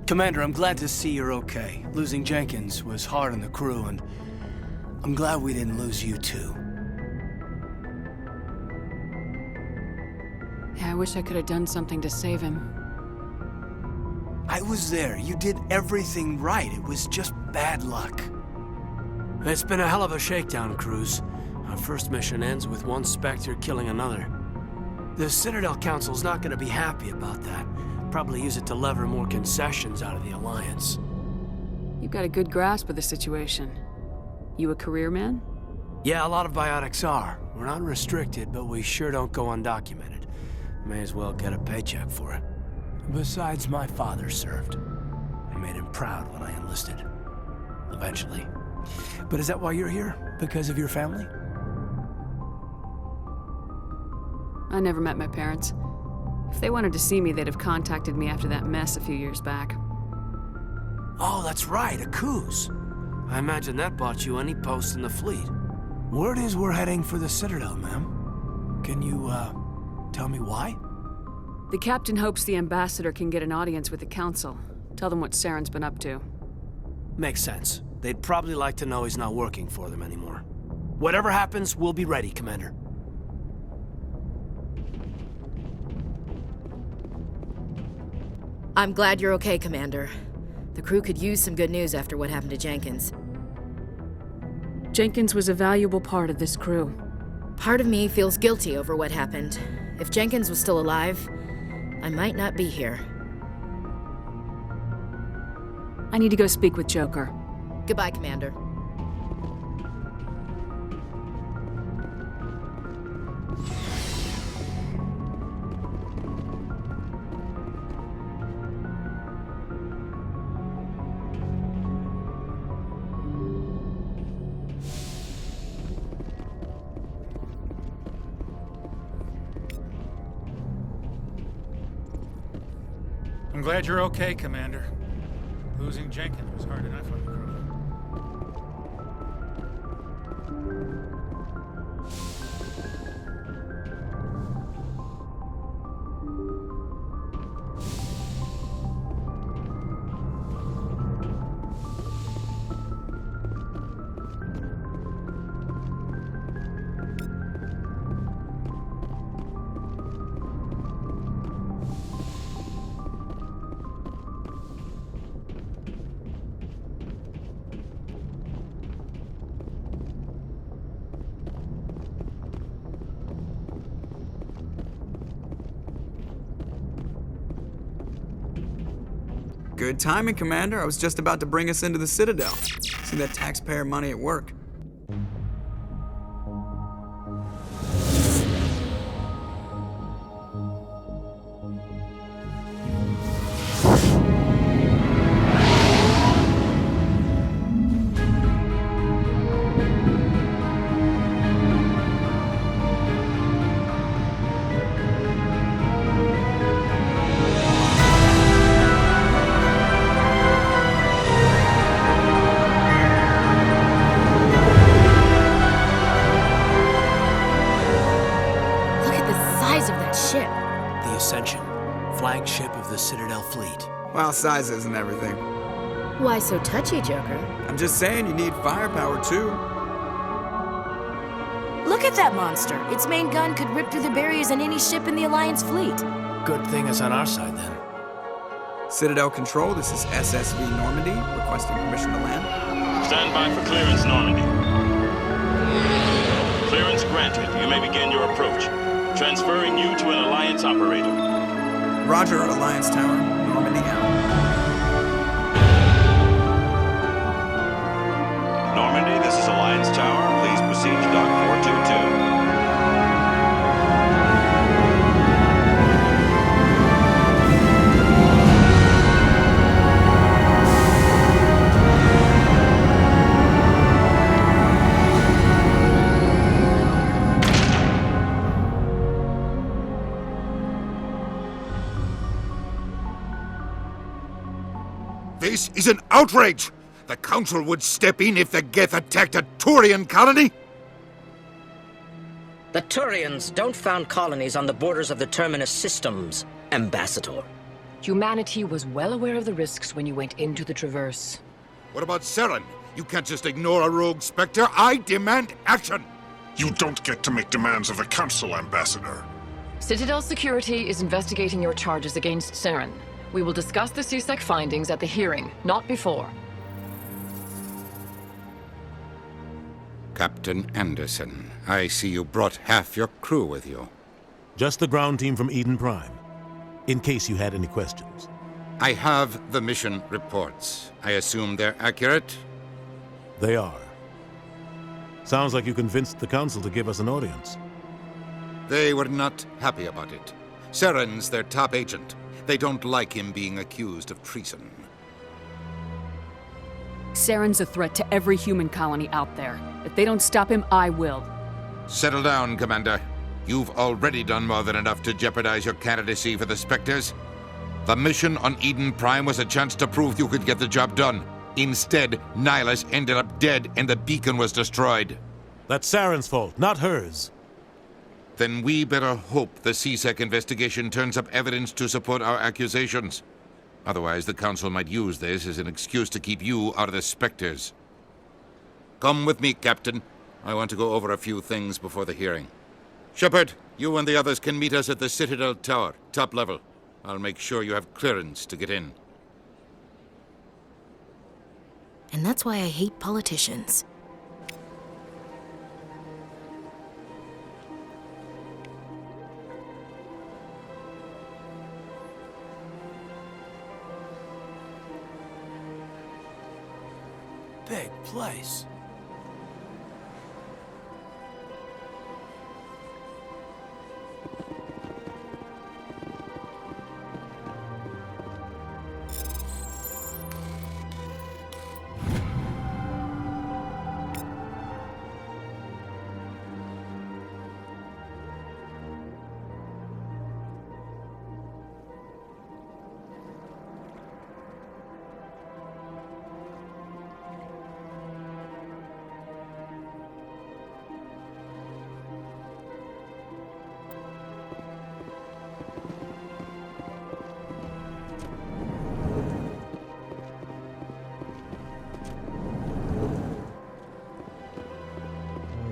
Commander, I'm glad to see you're okay. Losing Jenkins was hard on the crew, and I'm glad we didn't lose you too. Yeah, I wish I could have done something to save him. I was there. You did everything right. It was just bad luck. It's been a hell of a shakedown, Cruz. Our first mission ends with one Spectre killing another. The Citadel Council's not gonna be happy about that. Probably use it to lever more concessions out of the Alliance. You've got a good grasp of the situation. You a career man? Yeah, a lot of biotics are. We're not restricted, but we sure don't go undocumented. May as well get a paycheck for it. Besides, my father served. I made him proud when I enlisted. Eventually. But is that why you're here? Because of your family? I never met my parents. If they wanted to see me, they'd have contacted me after that mess a few years back. Oh, that's right, a Kuz. I imagine that bought you any post in the fleet. Word is we're heading for the Citadel, ma'am. Can you, tell me why? The captain hopes the ambassador can get an audience with the council. Tell them what Saren's been up to. Makes sense. They'd probably like to know he's not working for them anymore. Whatever happens, we'll be ready, Commander. I'm glad you're okay, Commander. The crew could use some good news after what happened to Jenkins. Jenkins was a valuable part of this crew. Part of me feels guilty over what happened. If Jenkins was still alive, I might not be here. I need to go speak with Joker. Goodbye, Commander. I'm glad you're okay, Commander. Losing Jenkins was hard enough on the crew. Good timing, Commander. I was just about to bring us into the Citadel. See that taxpayer money at work. The Ascension, flagship of the Citadel fleet. Well, size isn't everything. Why so touchy, Joker? I'm just saying you need firepower, too. Look at that monster. Its main gun could rip through the barriers in any ship in the Alliance fleet. Good thing it's on our side, then. Citadel Control, this is SSV Normandy, requesting permission to land. Stand by for clearance, Normandy. Clearance granted. You may begin your approach. Roger, Alliance Tower, Normandy out. Normandy, this is Alliance Tower. Please proceed to Dock 422. This is an outrage! The Council would step in if the Geth attacked a Turian colony? The Turians don't found colonies on the borders of the Terminus systems, Ambassador. Humanity was well aware of the risks when you went into the Traverse. What about Saren? You can't just ignore a rogue Spectre. I demand action! You don't get to make demands of the Council, Ambassador. Citadel Security is investigating your charges against Saren. We will discuss the CSEC findings at the hearing, not before. Captain Anderson, I see you brought half your crew with you. Just the ground team from Eden Prime, in case you had any questions. I have the mission reports. I assume they're accurate? They are. Sounds like you convinced the Council to give us an audience. They were not happy about it. Saren's their top agent. They don't like him being accused of treason. Saren's a threat to every human colony out there. If they don't stop him, I will. Settle down, Commander. You've already done more than enough to jeopardize your candidacy for the Spectres. The mission on Eden Prime was a chance to prove you could get the job done. Instead, Nihilus ended up dead and the beacon was destroyed. That's Saren's fault, not hers. Then we better hope the CSEC investigation turns up evidence to support our accusations. Otherwise, the Council might use this as an excuse to keep you out of the Spectres. Come with me, Captain. I want to go over a few things before the hearing. Shepard, you and the others can meet us at the Citadel Tower, top level. I'll make sure you have clearance to get in. And that's why I hate politicians. Big place.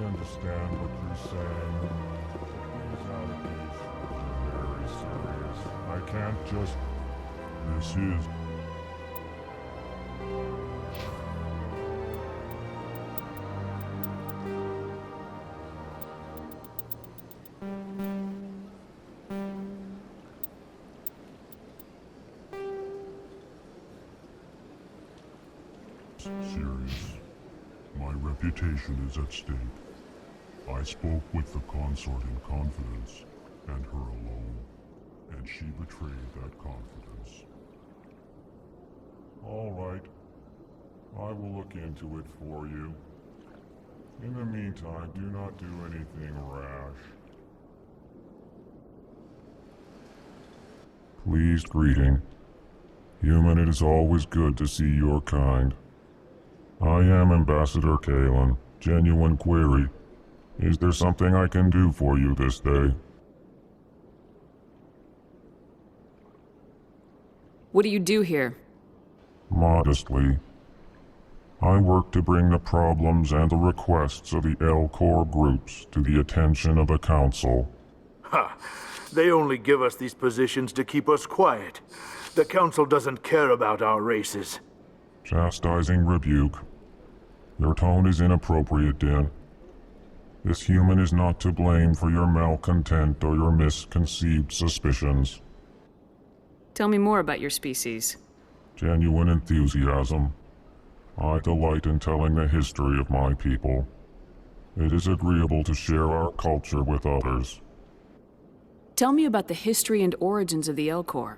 Understand what you're saying. These allegations are very serious. I can't just... This is... serious. My reputation is at stake. I spoke with the consort in confidence, and her alone, and she betrayed that confidence. All right. I will look into it for you. In the meantime, do not do anything rash. Pleased greeting. Human, it is always good to see your kind. I am Ambassador Kalen. Genuine query. Is there something I can do for you this day? What do you do here? Modestly. I work to bring the problems and the requests of the L-Corps groups to the attention of the Council. Ha! They only give us these positions to keep us quiet. The Council doesn't care about our races. Chastising rebuke. Your tone is inappropriate, Din. This human is not to blame for your malcontent or your misconceived suspicions. Tell me more about your species. Genuine enthusiasm. I delight in telling the history of my people. It is agreeable to share our culture with others. Tell me about the history and origins of the Elcor.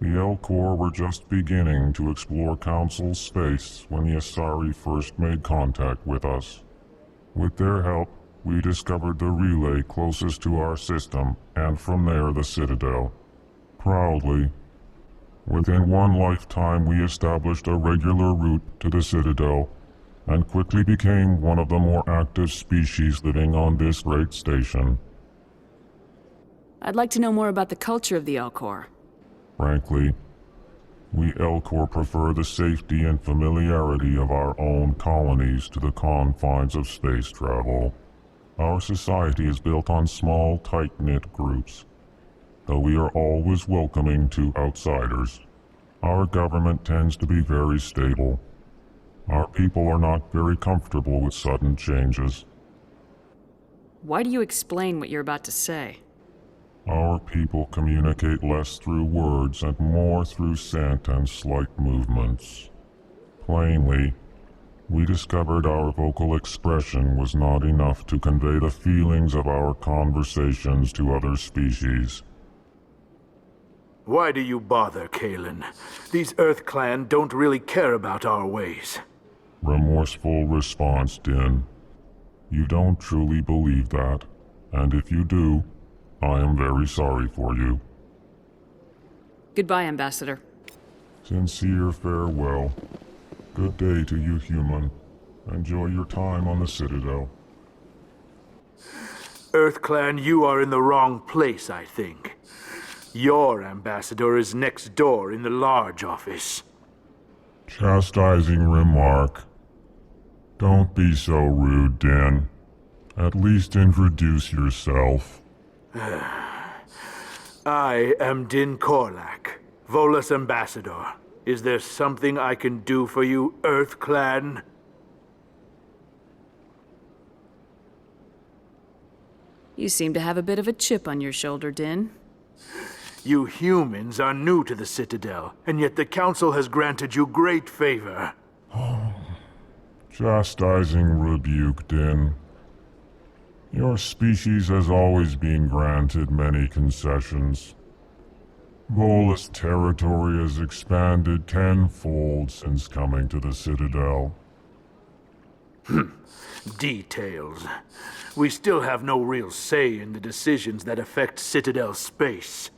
The Elcor were just beginning to explore Council space when the Asari first made contact with us. With their help, we discovered the relay closest to our system, and from there the Citadel. Proudly, within one lifetime we established a regular route to the Citadel, and quickly became one of the more active species living on this great station. I'd like to know more about the culture of the Elcor. Frankly, we Elcor prefer the safety and familiarity of our own colonies to the confines of space travel. Our society is built on small, tight-knit groups, though we are always welcoming to outsiders. Our government tends to be very stable. Our people are not very comfortable with sudden changes. Why do you explain what you're about to say? Our people communicate less through words and more through scent and slight movements. Plainly, we discovered our vocal expression was not enough to convey the feelings of our conversations to other species. Why do you bother, Kalen? These Earth Clan don't really care about our ways. Remorseful response, Din. You don't truly believe that, and if you do, I am very sorry for you. Goodbye, Ambassador. Sincere farewell. Good day to you, human. Enjoy your time on the Citadel. Earth Clan, you are in the wrong place, I think. Your ambassador is next door in the large office. Chastising remark. Don't be so rude, Din. At least introduce yourself. I am Din Korlak, Volus ambassador. Is there something I can do for you, Earth Clan? You seem to have a bit of a chip on your shoulder, Din. You humans are new to the Citadel, and yet the Council has granted you great favor. Chastising rebuke, Din. Your species has always been granted many concessions. Volus territory has expanded tenfold since coming to the Citadel. Details. We still have no real say in the decisions that affect Citadel space.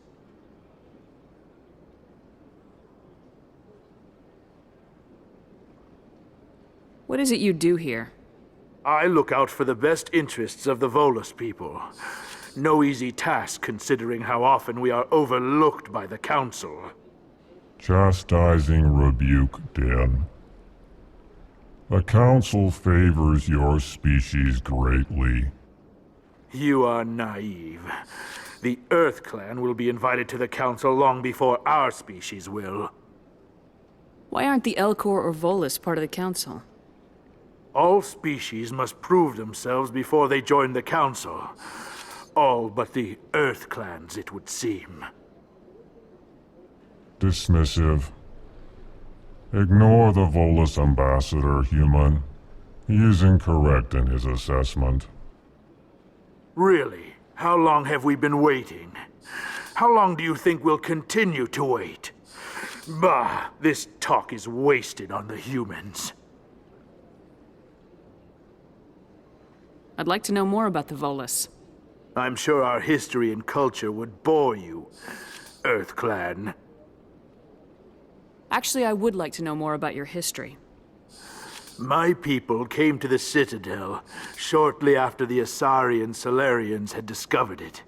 What is it you do here? I look out for the best interests of the Volus people. No easy task considering how often we are overlooked by the Council. Chastising rebuke, Din. The Council favors your species greatly. You are naive. The Earth Clan will be invited to the Council long before our species will. Why aren't the Elcor or Volus part of the Council? All species must prove themselves before they join the Council. All but the Earth Clans, it would seem. Dismissive. Ignore the Volus ambassador, human. He is incorrect in his assessment. Really? How long have we been waiting? How long do you think we'll continue to wait? Bah, this talk is wasted on the humans. I'd like to know more about the Volus. I'm sure our history and culture would bore you, Earth Clan. Actually, I would like to know more about your history. My people came to the Citadel shortly after the Asari and Salarians had discovered it.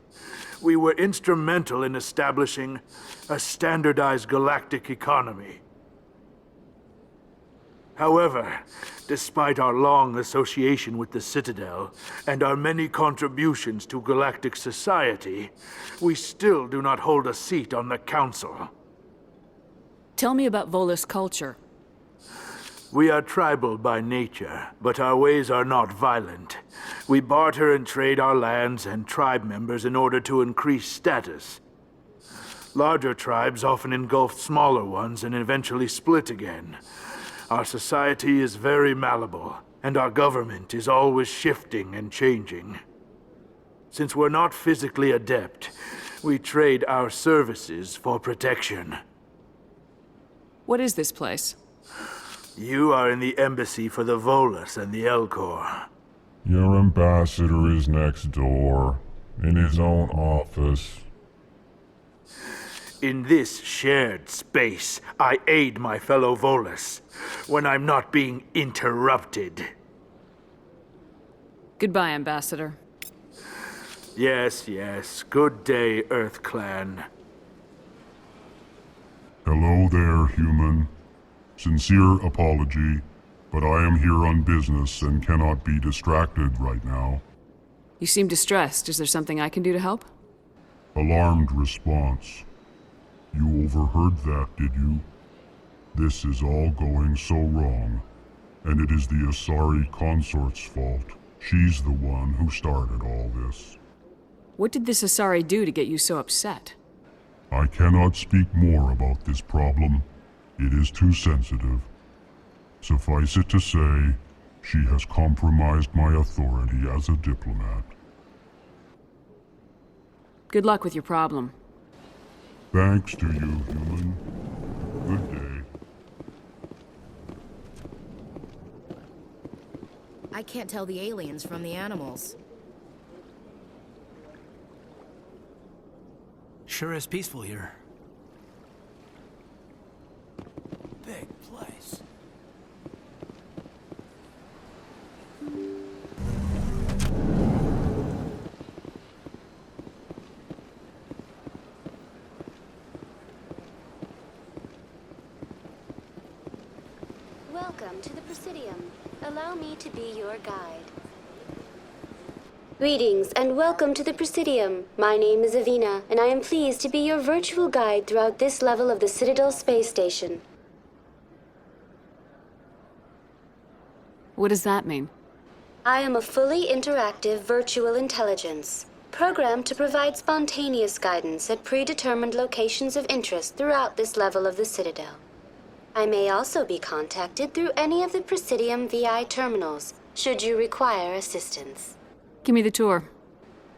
We were instrumental in establishing a standardized galactic economy. However, despite our long association with the Citadel and our many contributions to galactic society, we still do not hold a seat on the Council. Tell me about Volus culture. We are tribal by nature, but our ways are not violent. We barter and trade our lands and tribe members in order to increase status. Larger tribes often engulf smaller ones and eventually split again. Our society is very malleable, and our government is always shifting and changing. Since we're not physically adept, we trade our services for protection. What is this place? You are in the embassy for the Volus and the Elcor. Your ambassador is next door, in his own office. In this shared space, I aid my fellow Volus when I'm not being interrupted. Goodbye, Ambassador. Yes, yes. Good day, Earth Clan. Hello there, human. Sincere apology, but I am here on business and cannot be distracted right now. You seem distressed. Is there something I can do to help? Alarmed response. You overheard that, did you? This is all going so wrong, and it is the Asari consort's fault. She's the one who started all this. What did this Asari do to get you so upset? I cannot speak more about this problem. It is too sensitive. Suffice it to say, she has compromised my authority as a diplomat. Good luck with your problem. Thanks to you, human. Good day. I can't tell the aliens from the animals. Sure is peaceful here. Big place. Welcome to the Presidium. Allow me to be your guide. Greetings and welcome to the Presidium. My name is Avina, and I am pleased to be your virtual guide throughout this level of the Citadel Space Station. What does that mean? I am a fully interactive virtual intelligence, programmed to provide spontaneous guidance at predetermined locations of interest throughout this level of the Citadel. I may also be contacted through any of the Presidium VI terminals, should you require assistance. Give me the tour.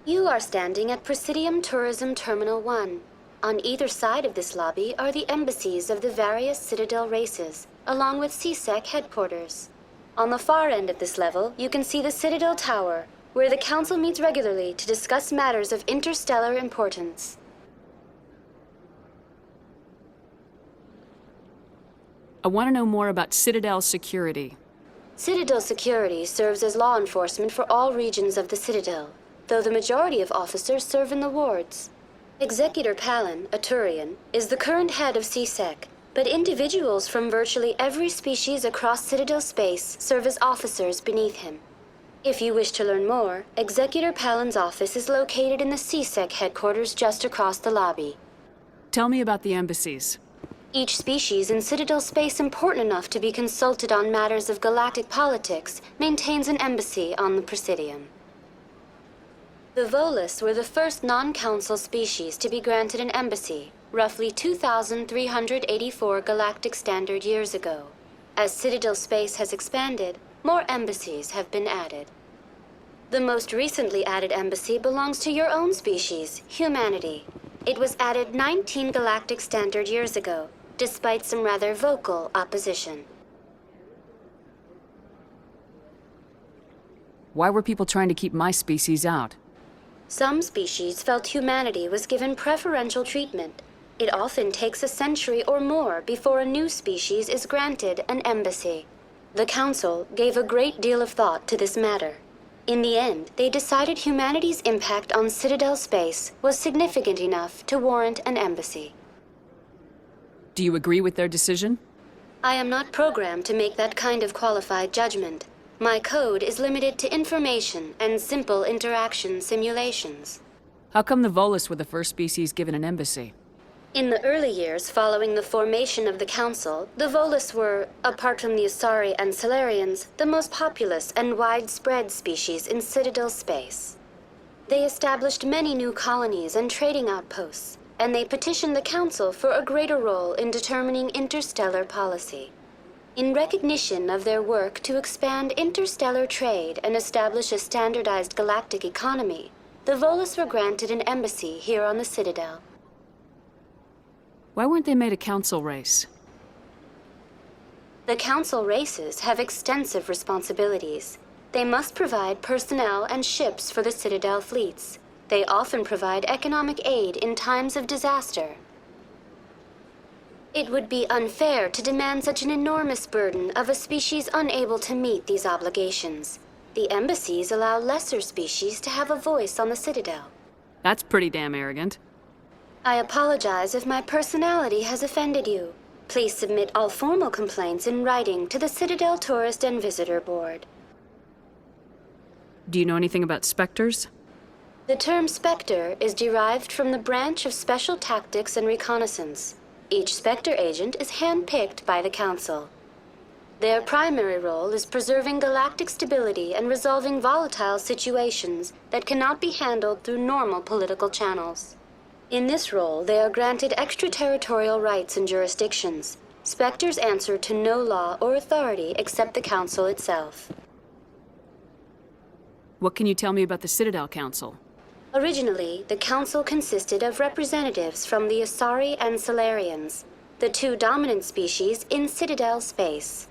You are standing at Presidium Tourism Terminal 1. On either side of this lobby are the embassies of the various Citadel races, along with CSEC headquarters. On the far end of this level, you can see the Citadel Tower, where the Council meets regularly to discuss matters of interstellar importance. I want to know more about Citadel security. Citadel security serves as law enforcement for all regions of the Citadel, though the majority of officers serve in the wards. Executor Palin, a Turian, is the current head of CSEC, but individuals from virtually every species across Citadel space serve as officers beneath him. If you wish to learn more, Executor Palin's office is located in the CSEC headquarters just across the lobby. Tell me about the embassies. Each species in Citadel space important enough to be consulted on matters of galactic politics maintains an embassy on the Presidium. The Volus were the first non-council species to be granted an embassy, roughly 2,384 galactic standard years ago. As Citadel space has expanded, more embassies have been added. The most recently added embassy belongs to your own species, humanity. It was added 19 galactic standard years ago, despite some rather vocal opposition. Why were people trying to keep my species out? Some species felt humanity was given preferential treatment. It often takes a century or more before a new species is granted an embassy. The Council gave a great deal of thought to this matter. In the end, they decided humanity's impact on Citadel space was significant enough to warrant an embassy. Do you agree with their decision? I am not programmed to make that kind of qualified judgment. My code is limited to information and simple interaction simulations. How come the Volus were the first species given an embassy? In the early years following the formation of the Council, the Volus were, apart from the Asari and Salarians, the most populous and widespread species in Citadel space. They established many new colonies and trading outposts, and they petitioned the Council for a greater role in determining interstellar policy. In recognition of their work to expand interstellar trade and establish a standardized galactic economy, the Volus were granted an embassy here on the Citadel. Why weren't they made a council race? The Council races have extensive responsibilities. They must provide personnel and ships for the Citadel fleets. They often provide economic aid in times of disaster. It would be unfair to demand such an enormous burden of a species unable to meet these obligations. The embassies allow lesser species to have a voice on the Citadel. That's pretty damn arrogant. I apologize if my personality has offended you. Please submit all formal complaints in writing to the Citadel Tourist and Visitor Board. Do you know anything about Spectres? The term Spectre is derived from the branch of Special Tactics and Reconnaissance. Each Spectre agent is handpicked by the Council. Their primary role is preserving galactic stability and resolving volatile situations that cannot be handled through normal political channels. In this role, they are granted extraterritorial rights and jurisdictions. Spectres answer to no law or authority except the Council itself. What can you tell me about the Citadel Council? Originally, the Council consisted of representatives from the Asari and Salarians, the two dominant species in Citadel space.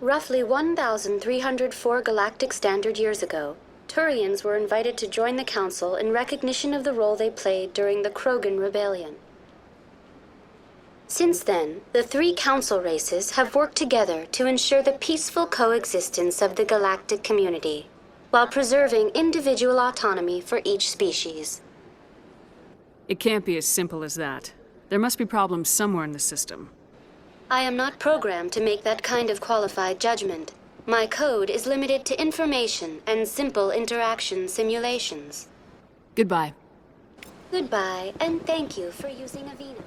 Roughly 1,304 galactic standard years ago, Turians were invited to join the Council in recognition of the role they played during the Krogan Rebellion. Since then, the three Council races have worked together to ensure the peaceful coexistence of the galactic community, while preserving individual autonomy for each species. It can't be as simple as that. There must be problems somewhere in the system. I am not programmed to make that kind of qualified judgment. My code is limited to information and simple interaction simulations. Goodbye. Goodbye, and thank you for using Avina.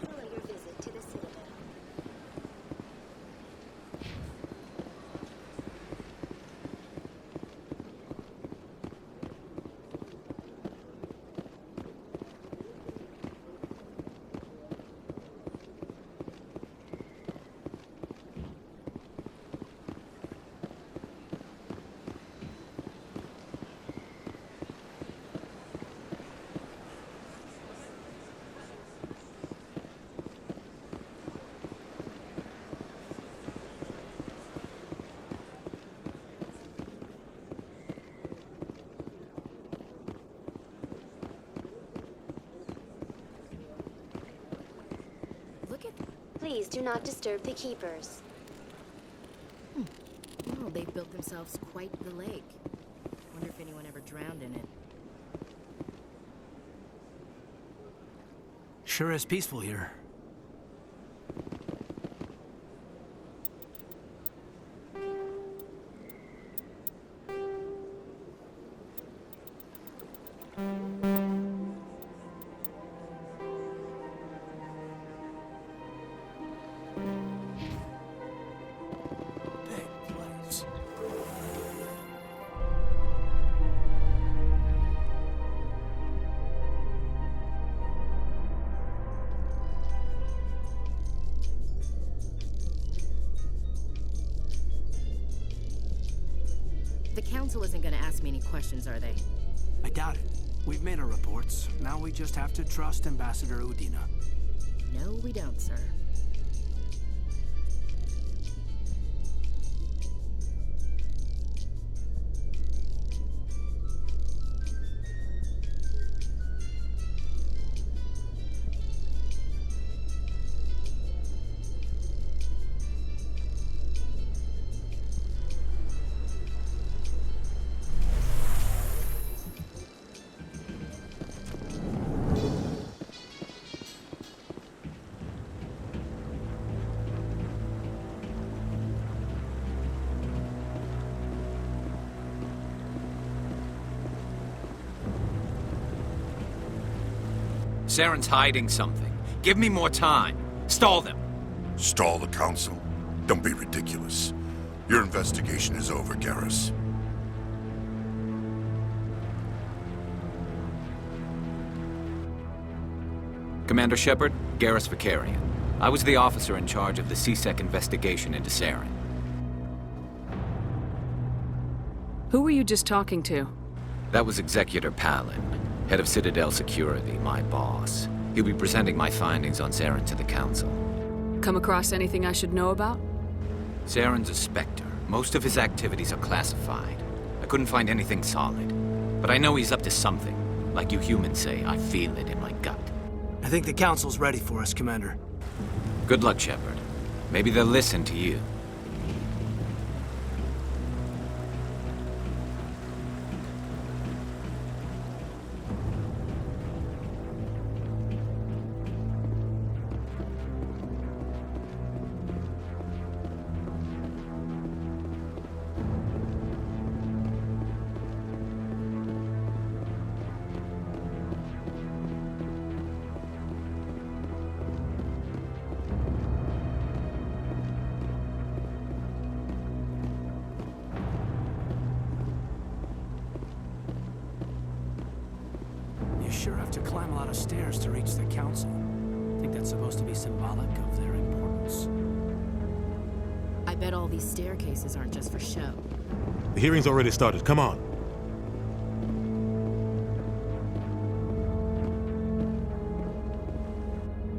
Enjoy your visit to the Citadel. Please do not disturb the keepers. Oh, they built themselves quite the lake. Wonder if anyone ever drowned in it. Sure is peaceful here. The Council isn't gonna ask me any questions, are they? I doubt it. We've made our reports. Now we just have to trust Ambassador Udina. No, we don't, sir. Saren's hiding something. Give me more time. Stall them. Stall the Council? Don't be ridiculous. Your investigation is over, Garrus. Commander Shepard, Garrus Vakarian. I was the officer in charge of the C-Sec investigation into Saren. Who were you just talking to? That was Executor Palin, head of Citadel Security, my boss. He'll be presenting my findings on Saren to the Council. Come across anything I should know about? Saren's a Spectre. Most of his activities are classified. I couldn't find anything solid. But I know he's up to something. Like you humans say, I feel it in my gut. I think the Council's ready for us, Commander. Good luck, Shepard. Maybe they'll listen to you. Sure have to climb a lot of stairs to reach the Council. Think that's supposed to be symbolic of their importance? I bet all these staircases aren't just for show. The hearing's already started. Come on.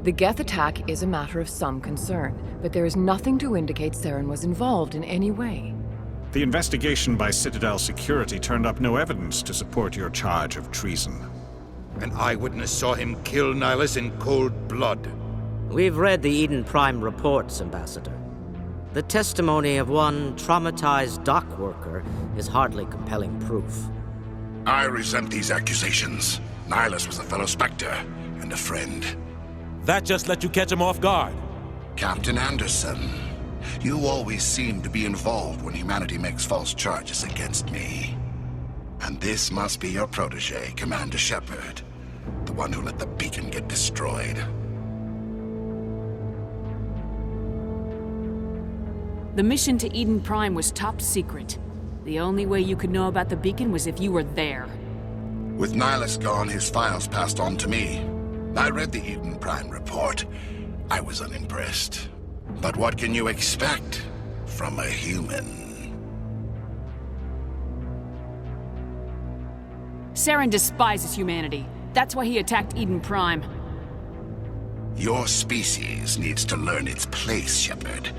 The Geth attack is a matter of some concern, but there is nothing to indicate Saren was involved in any way. The investigation by Citadel Security turned up no evidence to support your charge of treason. An eyewitness saw him kill Nihilus in cold blood. We've read the Eden Prime reports, Ambassador. The testimony of one traumatized dock worker is hardly compelling proof. I resent these accusations. Nihilus was a fellow Spectre and a friend. That just let you catch him off guard. Captain Anderson, you always seem to be involved when humanity makes false charges against me. And this must be your protege, Commander Shepard. The one who let the beacon get destroyed. The mission to Eden Prime was top secret. The only way you could know about the beacon was if you were there. With Nihilus gone, his files passed on to me. I read the Eden Prime report. I was unimpressed. But what can you expect from a human? Saren despises humanity. That's why he attacked Eden Prime. Your species needs to learn its place, Shepard.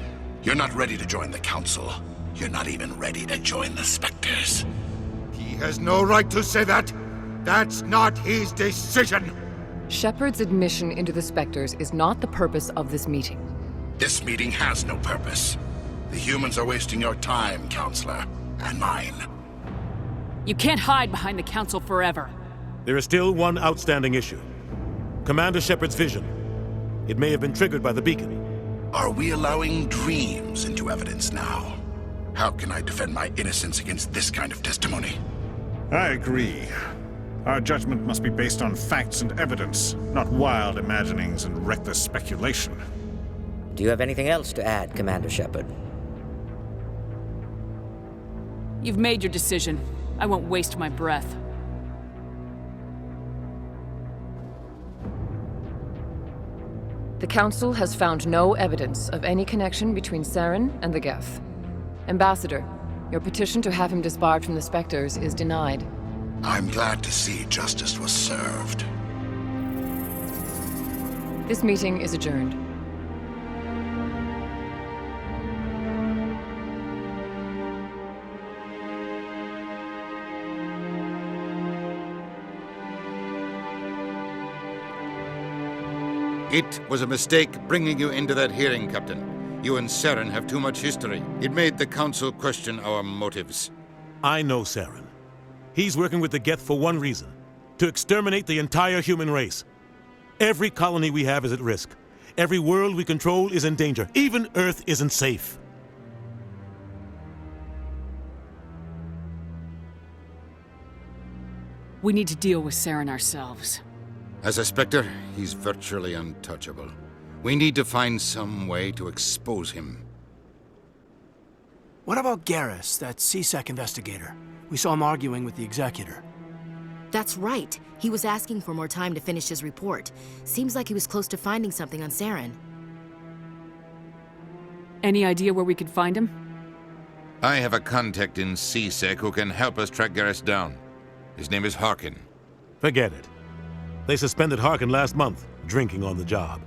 You're not ready to join the Council. You're not even ready to join the Spectres. He has no right to say that. That's not his decision. Shepard's admission into the Spectres is not the purpose of this meeting. This meeting has no purpose. The humans are wasting your time, Counselor, and mine. You can't hide behind the Council forever. There is still one outstanding issue. Commander Shepard's vision. It may have been triggered by the beacon. Are we allowing dreams into evidence now? How can I defend my innocence against this kind of testimony? I agree. Our judgment must be based on facts and evidence, not wild imaginings and reckless speculation. Do you have anything else to add, Commander Shepard? You've made your decision. I won't waste my breath. The Council has found no evidence of any connection between Saren and the Geth. Ambassador, your petition to have him disbarred from the Spectres is denied. I'm glad to see justice was served. This meeting is adjourned. It was a mistake bringing you into that hearing, Captain. You and Saren have too much history. It made the Council question our motives. I know Saren. He's working with the Geth for one reason. To exterminate the entire human race. Every colony we have is at risk. Every world we control is in danger. Even Earth isn't safe. We need to deal with Saren ourselves. As a Spectre, he's virtually untouchable. We need to find some way to expose him. What about Garrus, that C-Sec investigator? We saw him arguing with the Executor. That's right. He was asking for more time to finish his report. Seems like he was close to finding something on Saren. Any idea where we could find him? I have a contact in CSEC who can help us track Garrus down. His name is Harkin. Forget it. They suspended Harkin last month, drinking on the job.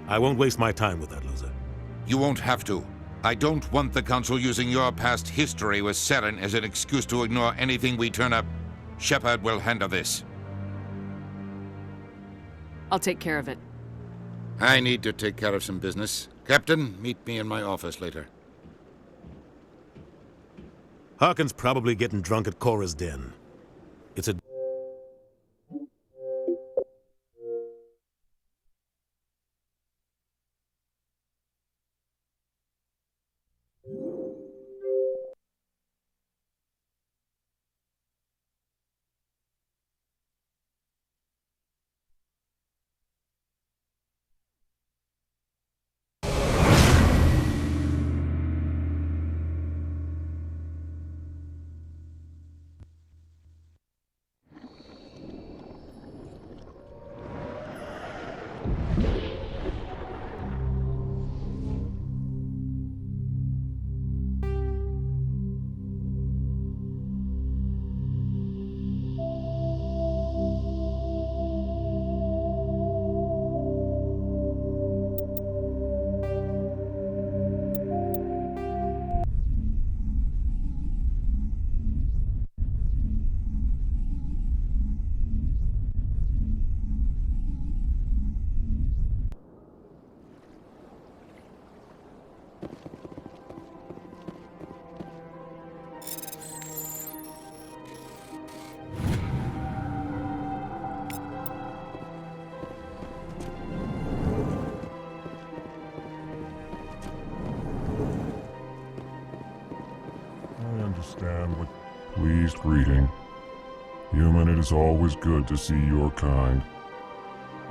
I won't waste my time with that loser. You won't have to. I don't want the Council using your past history with Saren as an excuse to ignore anything we turn up. Shepard will handle this. I'll take care of it. I need to take care of some business. Captain, meet me in my office later. Harkin's probably getting drunk at Cora's den. It's a... Pleased greeting. Human, it is always good to see your kind.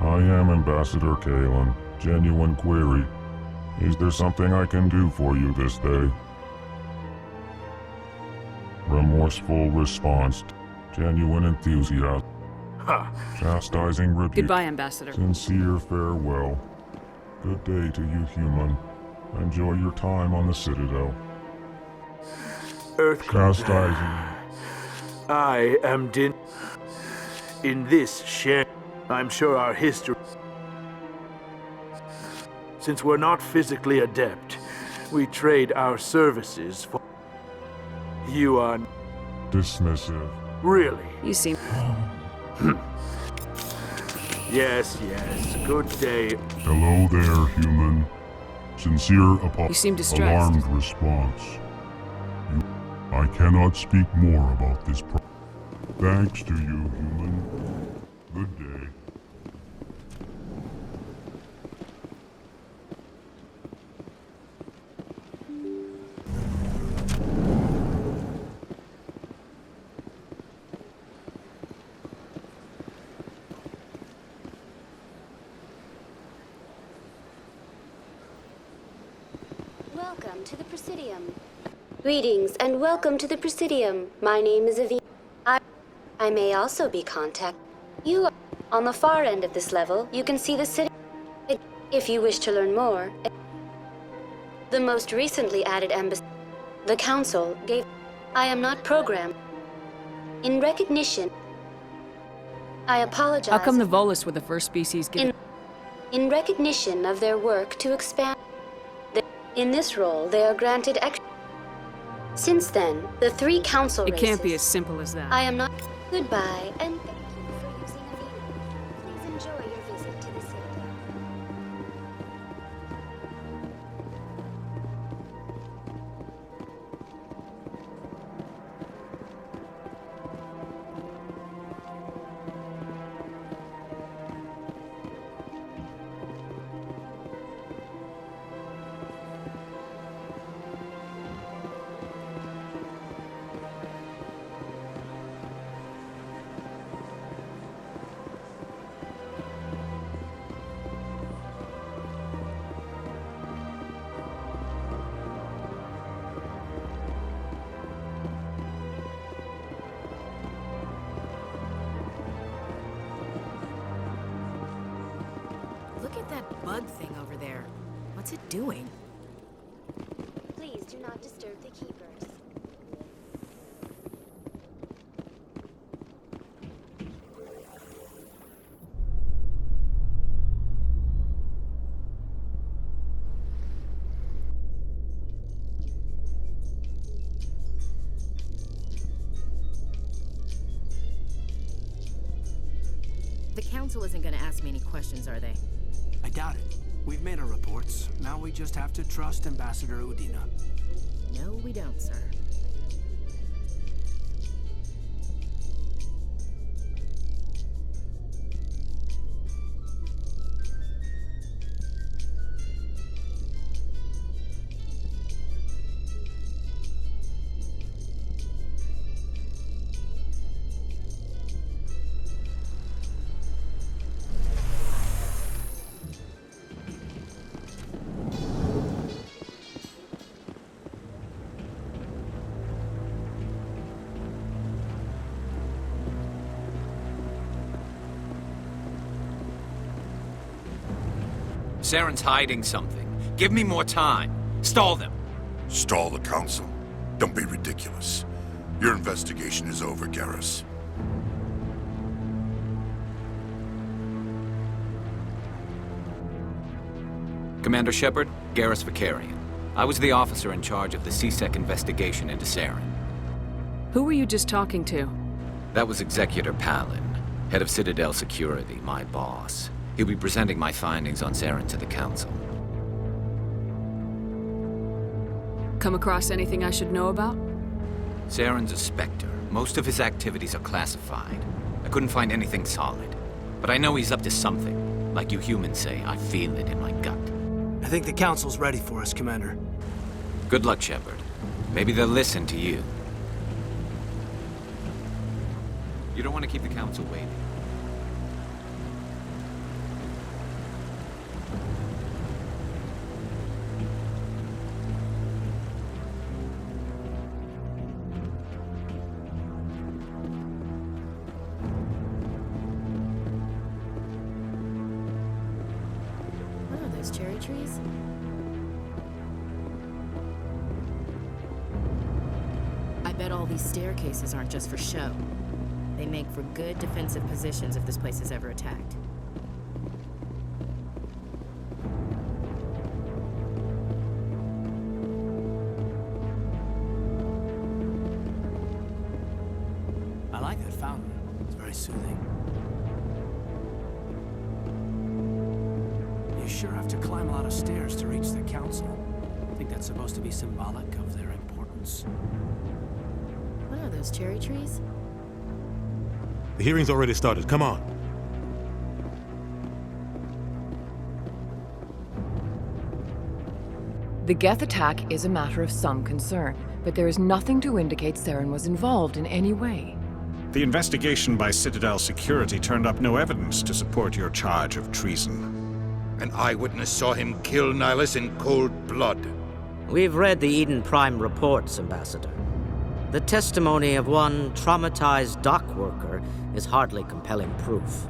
I am Ambassador Kalen. Genuine query. Is there something I can do for you this day? Remorseful response. Genuine enthusiasm. Chastising rebuke. Goodbye, Ambassador. Sincere farewell. Good day to you, human. Enjoy your time on the Citadel. Earth Chastising. I am Din. In this share, I'm sure our history. Since we're not physically adept, we trade our services for. You are. Dismissive. Really? You seem. Yes. Good day. Hello there, human. Sincere You seem distressed. alarmed response. I cannot speak more about this Thanks to you, human. Good day. Welcome to the Presidium. Greetings and welcome to the Presidium. My name is Avina. I may also be contact. You are on the far end of this level. You can see the city. If you wish to learn more, the most recently added embassy, the Council gave. I am not programmed. In recognition, I apologize. How come the Volus were the first species given? In recognition of their work to expand. In this role, they are granted extra. Since then, the 3 council races. It can't be as simple as that. I am not. Goodbye, and thank you for using Avina. Please enjoy your visit to the Citadel. Look at that bug thing over there. What's it doing? Please do not disturb the keepers. The council isn't gonna ask me any questions, are they? I doubt it. We've made our reports. Now we just have to trust Ambassador Udina. No, we don't, sir. Saren's hiding something. Give me more time. Stall them. Stall the council? Don't be ridiculous. Your investigation is over, Garrus. Commander Shepard, Garrus Vakarian. I was the officer in charge of the C-Sec investigation into Saren. Who were you just talking to? That was Executor Palin, head of Citadel Security, my boss. He'll be presenting my findings on Saren to the Council. Come across anything I should know about? Saren's a Spectre. Most of his activities are classified. I couldn't find anything solid. But I know he's up to something. Like you humans say, I feel it in my gut. I think the Council's ready for us, Commander. Good luck, Shepard. Maybe they'll listen to you. You don't want to keep the Council waiting. Cherry trees? I bet all these staircases aren't just for show. They make for good defensive positions if this place is ever attacked. I like that fountain. It's very soothing. You sure have to climb a lot of stairs to reach the Council. I think that's supposed to be symbolic of their importance. What are those cherry trees? The hearing's already started. Come on. The Geth attack is a matter of some concern, but there is nothing to indicate Saren was involved in any way. The investigation by Citadel Security turned up no evidence to support your charge of treason. An eyewitness saw him kill Nihilus in cold blood. We've read the Eden Prime reports, Ambassador. The testimony of one traumatized dock worker is hardly compelling proof.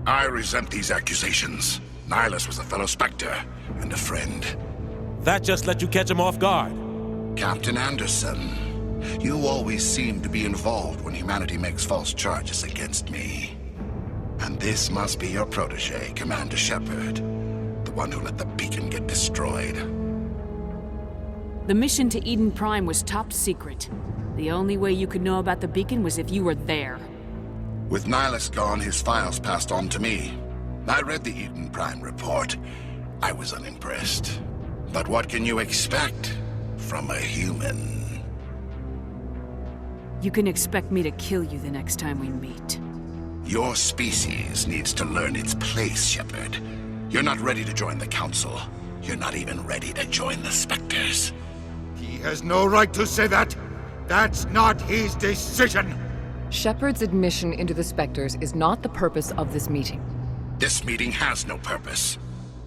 I resent these accusations. Nihilus was a fellow Spectre and a friend. That just let you catch him off guard. Captain Anderson, you always seem to be involved when humanity makes false charges against me. And this must be your protege, Commander Shepard, the one who let the beacon get destroyed. The mission to Eden Prime was top secret. The only way you could know about the beacon was if you were there. With Nihilus gone, his files passed on to me. I read the Eden Prime report. I was unimpressed. But what can you expect from a human? You can expect me to kill you the next time we meet. Your species needs to learn its place, Shepard. You're not ready to join the Council. You're not even ready to join the Spectres. He has no right to say that. That's not his decision. Shepard's admission into the Spectres is not the purpose of this meeting. This meeting has no purpose.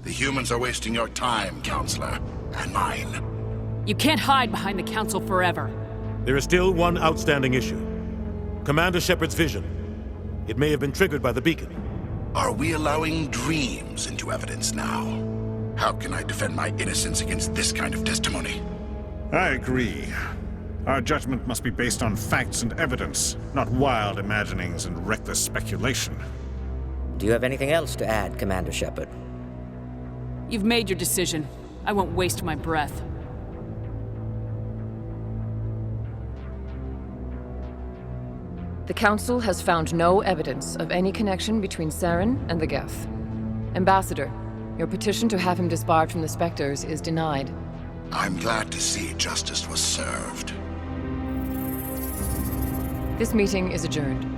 The humans are wasting your time, Counselor, and mine. You can't hide behind the Council forever. There is still one outstanding issue. Commander Shepard's vision. It may have been triggered by the beacon. Are we allowing dreams into evidence now? How can I defend my innocence against this kind of testimony? I agree. Our judgment must be based on facts and evidence, not wild imaginings and reckless speculation. Do you have anything else to add, Commander Shepard? You've made your decision. I won't waste my breath. The Council has found no evidence of any connection between Saren and the Geth. Ambassador, your petition to have him disbarred from the Spectres is denied. I'm glad to see justice was served. This meeting is adjourned.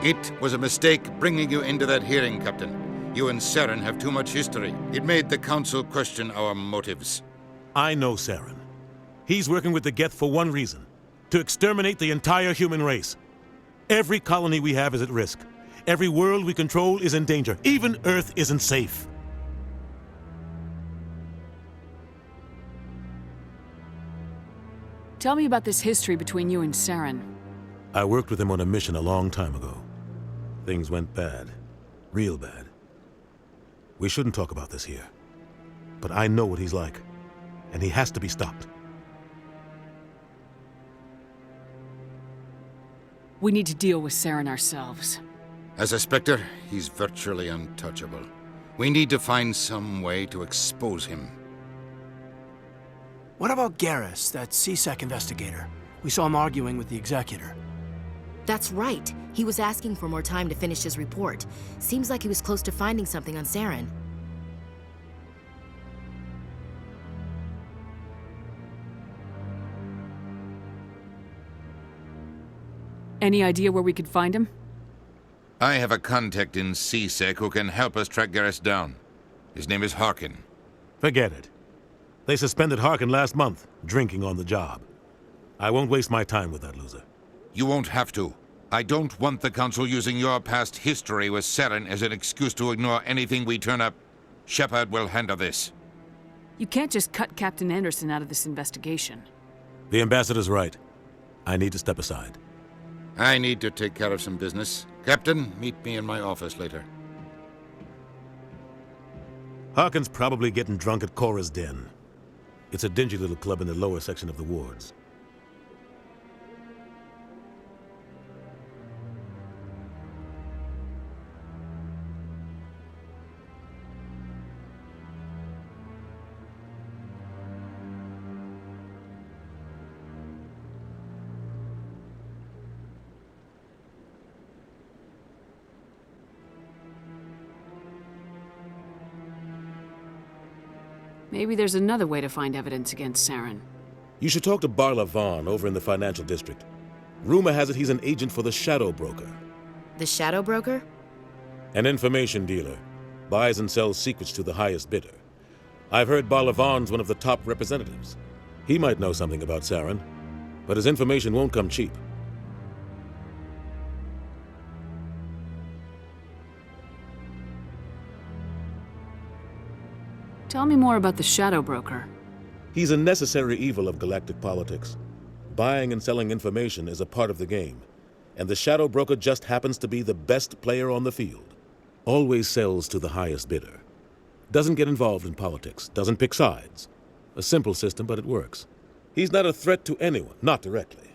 It was a mistake bringing you into that hearing, Captain. You and Saren have too much history. It made the Council question our motives. I know Saren. He's working with the Geth for one reason: to exterminate the entire human race. Every colony we have is at risk. Every world we control is in danger. Even Earth isn't safe. Tell me about this history between you and Saren. I worked with him on a mission a long time ago. Things went bad. Real bad. We shouldn't talk about this here. But I know what he's like, and he has to be stopped. We need to deal with Saren ourselves. As a Spectre, he's virtually untouchable. We need to find some way to expose him. What about Garrus, that CSEC investigator? We saw him arguing with the Executor. That's right. He was asking for more time to finish his report. Seems like he was close to finding something on Saren. Any idea where we could find him? I have a contact in CSEC who can help us track Garrus down. His name is Harkin. Forget it. They suspended Harkin last month, drinking on the job. I won't waste my time with that loser. You won't have to. I don't want the Council using your past history with Saren as an excuse to ignore anything we turn up. Shepard will handle this. You can't just cut Captain Anderson out of this investigation. The Ambassador's right. I need to step aside. I need to take care of some business. Captain, meet me in my office later. Harkin's probably getting drunk at Cora's Den. It's a dingy little club in the lower section of the wards. Maybe there's another way to find evidence against Saren. You should talk to Barla Vaughn over in the financial district. Rumor has it he's an agent for the Shadow Broker. The Shadow Broker? An information dealer. Buys and sells secrets to the highest bidder. I've heard Barla Vaughn's one of the top representatives. He might know something about Saren, but his information won't come cheap. Tell me more about the Shadow Broker. He's a necessary evil of galactic politics. Buying and selling information is a part of the game, and the Shadow Broker just happens to be the best player on the field. Always sells to the highest bidder. Doesn't get involved in politics, doesn't pick sides. A simple system, but it works. He's not a threat to anyone, not directly.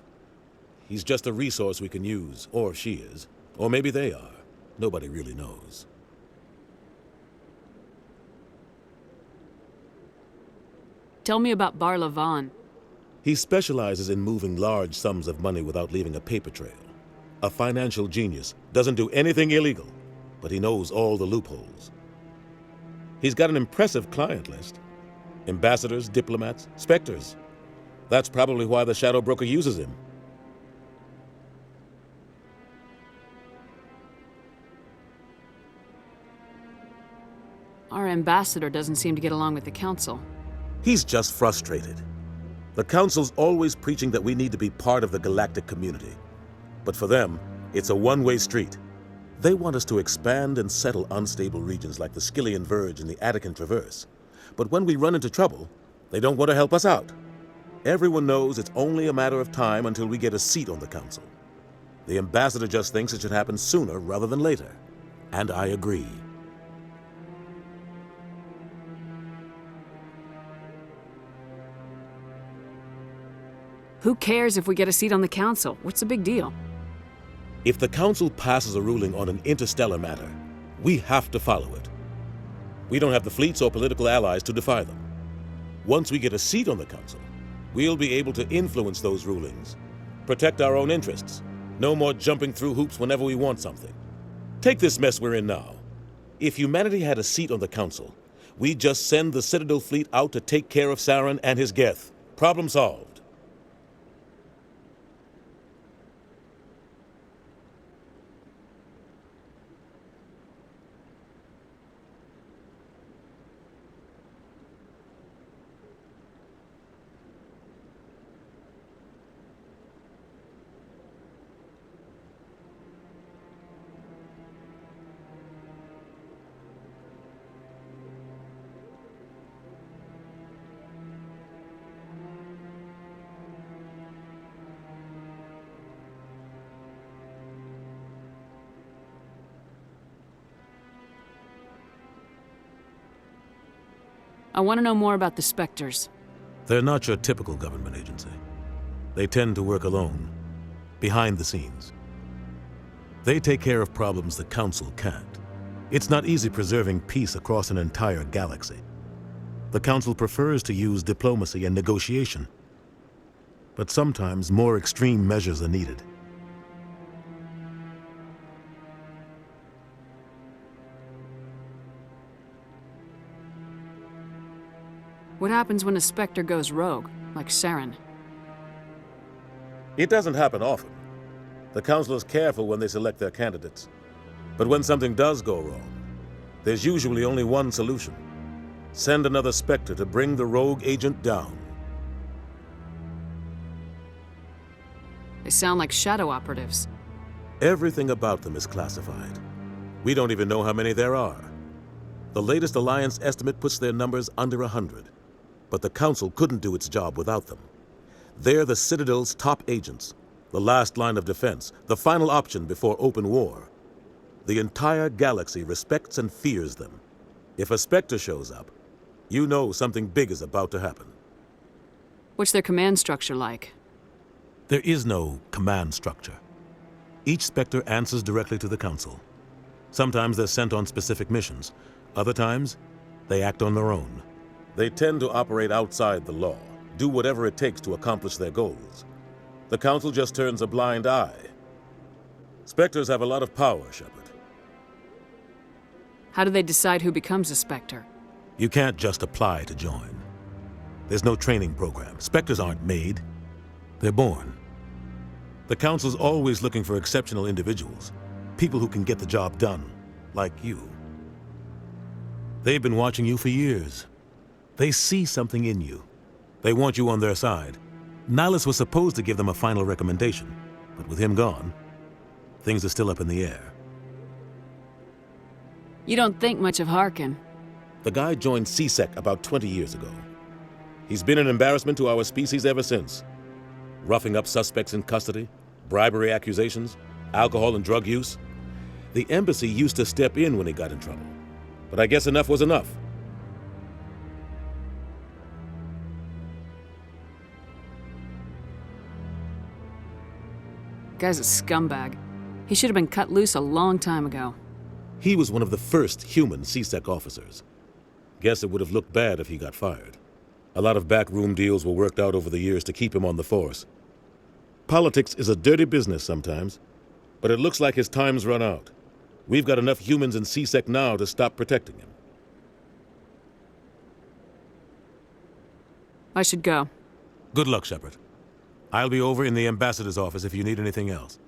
He's just a resource we can use, or she is. Or maybe they are. Nobody really knows. Tell me about Barla Vaughn. He specializes in moving large sums of money without leaving a paper trail. A financial genius, doesn't do anything illegal, but he knows all the loopholes. He's got an impressive client list. Ambassadors, diplomats, specters. That's probably why the Shadow Broker uses him. Our ambassador doesn't seem to get along with the Council. He's just frustrated. The Council's always preaching that we need to be part of the galactic community. But for them, it's a one-way street. They want us to expand and settle unstable regions like the Skillian Verge and the Attican Traverse. But when we run into trouble, they don't want to help us out. Everyone knows it's only a matter of time until we get a seat on the council. The ambassador just thinks it should happen sooner rather than later. And I agree. Who cares if we get a seat on the council? What's the big deal? If the council passes a ruling on an interstellar matter, we have to follow it. We don't have the fleets or political allies to defy them. Once we get a seat on the council, we'll be able to influence those rulings, protect our own interests. No more jumping through hoops whenever we want something. Take this mess we're in now. If humanity had a seat on the council, we'd just send the Citadel fleet out to take care of Saren and his Geth. Problem solved. I want to know more about the Spectres. They're not your typical government agency. They tend to work alone, behind the scenes. They take care of problems the Council can't. It's not easy preserving peace across an entire galaxy. The Council prefers to use diplomacy and negotiation. But sometimes more extreme measures are needed. What happens when a Spectre goes rogue, like Saren? It doesn't happen often. The Council is careful when they select their candidates. But when something does go wrong, there's usually only one solution. Send another Spectre to bring the rogue agent down. They sound like shadow operatives. Everything about them is classified. We don't even know how many there are. The latest Alliance estimate puts their numbers under 100. But the Council couldn't do its job without them. They're the Citadel's top agents, the last line of defense, the final option before open war. The entire galaxy respects and fears them. If a Spectre shows up, you know something big is about to happen. What's their command structure like? There is no command structure. Each Spectre answers directly to the Council. Sometimes they're sent on specific missions. Other times, they act on their own. They tend to operate outside the law, do whatever it takes to accomplish their goals. The Council just turns a blind eye. Spectres have a lot of power, Shepard. How do they decide who becomes a Spectre? You can't just apply to join. There's no training program. Spectres aren't made. They're born. The Council's always looking for exceptional individuals, people who can get the job done, like you. They've been watching you for years. They see something in you. They want you on their side. Nihilus was supposed to give them a final recommendation, but with him gone, things are still up in the air. You don't think much of Harkin. The guy joined C-Sec about 20 years ago. He's been an embarrassment to our species ever since. Roughing up suspects in custody, bribery accusations, alcohol and drug use. The embassy used to step in when he got in trouble. But I guess enough was enough. Guy's a scumbag. He should have been cut loose a long time ago. He was one of the first human C-Sec officers. Guess it would have looked bad if he got fired. A lot of backroom deals were worked out over the years to keep him on the force. Politics is a dirty business sometimes, but it looks like his time's run out. We've got enough humans in C-Sec now to stop protecting him. I should go. Good luck, Shepard. I'll be over in the ambassador's office if you need anything else.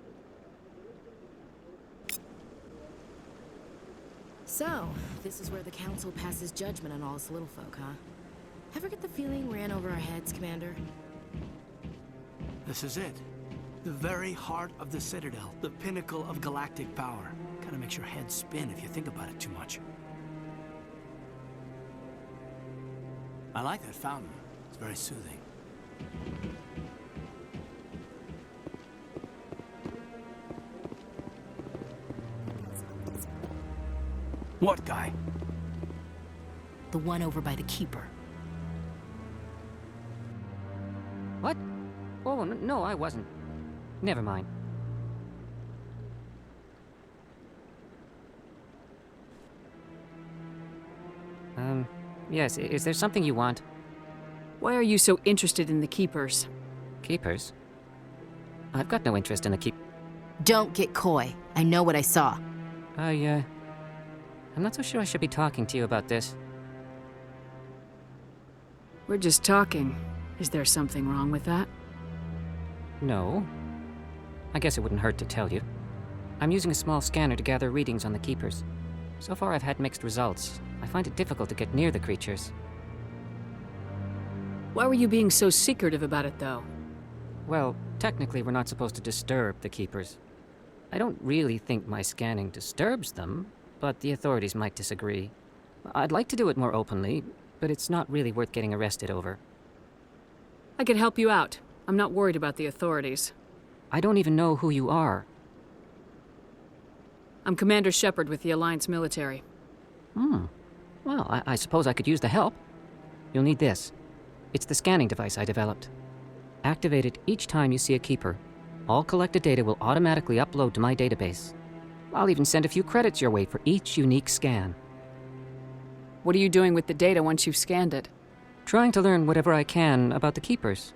So, this is where the Council passes judgment on all us little folk, huh? Ever get the feeling we're in over our heads, Commander? This is it. The very heart of the Citadel, the pinnacle of galactic power. Kind Kind of makes your head spin if you think about it too much. I like that fountain. It's very soothing. What guy? The one over by the Keeper. What? Oh, no, I wasn't. Never mind. Yes, is there something you want? Why are you so interested in the Keepers? Keepers? I've got no interest in the Don't get coy. I know what I saw. I'm not so sure I should be talking to you about this. We're just talking. Is there something wrong with that? No. I guess it wouldn't hurt to tell you. I'm using a small scanner to gather readings on the Keepers. So far I've had mixed results. I find it difficult to get near the creatures. Why were you being so secretive about it, though? Well, technically we're not supposed to disturb the Keepers. I don't really think my scanning disturbs them, but the authorities might disagree. I'd like to do it more openly, but it's not really worth getting arrested over. I could help you out. I'm not worried about the authorities. I don't even know who you are. I'm Commander Shepard with the Alliance military. Well, I suppose I could use the help. You'll need this. It's the scanning device I developed. Activate it each time you see a Keeper. All collected data will automatically upload to my database. I'll even send a few credits your way for each unique scan. What are you doing with the data once you've scanned it? Trying to learn whatever I can about the Keepers.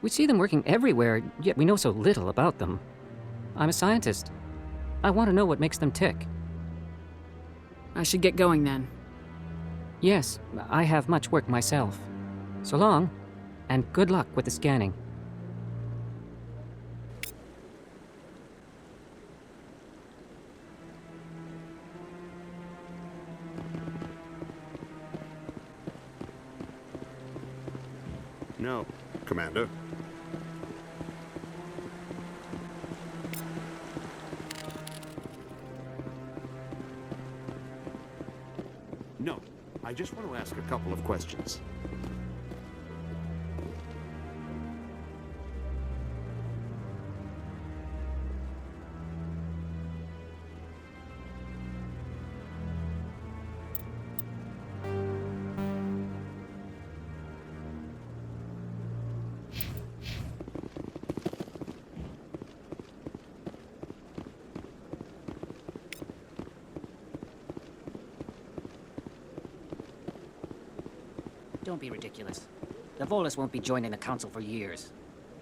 We see them working everywhere, yet we know so little about them. I'm a scientist. I want to know what makes them tick. I should get going then. Yes, I have much work myself. So long, and good luck with the scanning. No, Commander. No, I just want to ask a couple of questions. Don't be ridiculous. The Volus won't be joining the Council for years.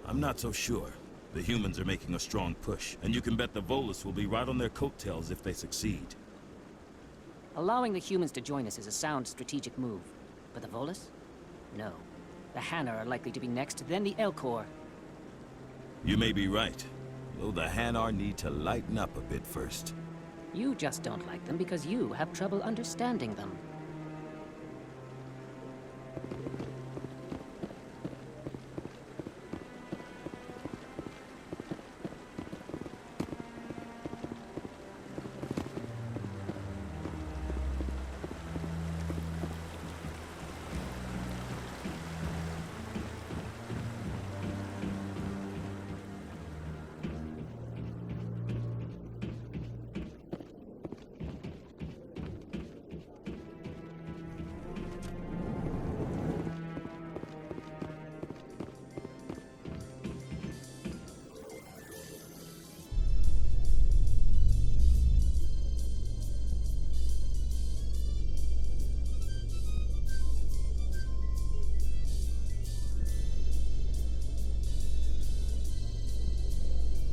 I'm not so sure. The humans are making a strong push, and you can bet the Volus will be right on their coattails if they succeed. Allowing the humans to join us is a sound strategic move. But the Volus? No. The Hanar are likely to be next, then the Elcor. You may be right, though the Hanar need to lighten up a bit first. You just don't like them because you have trouble understanding them.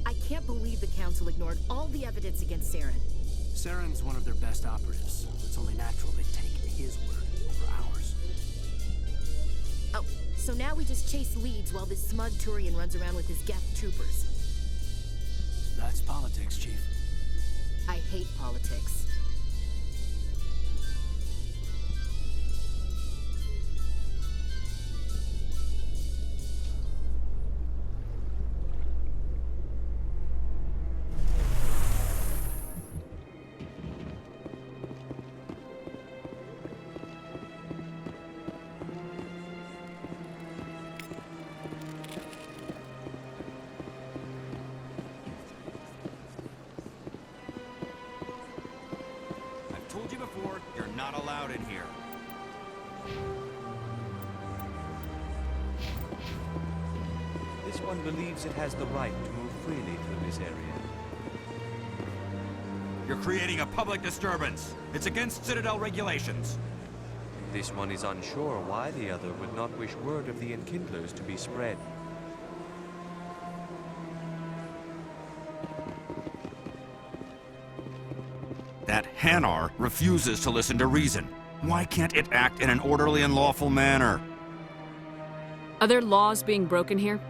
I can't believe the Council ignored all the evidence against Saren. Saren's one of their best operatives. It's only natural they take his word over ours. Oh, so now we just chase leads while this smug Turian runs around with his Geth troopers. That's politics, Chief. I hate politics. allowed in here. This one believes it has the right to move freely through this area. You're creating a public disturbance. It's against Citadel regulations. This one is unsure why the other would not wish word of the Enkindlers to be spread. That Hanar refuses to listen to reason. Why can't it act in an orderly and lawful manner? Are there laws being broken here?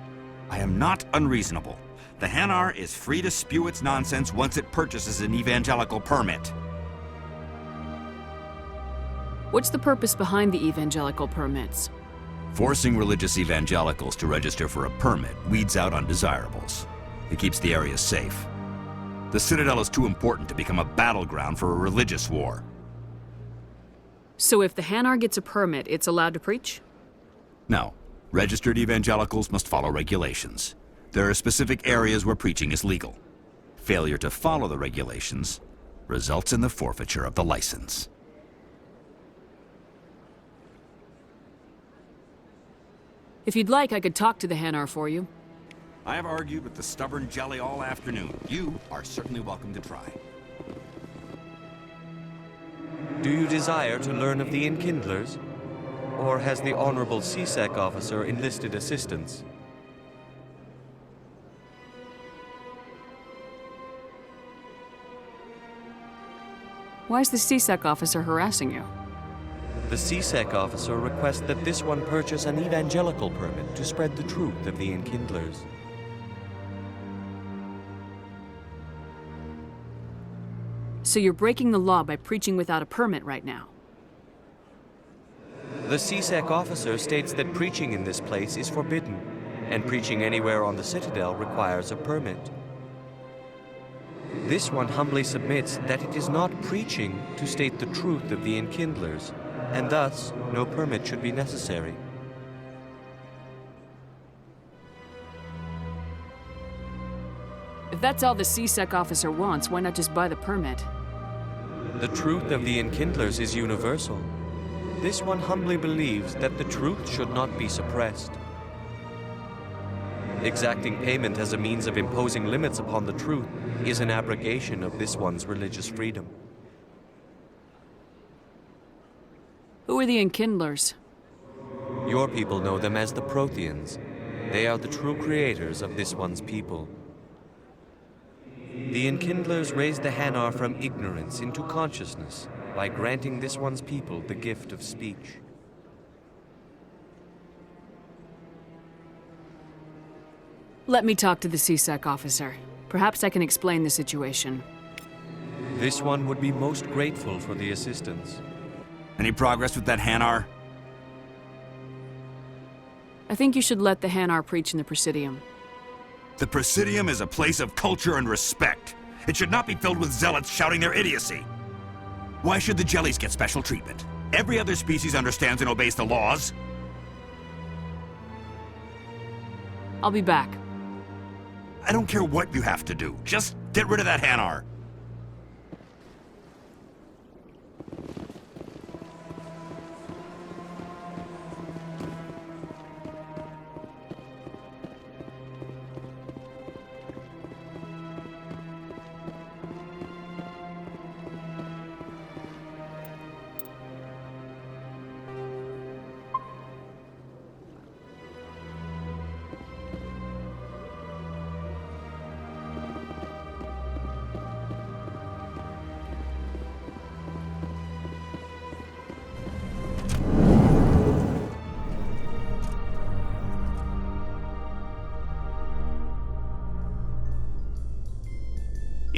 I am not unreasonable. The Hanar is free to spew its nonsense once it purchases an evangelical permit. What's the purpose behind the evangelical permits? Forcing religious evangelicals to register for a permit weeds out undesirables. It keeps the area safe. The Citadel is too important to become a battleground for a religious war. So if the Hanar gets a permit, it's allowed to preach? No. Registered evangelicals must follow regulations. There are specific areas where preaching is legal. Failure to follow the regulations results in the forfeiture of the license. If you'd like, I could talk to the Hanar for you. I have argued with the stubborn jelly all afternoon. You are certainly welcome to try. Do you desire to learn of the Enkindlers? Or has the Honorable CSEC officer enlisted assistance? Why is the CSEC officer harassing you? The CSEC officer requests that this one purchase an evangelical permit to spread the truth of the Enkindlers. So you're breaking the law by preaching without a permit right now? The CSEC officer states that preaching in this place is forbidden, and preaching anywhere on the Citadel requires a permit. This one humbly submits that it is not preaching to state the truth of the Enkindlers, and thus no permit should be necessary. If that's all the CSEC officer wants, why not just buy the permit? The truth of the Enkindlers is universal. This one humbly believes that the truth should not be suppressed. Exacting payment as a means of imposing limits upon the truth is an abrogation of this one's religious freedom. Who are the Enkindlers? Your people know them as the Protheans. They are the true creators of this one's people. The Enkindlers raised the Hanar from ignorance into consciousness by granting this one's people the gift of speech. Let me talk to the CSEC officer. Perhaps I can explain the situation. This one would be most grateful for the assistance. Any progress with that Hanar? I think you should let the Hanar preach in the Presidium. The Presidium is a place of culture and respect. It should not be filled with zealots shouting their idiocy. Why should the jellies get special treatment? Every other species understands and obeys the laws. I'll be back. I don't care what you have to do. Just get rid of that Hanar.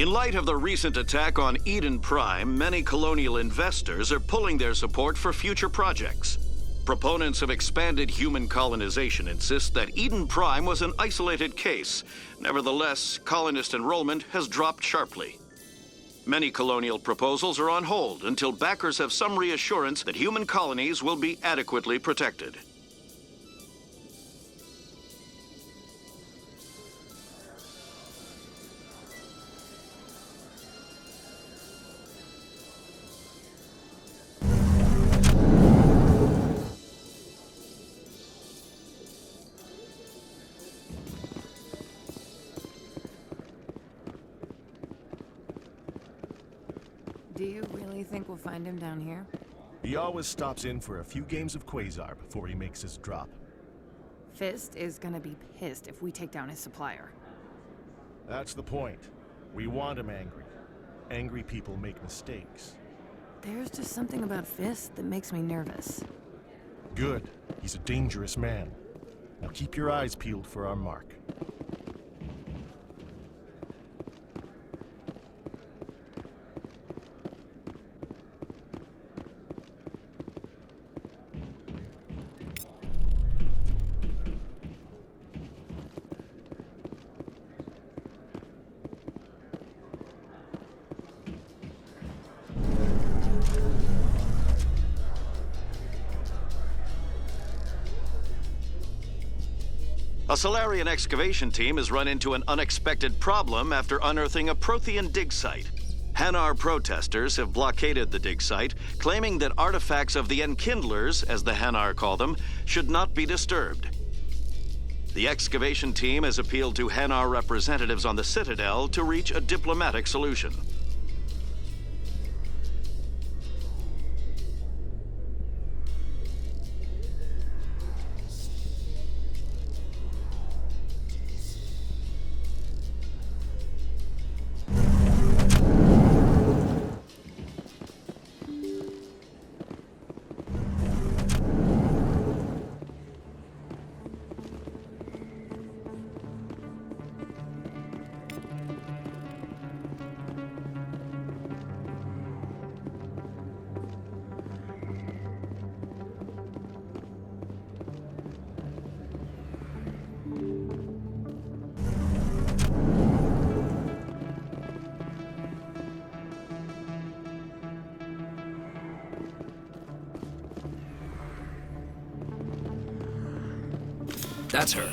In light of the recent attack on Eden Prime, many colonial investors are pulling their support for future projects. Proponents of expanded human colonization insist that Eden Prime was an isolated case. Nevertheless, colonist enrollment has dropped sharply. Many colonial proposals are on hold until backers have some reassurance that human colonies will be adequately protected. find him down here? He always stops in for a few games of Quasar before he makes his drop. Fist is gonna be pissed if we take down his supplier. That's the point. We want him angry. Angry people make mistakes. There's just something about Fist that makes me nervous. Good. He's a dangerous man. Now keep your eyes peeled for our mark. A Solarian excavation team has run into an unexpected problem after unearthing a Prothean dig site. Hanar protesters have blockaded the dig site, claiming that artifacts of the Enkindlers, as the Hanar call them, should not be disturbed. The excavation team has appealed to Hanar representatives on the Citadel to reach a diplomatic solution. That's her.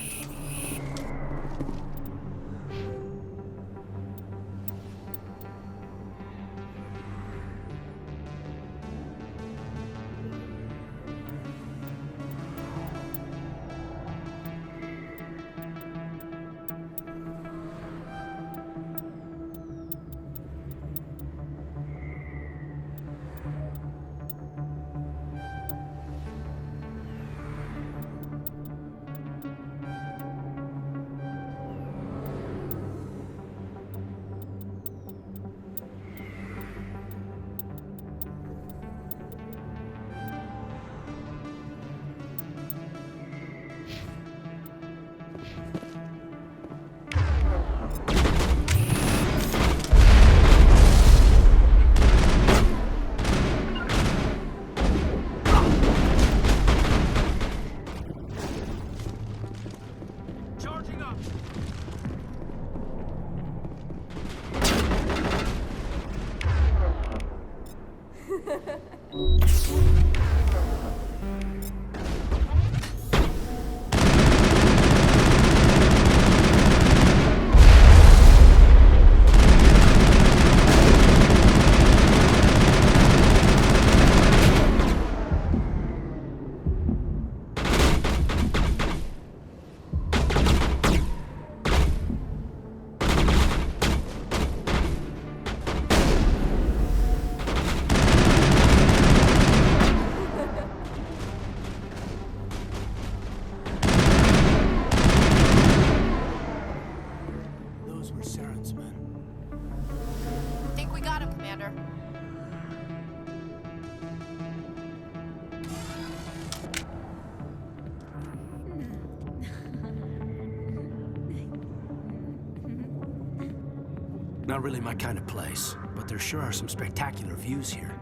Not really my kind of place, but there sure are some spectacular views here.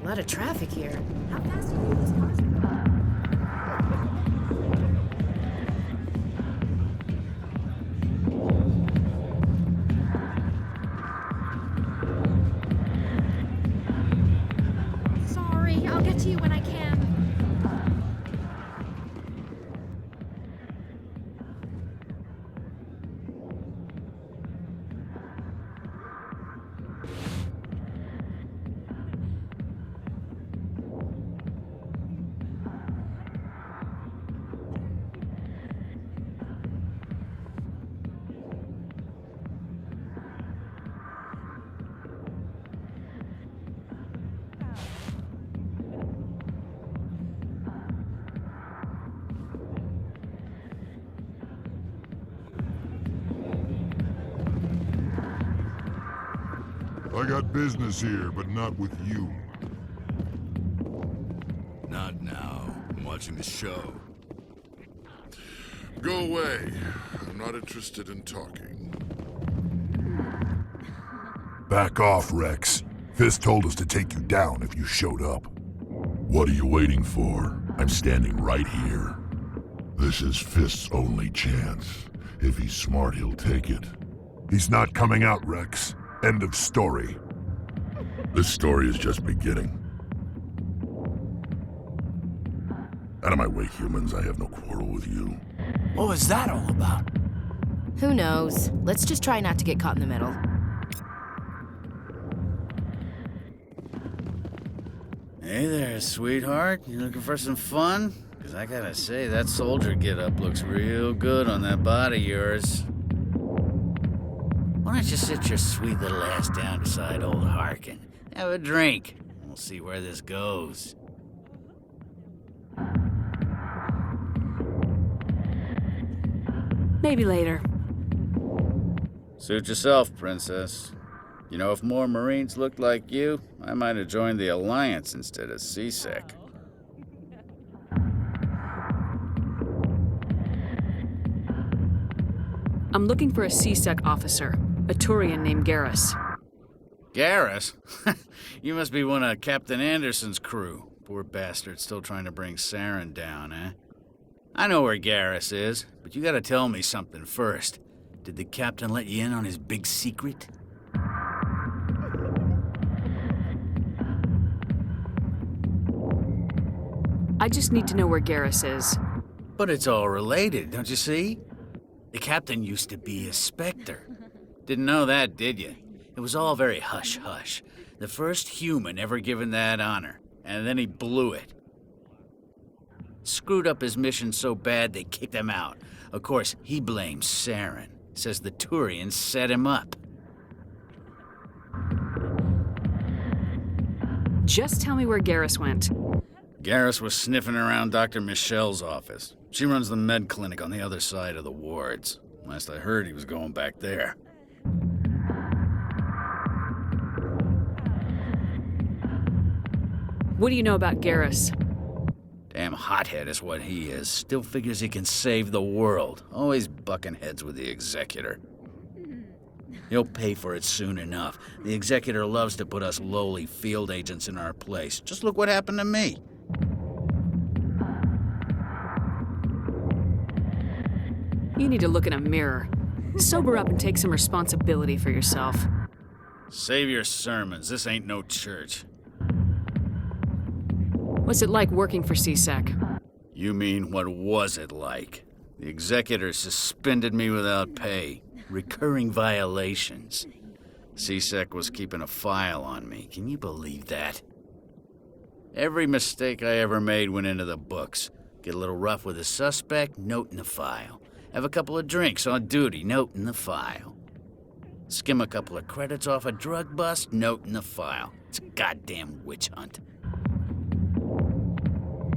A lot of traffic here. How fast do you think this car's going? Sorry, I'll get to you when I can. I got business here, but not with you. Not now. I'm watching the show. Go away. I'm not interested in talking. Back off, Rex. Fist told us to take you down if you showed up. What are you waiting for? I'm standing right here. This is Fist's only chance. If he's smart, he'll take it. He's not coming out, Rex. End of story. This story is just beginning. Out of my way, humans. I have no quarrel with you. What was that all about? Who knows? Let's just try not to get caught in the middle. Hey there, sweetheart. You looking for some fun? Because I gotta say, that soldier get-up looks real good on that body of yours. Why don't you sit your sweet little ass down beside old Harkin? Have a drink. We'll see where this goes. Maybe later. Suit yourself, Princess. You know, if more Marines looked like you, I might have joined the Alliance instead of CSEC. I'm looking for a CSEC officer, a Turian named Garrus. Garrus? You must be one of Captain Anderson's crew. Poor bastard still trying to bring Saren down, eh? I know where Garrus is, but you gotta tell me something first. Did the captain let you in on his big secret? I just need to know where Garrus is. But it's all related, don't you see? The captain used to be a Spectre. Didn't know that, did you? It was all very hush-hush. The first human ever given that honor, and then he blew it. Screwed up his mission so bad they kicked him out. Of course, he blames Saren. Says the Turians set him up. Just tell me where Garrus went. Garrus was sniffing around Dr. Michelle's office. She runs the med clinic on the other side of the wards. Last I heard, he was going back there. What do you know about Garrus? Damn hothead is what he is. Still figures he can save the world. Always bucking heads with the Executor. He'll pay for it soon enough. The Executor loves to put us lowly field agents in our place. Just look what happened to me. You need to look in a mirror. Sober up and take some responsibility for yourself. Save your sermons. This ain't no church. What's it like working for CSEC? You mean, what was it like? The Executor suspended me without pay. Recurring violations. CSEC was keeping a file on me. Can you believe that? Every mistake I ever made went into the books. Get a little rough with a suspect, note in the file. Have a couple of drinks on duty, note in the file. Skim a couple of credits off a drug bust, note in the file. It's a goddamn witch hunt.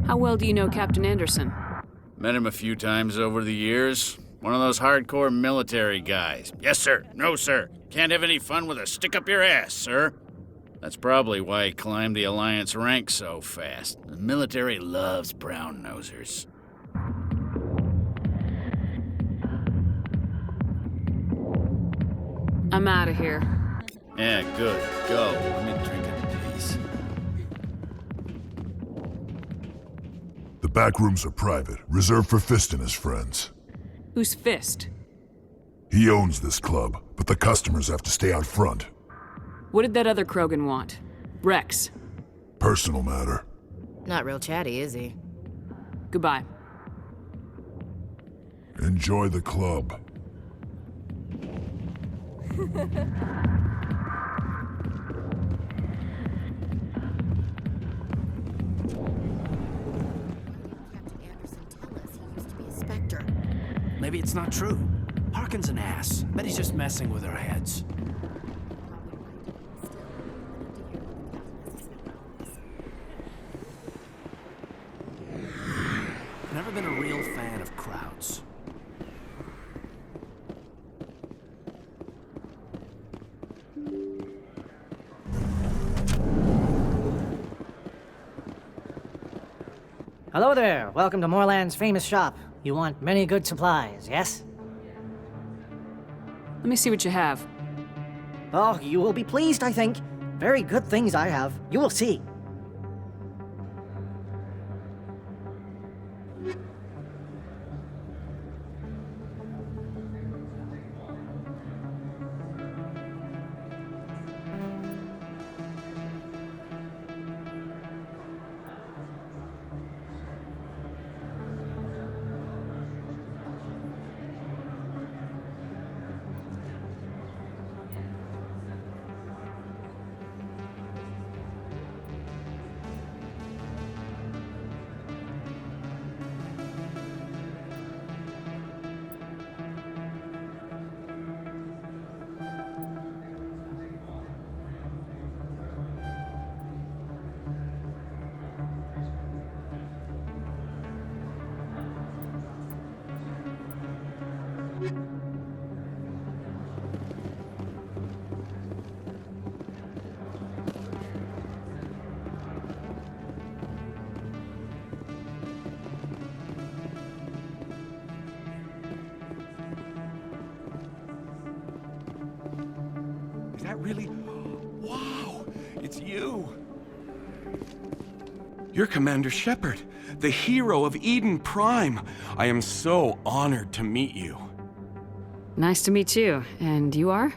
How well do you know Captain Anderson? Met him a few times over the years. One of those hardcore military guys. Yes, sir. No, sir. Can't have any fun with a stick up your ass, sir. That's probably why he climbed the Alliance ranks so fast. The military loves brown-nosers. I'm out of here. Yeah, good. Go. Let me drink in peace. The back rooms are private, reserved for Fist and his friends. Who's Fist? He owns this club, but the customers have to stay out front. What did that other Krogan want? Rex. Personal matter. Not real chatty, is he? Goodbye. Enjoy the club. Maybe it's not true. Harkin's an ass. Bet he's just messing with our heads. Never been a real fan of crowds. Hello there. Welcome to Moorland's famous shop. You want many good supplies, yes? Let me see what you have. Oh, you will be pleased, I think. Very good things I have. You will see. Is that really? Wow, it's you. You're Commander Shepard, the hero of Eden Prime. I am so honored to meet you. Nice to meet you. And you are?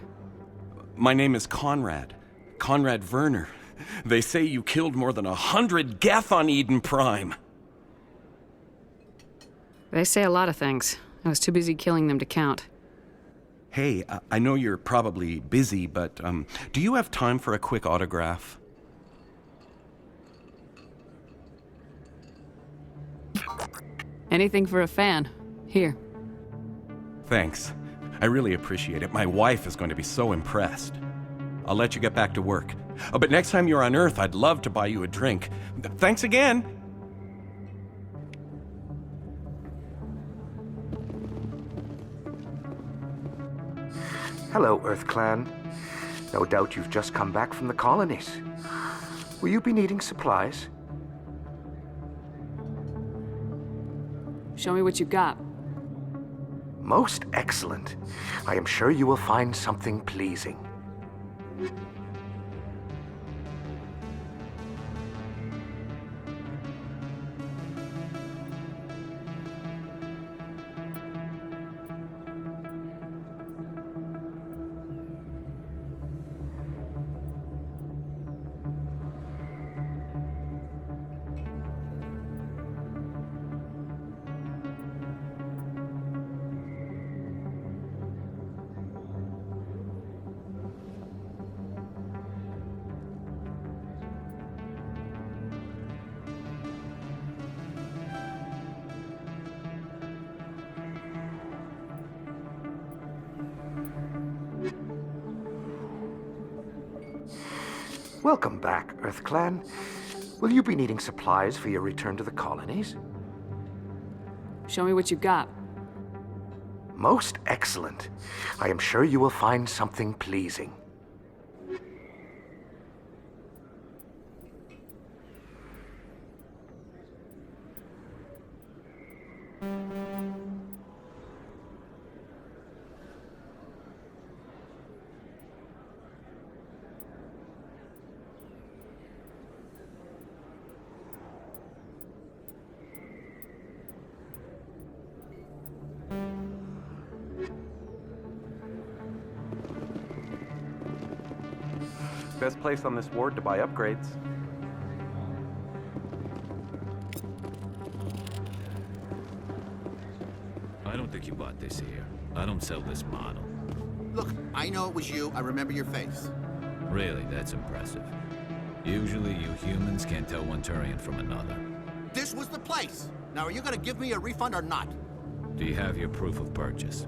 My name is Conrad. Conrad Werner. They say you killed more than 100 Geth on Eden Prime. They say a lot of things. I was too busy killing them to count. Hey, I know you're probably busy, but do you have time for a quick autograph? Anything for a fan. Here. Thanks. I really appreciate it. My wife is going to be so impressed. I'll let you get back to work. But next time you're on Earth, I'd love to buy you a drink. Thanks again! Hello, Earth Clan. No doubt you've just come back from the colonies. Will you be needing supplies? Show me what you've got. Most excellent. I am sure you will find something pleasing. Welcome back, Earth Clan. Will you be needing supplies for your return to the colonies? Show me what you've got. Most excellent. I am sure you will find something pleasing. Best place on this ward to buy upgrades. I don't think you bought this here. I don't sell this model. Look, I know it was you. I remember your face. Really, that's impressive. Usually you humans can't tell one Turian from another. This was the place. Now, are you gonna give me a refund or not? Do you have your proof of purchase?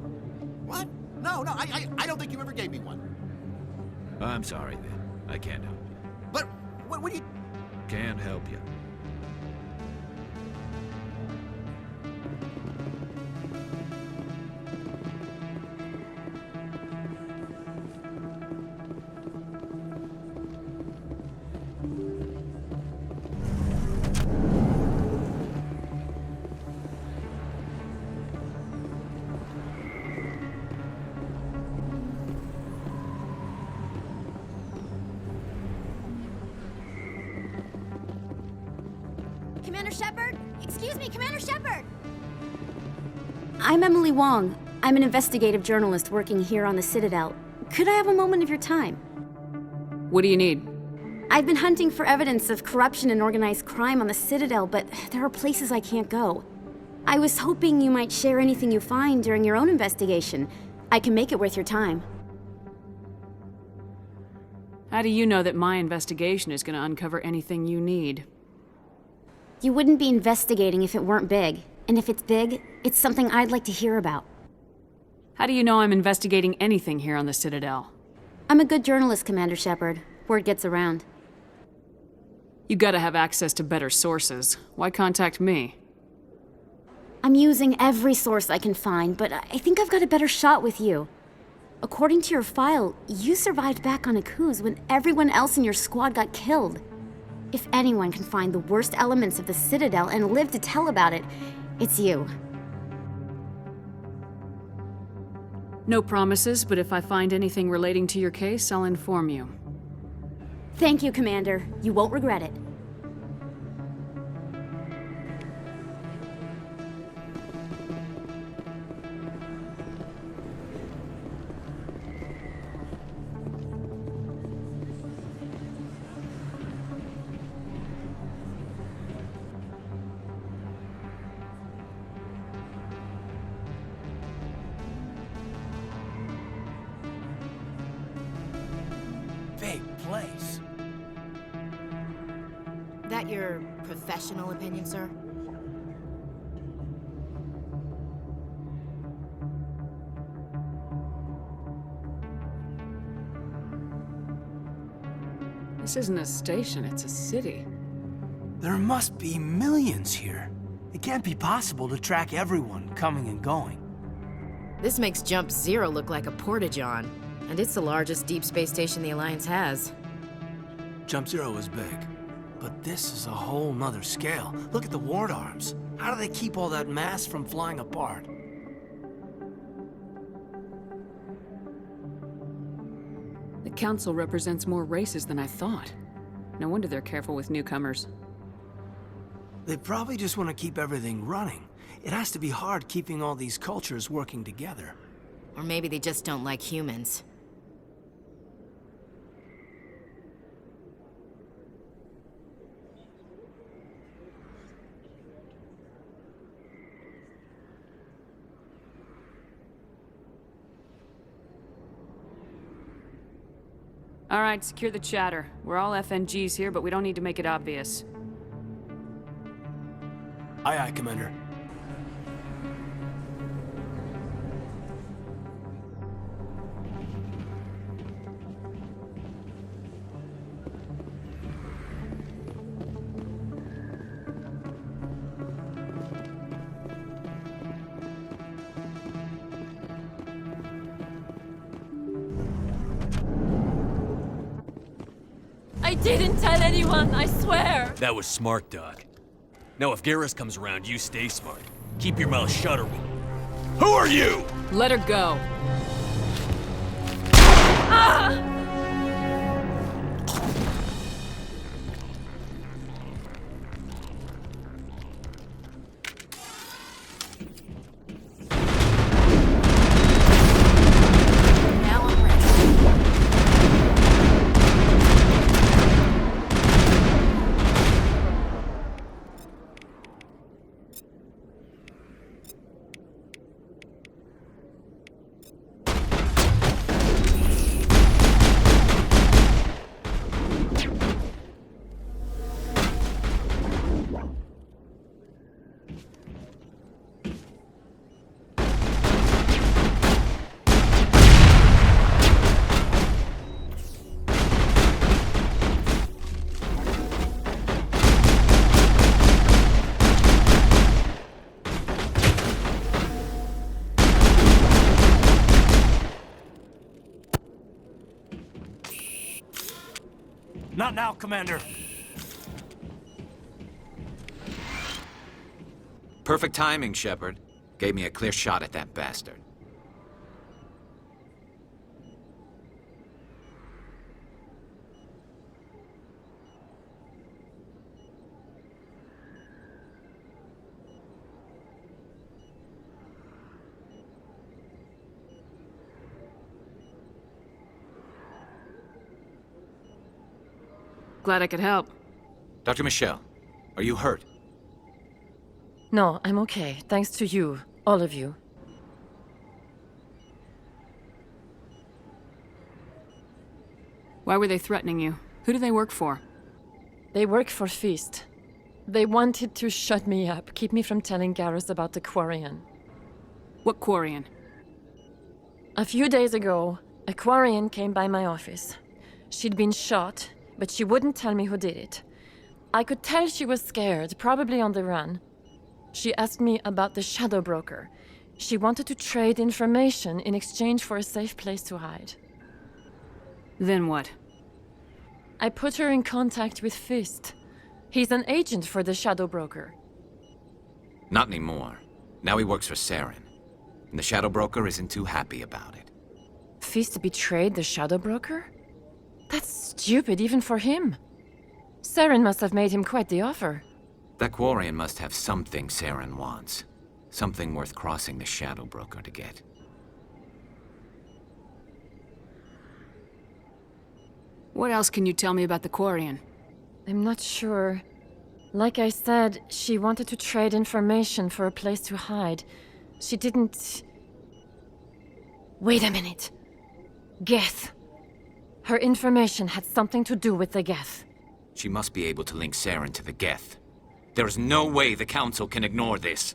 What? No, I don't think you ever gave me one. I'm sorry then. I can't help you. But, what do you... Can't help you. Commander Shepard? Excuse me, Commander Shepard! I'm Emily Wong. I'm an investigative journalist working here on the Citadel. Could I have a moment of your time? What do you need? I've been hunting for evidence of corruption and organized crime on the Citadel, but there are places I can't go. I was hoping you might share anything you find during your own investigation. I can make it worth your time. How do you know that my investigation is going to uncover anything you need? You wouldn't be investigating if it weren't big. And if it's big, it's something I'd like to hear about. How do you know I'm investigating anything here on the Citadel? I'm a good journalist, Commander Shepard. Word gets around. You gotta have access to better sources. Why contact me? I'm using every source I can find, but I think I've got a better shot with you. According to your file, you survived back on Akuz when everyone else in your squad got killed. If anyone can find the worst elements of the Citadel and live to tell about it, it's you. No promises, but if I find anything relating to your case, I'll inform you. Thank you, Commander. You won't regret it. Big place. That your professional opinion, sir? This isn't a station, it's a city. There must be millions here. It can't be possible to track everyone coming and going. This makes Jump Zero look like a porta-john, and it's the largest deep space station the Alliance has. Jump Zero is big, but this is a whole nother scale. Look at the ward arms. How do they keep all that mass from flying apart? The Council represents more races than I thought. No wonder they're careful with newcomers. They probably just want to keep everything running. It has to be hard keeping all these cultures working together. Or maybe they just don't like humans. All right, secure the chatter. We're all FNGs here, but we don't need to make it obvious. Aye, aye, Commander. I didn't tell anyone, I swear! That was smart, Doc. Now if Garrus comes around, you stay smart. Keep your mouth shut or Who are you? Let her go. Ah! Not now, Commander. Perfect timing, Shepard. Gave me a clear shot at that bastard. Glad I could help. Dr. Michelle, are you hurt? No, I'm okay. Thanks to you. All of you. Why were they threatening you? Who do they work for? They work for Feast. They wanted to shut me up, keep me from telling Garrus about the Quarian. What Quarian? A few days ago, a Quarian came by my office. She'd been shot, but she wouldn't tell me who did it. I could tell she was scared, probably on the run. She asked me about the Shadow Broker. She wanted to trade information in exchange for a safe place to hide. Then what? I put her in contact with Fist. He's an agent for the Shadow Broker. Not anymore. Now he works for Saren. And the Shadow Broker isn't too happy about it. Fist betrayed the Shadow Broker? That's stupid even for him. Saren must have made him quite the offer. That Quarian must have something Saren wants. Something worth crossing the Shadow Broker to get. What else can you tell me about the Quarian? I'm not sure. Like I said, she wanted to trade information for a place to hide. She didn't... Wait a minute. Geth. Her information had something to do with the Geth. She must be able to link Saren to the Geth. There is no way the Council can ignore this.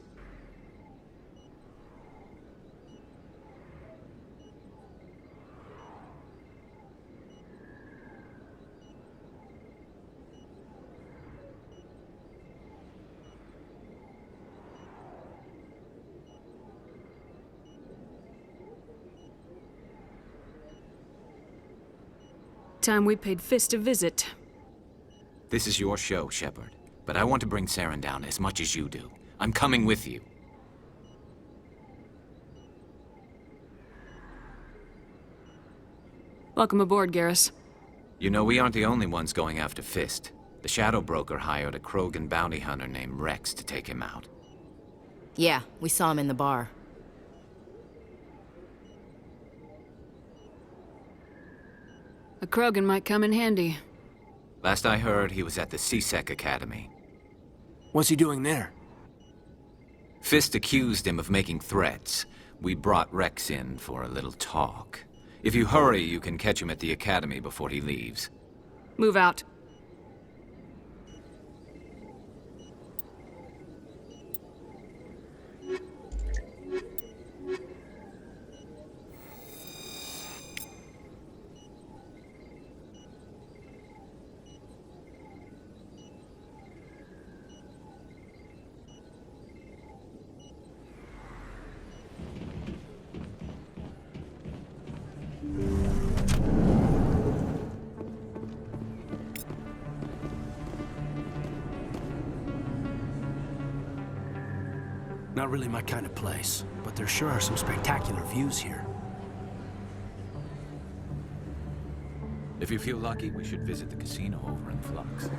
Time we paid Fist a visit. This is your show, Shepard. But I want to bring Saren down as much as you do. I'm coming with you. Welcome aboard, Garrus. You know, we aren't the only ones going after Fist. The Shadow Broker hired a Krogan bounty hunter named Rex to take him out. Yeah, we saw him in the bar. A Krogan might come in handy. Last I heard, he was at the C-Sec Academy. What's he doing there? Fist accused him of making threats. We brought Rex in for a little talk. If you hurry, you can catch him at the Academy before he leaves. Move out. Not really my kind of place, but there sure are some spectacular views here. If you feel lucky, we should visit the casino over in Flux.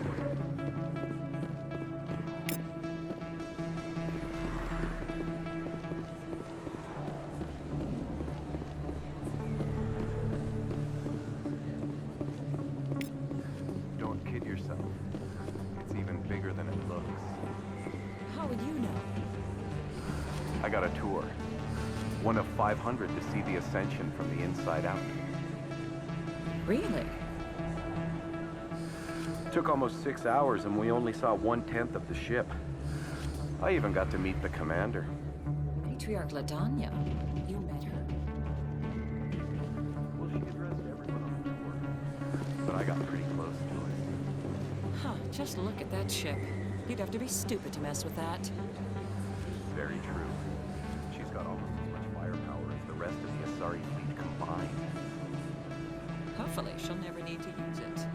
Don't kid yourself. It's even bigger than it looks. How would you know? I got a tour. One of 500 to see the Ascension from the inside out. Really? Took almost 6 hours and we only saw 1/10 of the ship. I even got to meet the commander. Patriarch Ladanya. You met her? Well, she addressed everyone on the tour. But I got pretty close to her. Huh, just look at that ship. You'd have to be stupid to mess with that. Very true. She's got almost as much firepower as the rest of the Asari fleet combined. Hopefully, she'll never need to use it.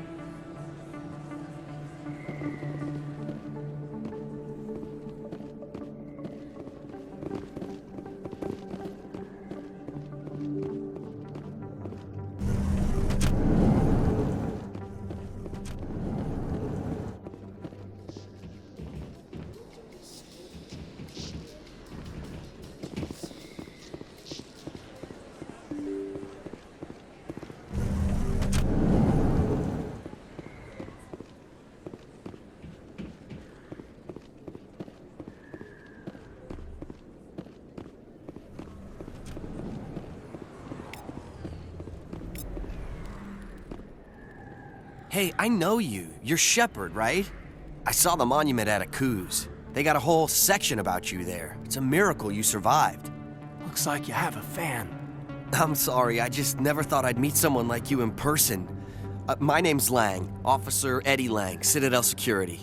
Hey, I know you. You're Shepard, right? I saw the monument at Akuz. They got a whole section about you there. It's a miracle you survived. Looks like you have a fan. I'm sorry, I just never thought I'd meet someone like you in person. My name's Lang, Officer Eddie Lang, Citadel Security.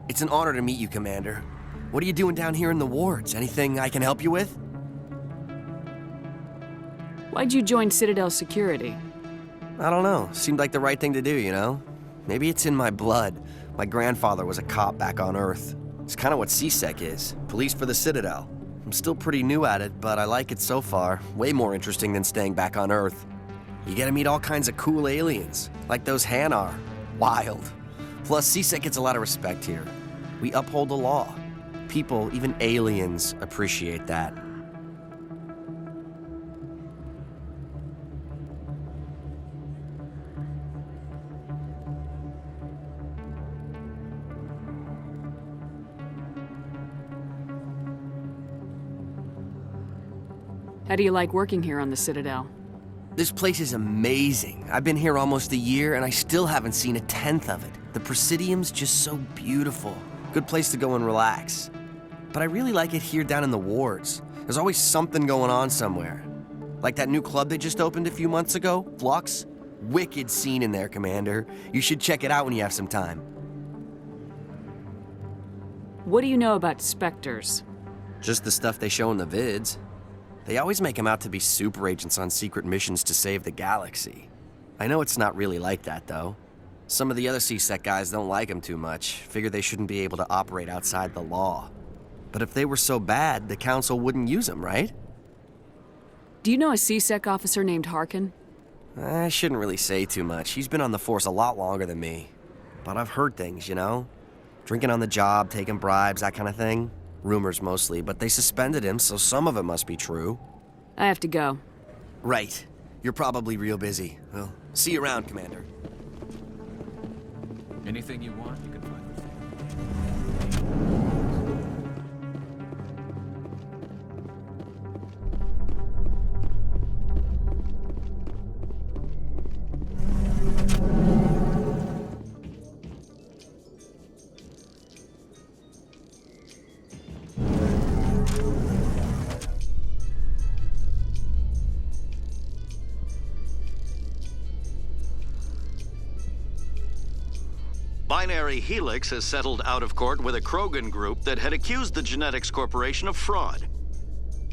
It's an honor to meet you, Commander. What are you doing down here in the wards? Anything I can help you with? Why'd you join Citadel Security? I don't know. Seemed like the right thing to do, you know? Maybe it's in my blood. My grandfather was a cop back on Earth. It's kind of what CSEC is. Police for the Citadel. I'm still pretty new at it, but I like it so far. Way more interesting than staying back on Earth. You get to meet all kinds of cool aliens, like those Hanar. Wild. Plus, CSEC gets a lot of respect here. We uphold the law. People, even aliens, appreciate that. How do you like working here on the Citadel? This place is amazing. I've been here almost a year, and I still haven't seen a tenth of it. The Presidium's just so beautiful. Good place to go and relax. But I really like it here down in the wards. There's always something going on somewhere. Like that new club they just opened a few months ago, Flux. Wicked scene in there, Commander. You should check it out when you have some time. What do you know about Spectres? Just the stuff they show in the vids. They always make them out to be super agents on secret missions to save the galaxy. I know it's not really like that, though. Some of the other CSEC guys don't like them too much, figure they shouldn't be able to operate outside the law. But if they were so bad, the Council wouldn't use them, right? Do you know a CSEC officer named Harkin? I shouldn't really say too much. He's been on the force a lot longer than me. But I've heard things, you know? Drinking on the job, taking bribes, that kind of thing. Rumors mostly, but they suspended him, so some of it must be true. I have to go. Right. You're probably real busy. Well, see you around, Commander. Anything you want, you can find. Binary Helix has settled out of court with a Krogan group that had accused the Genetics Corporation of fraud.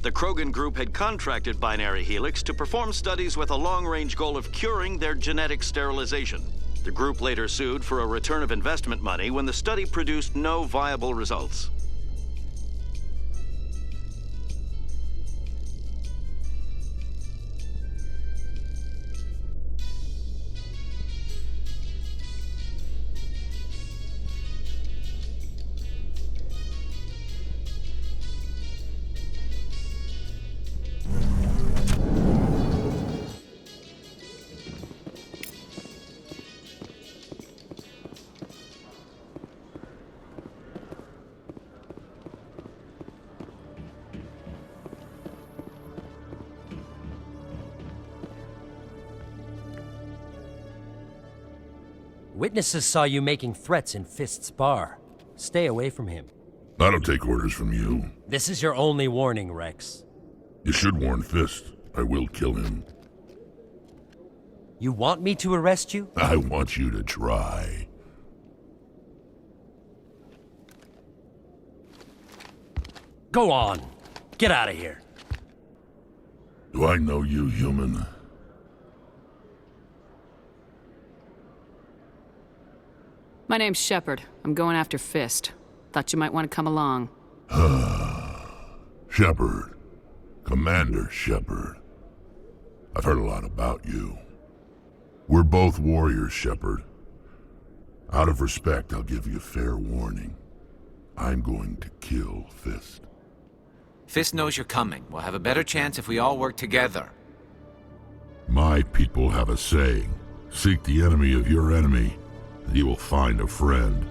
The Krogan group had contracted Binary Helix to perform studies with a long-range goal of curing their genetic sterilization. The group later sued for a return of investment money when the study produced no viable results. Witnesses saw you making threats in Fist's bar. Stay away from him. I don't take orders from you. This is your only warning, Rex. You should warn Fist. I will kill him. You want me to arrest you? I want you to try. Go on. Get out of here. Do I know you, human? My name's Shepard. I'm going after Fist. Thought you might want to come along. Shepard. Commander Shepard. I've heard a lot about you. We're both warriors, Shepard. Out of respect, I'll give you fair warning. I'm going to kill Fist. Fist knows you're coming. We'll have a better chance if we all work together. My people have a saying. Seek the enemy of your enemy, and you will find a friend.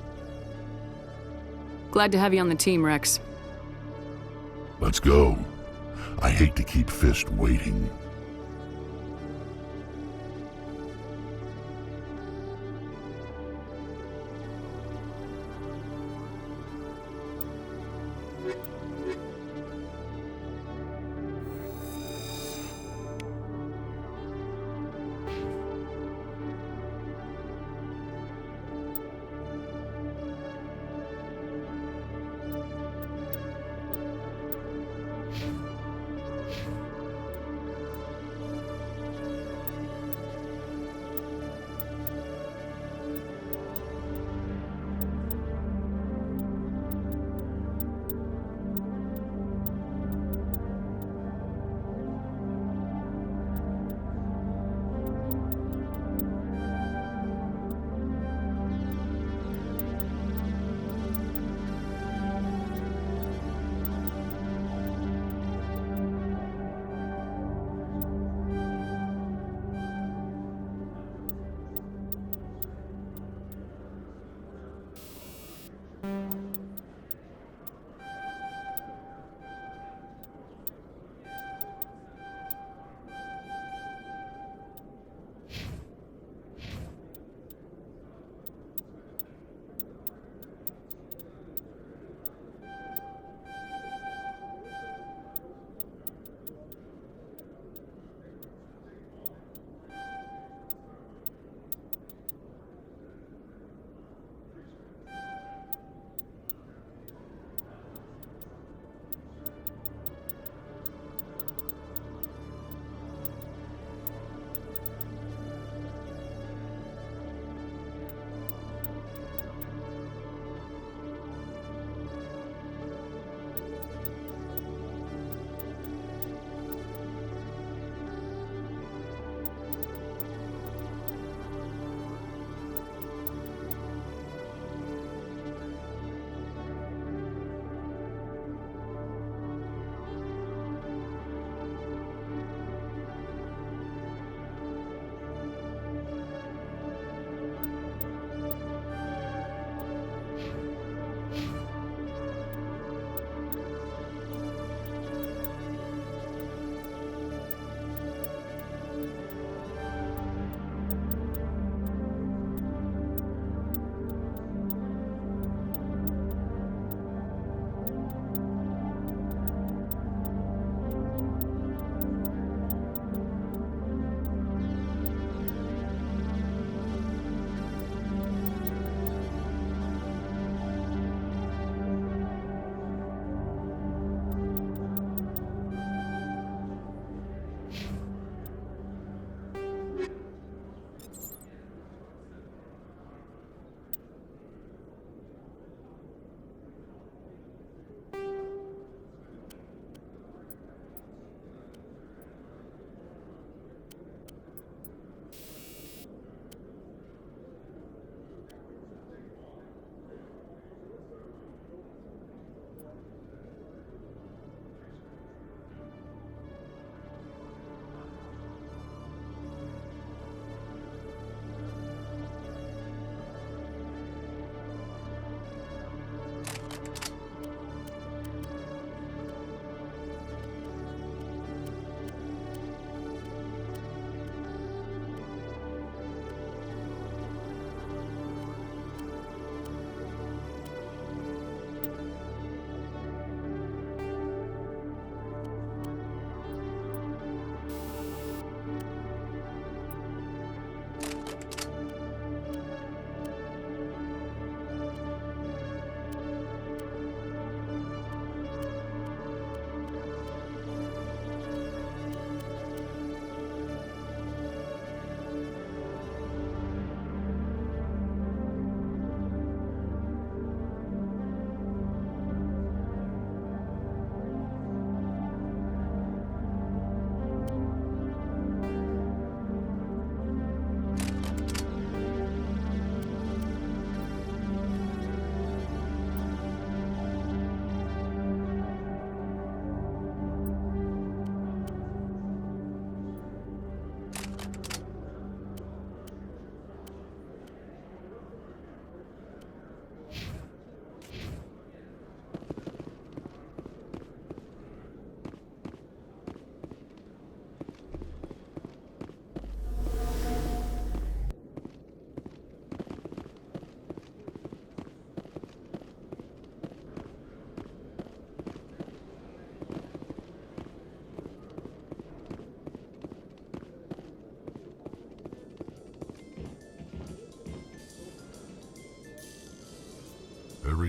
Glad to have you on the team, Rex. Let's go. I hate to keep Fist waiting.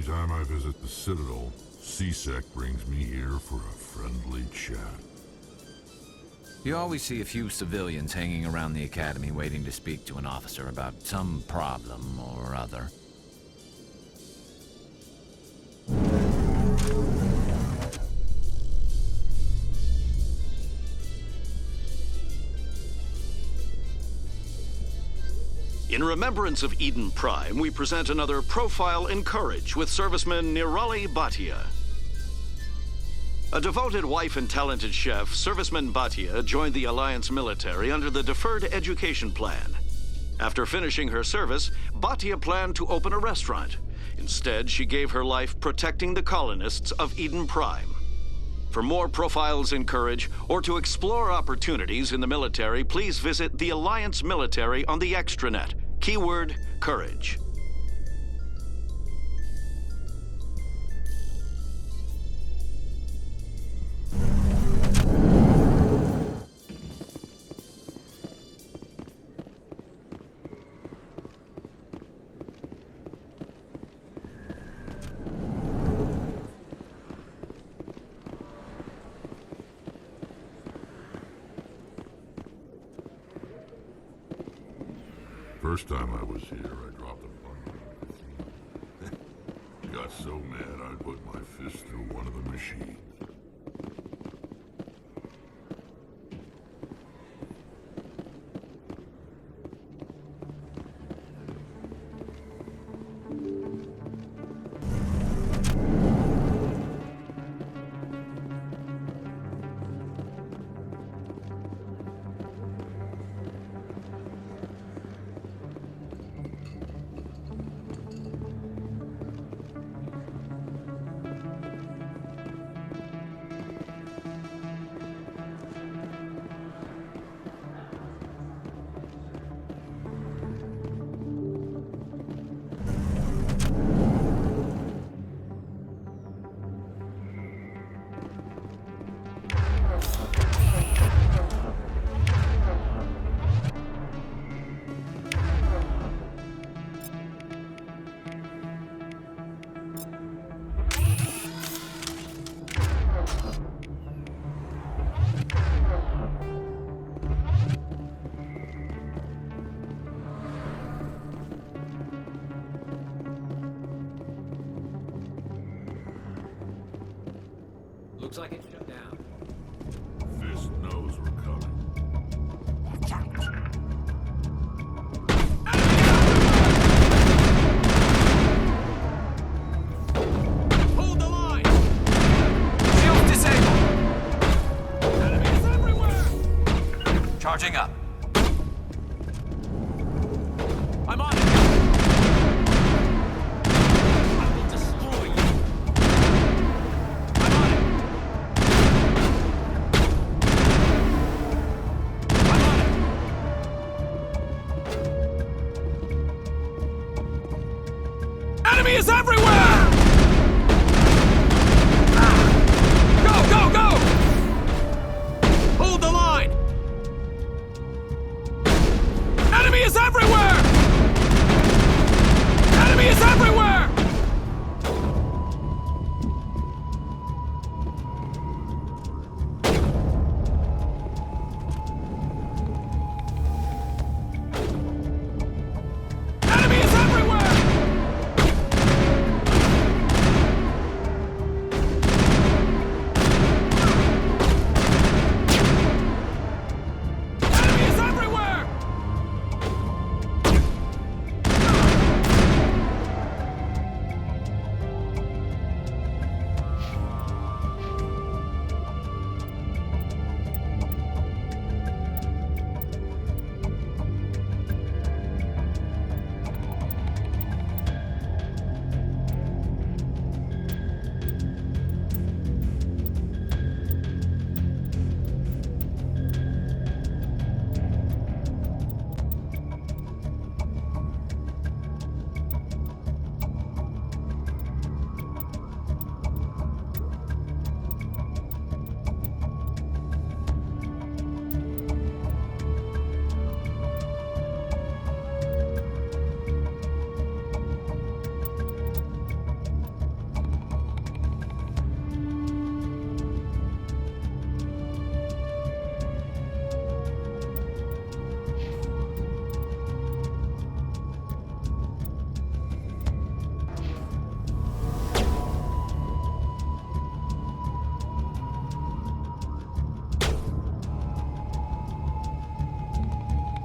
time I visit the Citadel, C-Sec brings me here for a friendly chat. You always see a few civilians hanging around the academy waiting to speak to an officer about some problem or other. In remembrance of Eden Prime, we present another Profile in Courage with serviceman Nirali Bhatia. A devoted wife and talented chef, Serviceman Bhatia joined the Alliance military under the Deferred Education Plan. After finishing her service, Bhatia planned to open a restaurant. Instead, she gave her life protecting the colonists of Eden Prime. For more Profiles in Courage, or to explore opportunities in the military, please visit the Alliance Military on the extranet. Keyword, Courage. First time I was here, I dropped a bundle. Got so mad I put my fist through one of the machines. Looks like it's shut down. Fist knows we're coming. Hold the line! Shield disabled! Enemies everywhere! Charging up. I'm on it! I will destroy you! I'm on it! I'm on it! Enemy is everywhere! Go, go, go! Hold the line!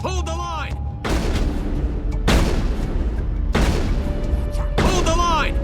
Hold the line! Hold the line!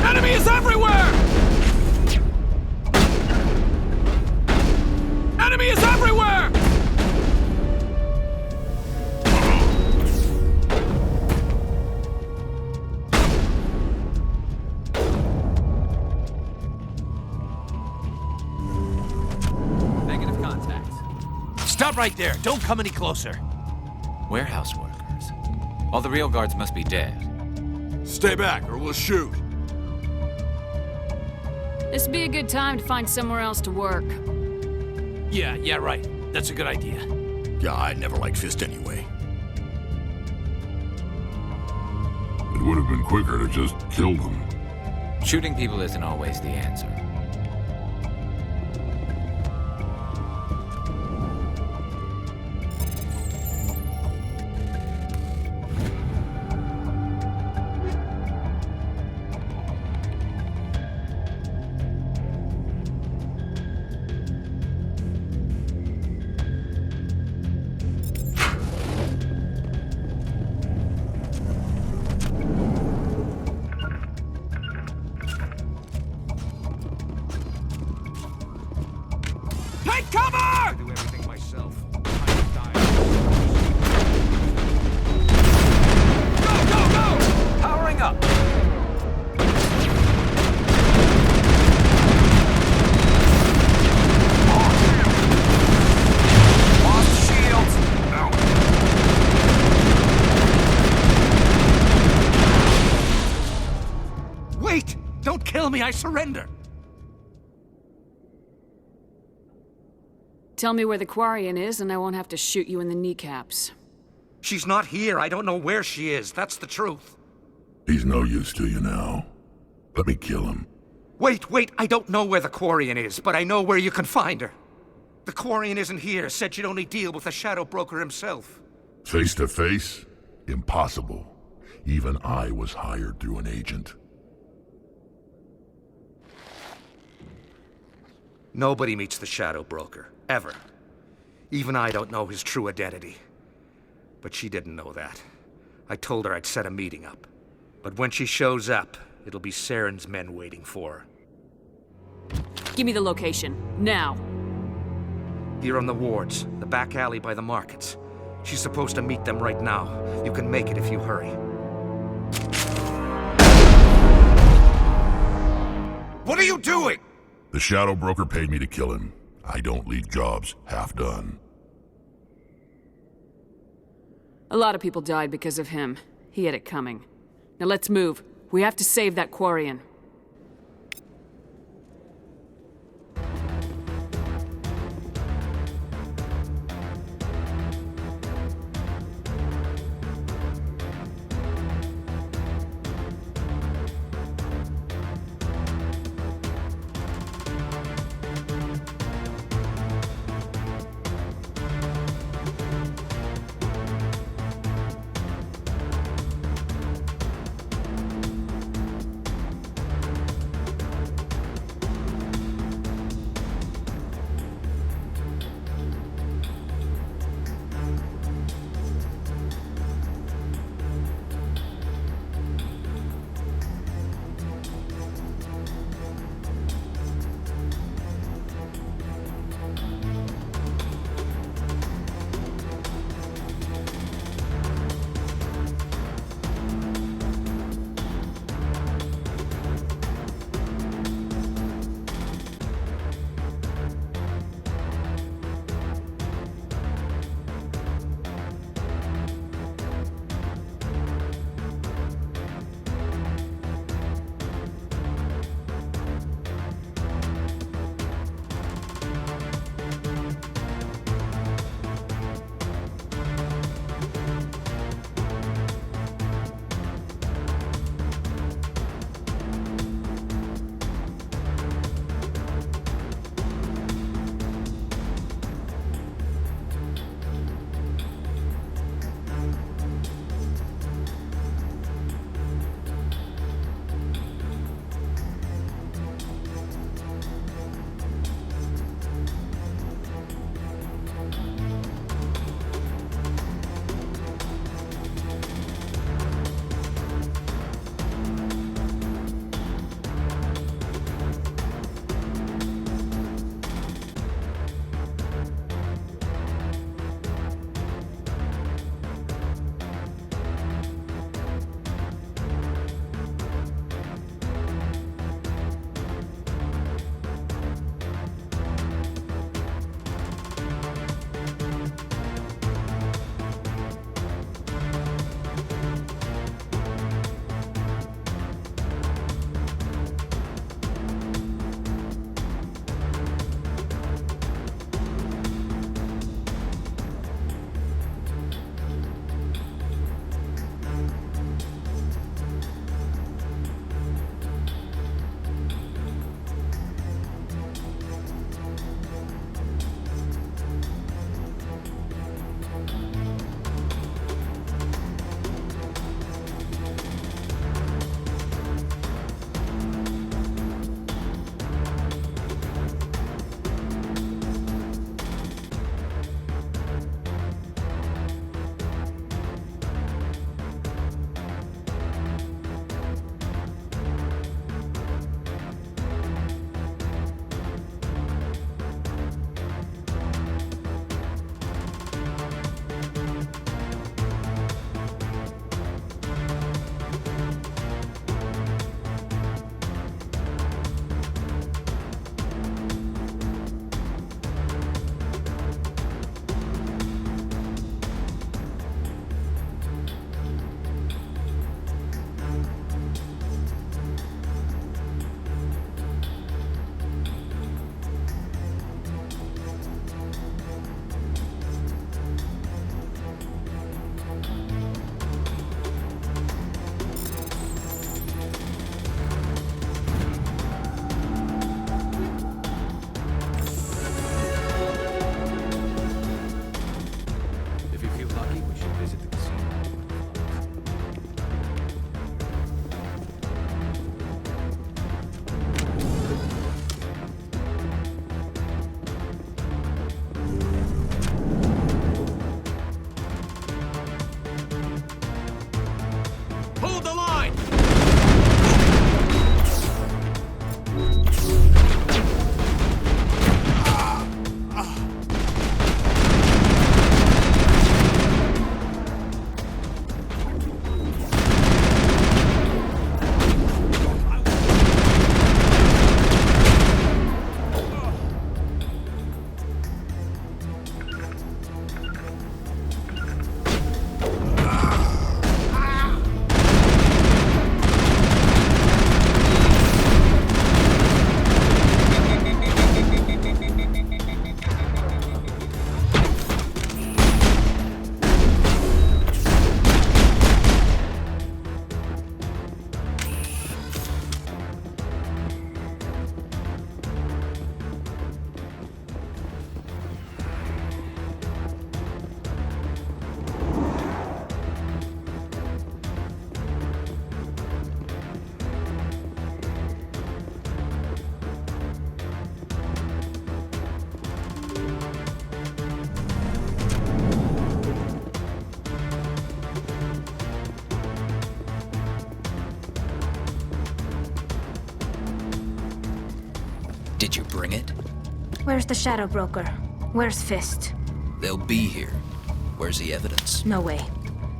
Enemies everywhere! Enemy is everywhere! Negative contact. Stop right there. Don't come any closer. Warehouse workers. All the real guards must be dead. Stay back or we'll shoot. This would be a good time to find somewhere else to work. Yeah, right. That's a good idea. Yeah, I never liked Fist anyway. It would have been quicker to just kill them. Shooting people isn't always the answer. Take cover! I do everything myself. Go! Powering up. Lost shields. Wait! Don't kill me, I surrender! Tell me where the Quarian is, and I won't have to shoot you in the kneecaps. She's not here. I don't know where she is. That's the truth. He's no use to you now. Let me kill him. Wait. I don't know where the Quarian is, but I know where you can find her. The Quarian isn't here. Said she'd only deal with the Shadow Broker himself. Face to face? Impossible. Even I was hired through an agent. Nobody meets the Shadow Broker. Ever. Even I don't know his true identity. But she didn't know that. I told her I'd set a meeting up. But when she shows up, it'll be Saren's men waiting for her. Give me the location. Now. Here on the wards, the back alley by the markets. She's supposed to meet them right now. You can make it if you hurry. What are you doing? The Shadow Broker paid me to kill him. I don't leave jobs half done. A lot of people died because of him. He had it coming. Now let's move. We have to save that Quarian. Did you bring it? Where's the Shadow Broker? Where's Fist? They'll be here. Where's the evidence? No way.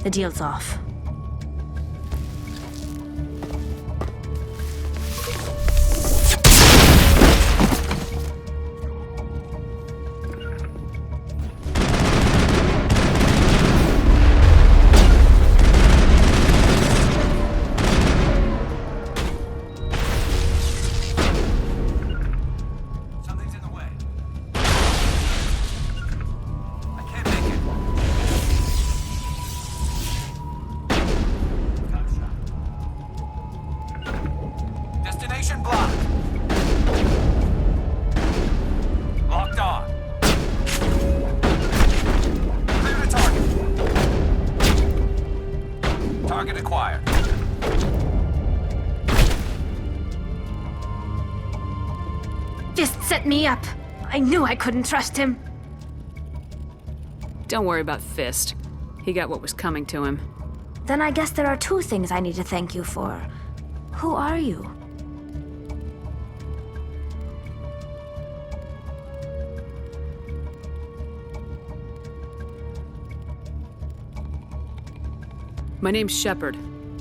The deal's off. Destination blocked. Locked on. Clear the target. Target acquired. Fist set me up. I knew I couldn't trust him. Don't worry about Fist. He got what was coming to him. Then I guess there are two things I need to thank you for. Who are you? My name's Shepard.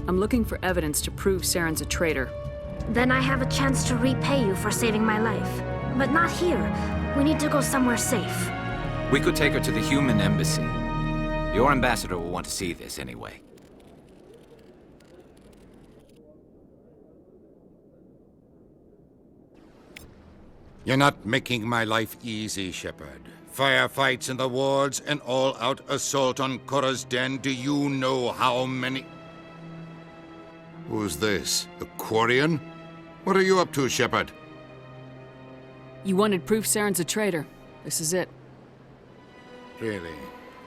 I'm looking for evidence to prove Saren's a traitor. Then I have a chance to repay you for saving my life. But not here. We need to go somewhere safe. We could take her to the human embassy. Your ambassador will want to see this anyway. You're not making my life easy, Shepard. Firefights in the wards, an all-out assault on Korra's den. Do you know how many... Who's this? The Quarian? What are you up to, Shepard? You wanted proof Saren's a traitor. This is it. Really?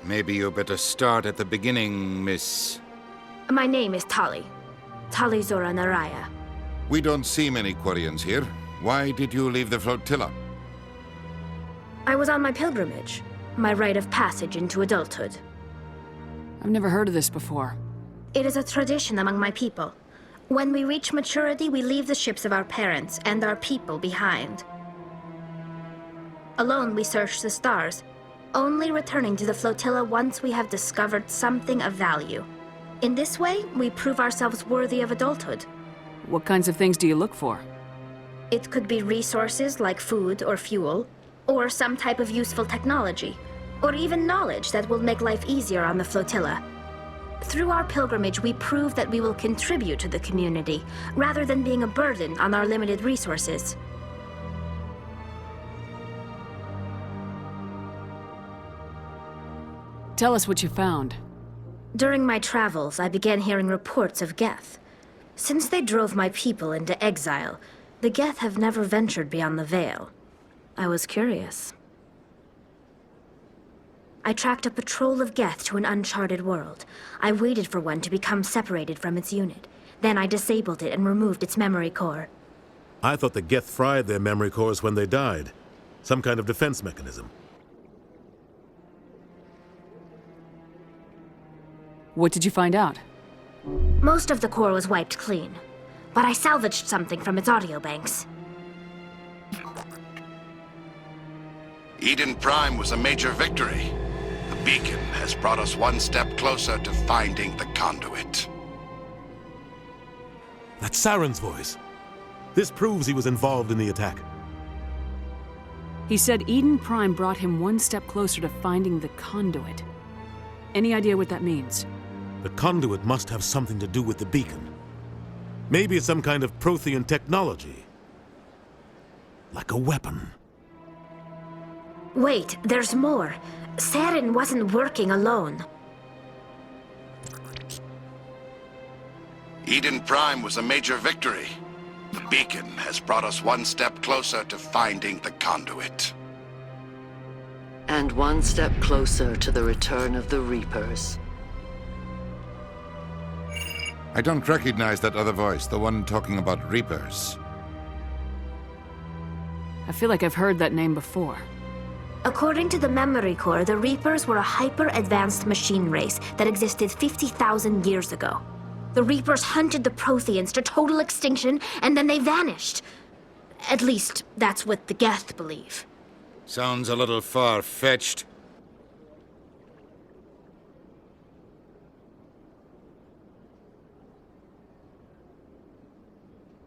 Maybe you better start at the beginning, Miss... My name is Tali. Tali Zora Naraya. We don't see many Quarians here. Why did you leave the flotilla? I was on my pilgrimage. My rite of passage into adulthood. I've never heard of this before. It is a tradition among my people. When we reach maturity, we leave the ships of our parents and our people behind. Alone, we search the stars, only returning to the flotilla once we have discovered something of value. In this way, we prove ourselves worthy of adulthood. What kinds of things do you look for? It could be resources like food or fuel, or some type of useful technology, or even knowledge that will make life easier on the flotilla. Through our pilgrimage, we prove that we will contribute to the community, rather than being a burden on our limited resources. Tell us what you found. During my travels, I began hearing reports of Geth. Since they drove my people into exile, the Geth have never ventured beyond the Veil. I was curious. I tracked a patrol of Geth to an uncharted world. I waited for one to become separated from its unit. Then I disabled it and removed its memory core. I thought the Geth fried their memory cores when they died. Some kind of defense mechanism. What did you find out? Most of the core was wiped clean, but I salvaged something from its audio banks. Eden Prime was a major victory. The beacon has brought us one step closer to finding the conduit. That's Saren's voice. This proves he was involved in the attack. He said Eden Prime brought him one step closer to finding the conduit. Any idea what that means? The conduit must have something to do with the beacon. Maybe it's some kind of Prothean technology. Like a weapon. Wait, there's more. Saren wasn't working alone. Eden Prime was a major victory. The beacon has brought us one step closer to finding the conduit. And one step closer to the return of the Reapers. I don't recognize that other voice, the one talking about Reapers. I feel like I've heard that name before. According to the memory core, the Reapers were a hyper-advanced machine race that existed 50,000 years ago. The Reapers hunted the Protheans to total extinction, and then they vanished. At least, that's what the Geth believe. Sounds a little far-fetched.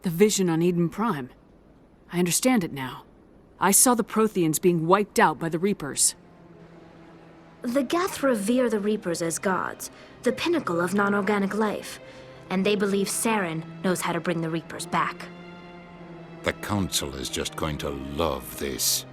The vision on Eden Prime. I understand it now. I saw the Protheans being wiped out by the Reapers. The Geth revere the Reapers as gods, the pinnacle of non-organic life, and they believe Saren knows how to bring the Reapers back. The Council is just going to love this.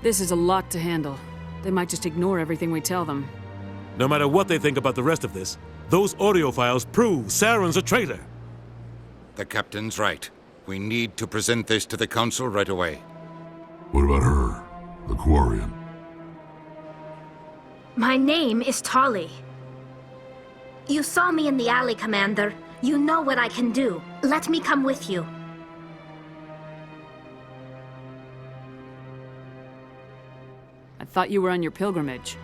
This is a lot to handle. They might just ignore everything we tell them. No matter what they think about the rest of this, those audio files prove Saren's a traitor. The Captain's right. We need to present this to the Council right away. What about her, the Quarian? My name is Tali. You saw me in the alley, Commander. You know what I can do. Let me come with you. I thought you were on your pilgrimage.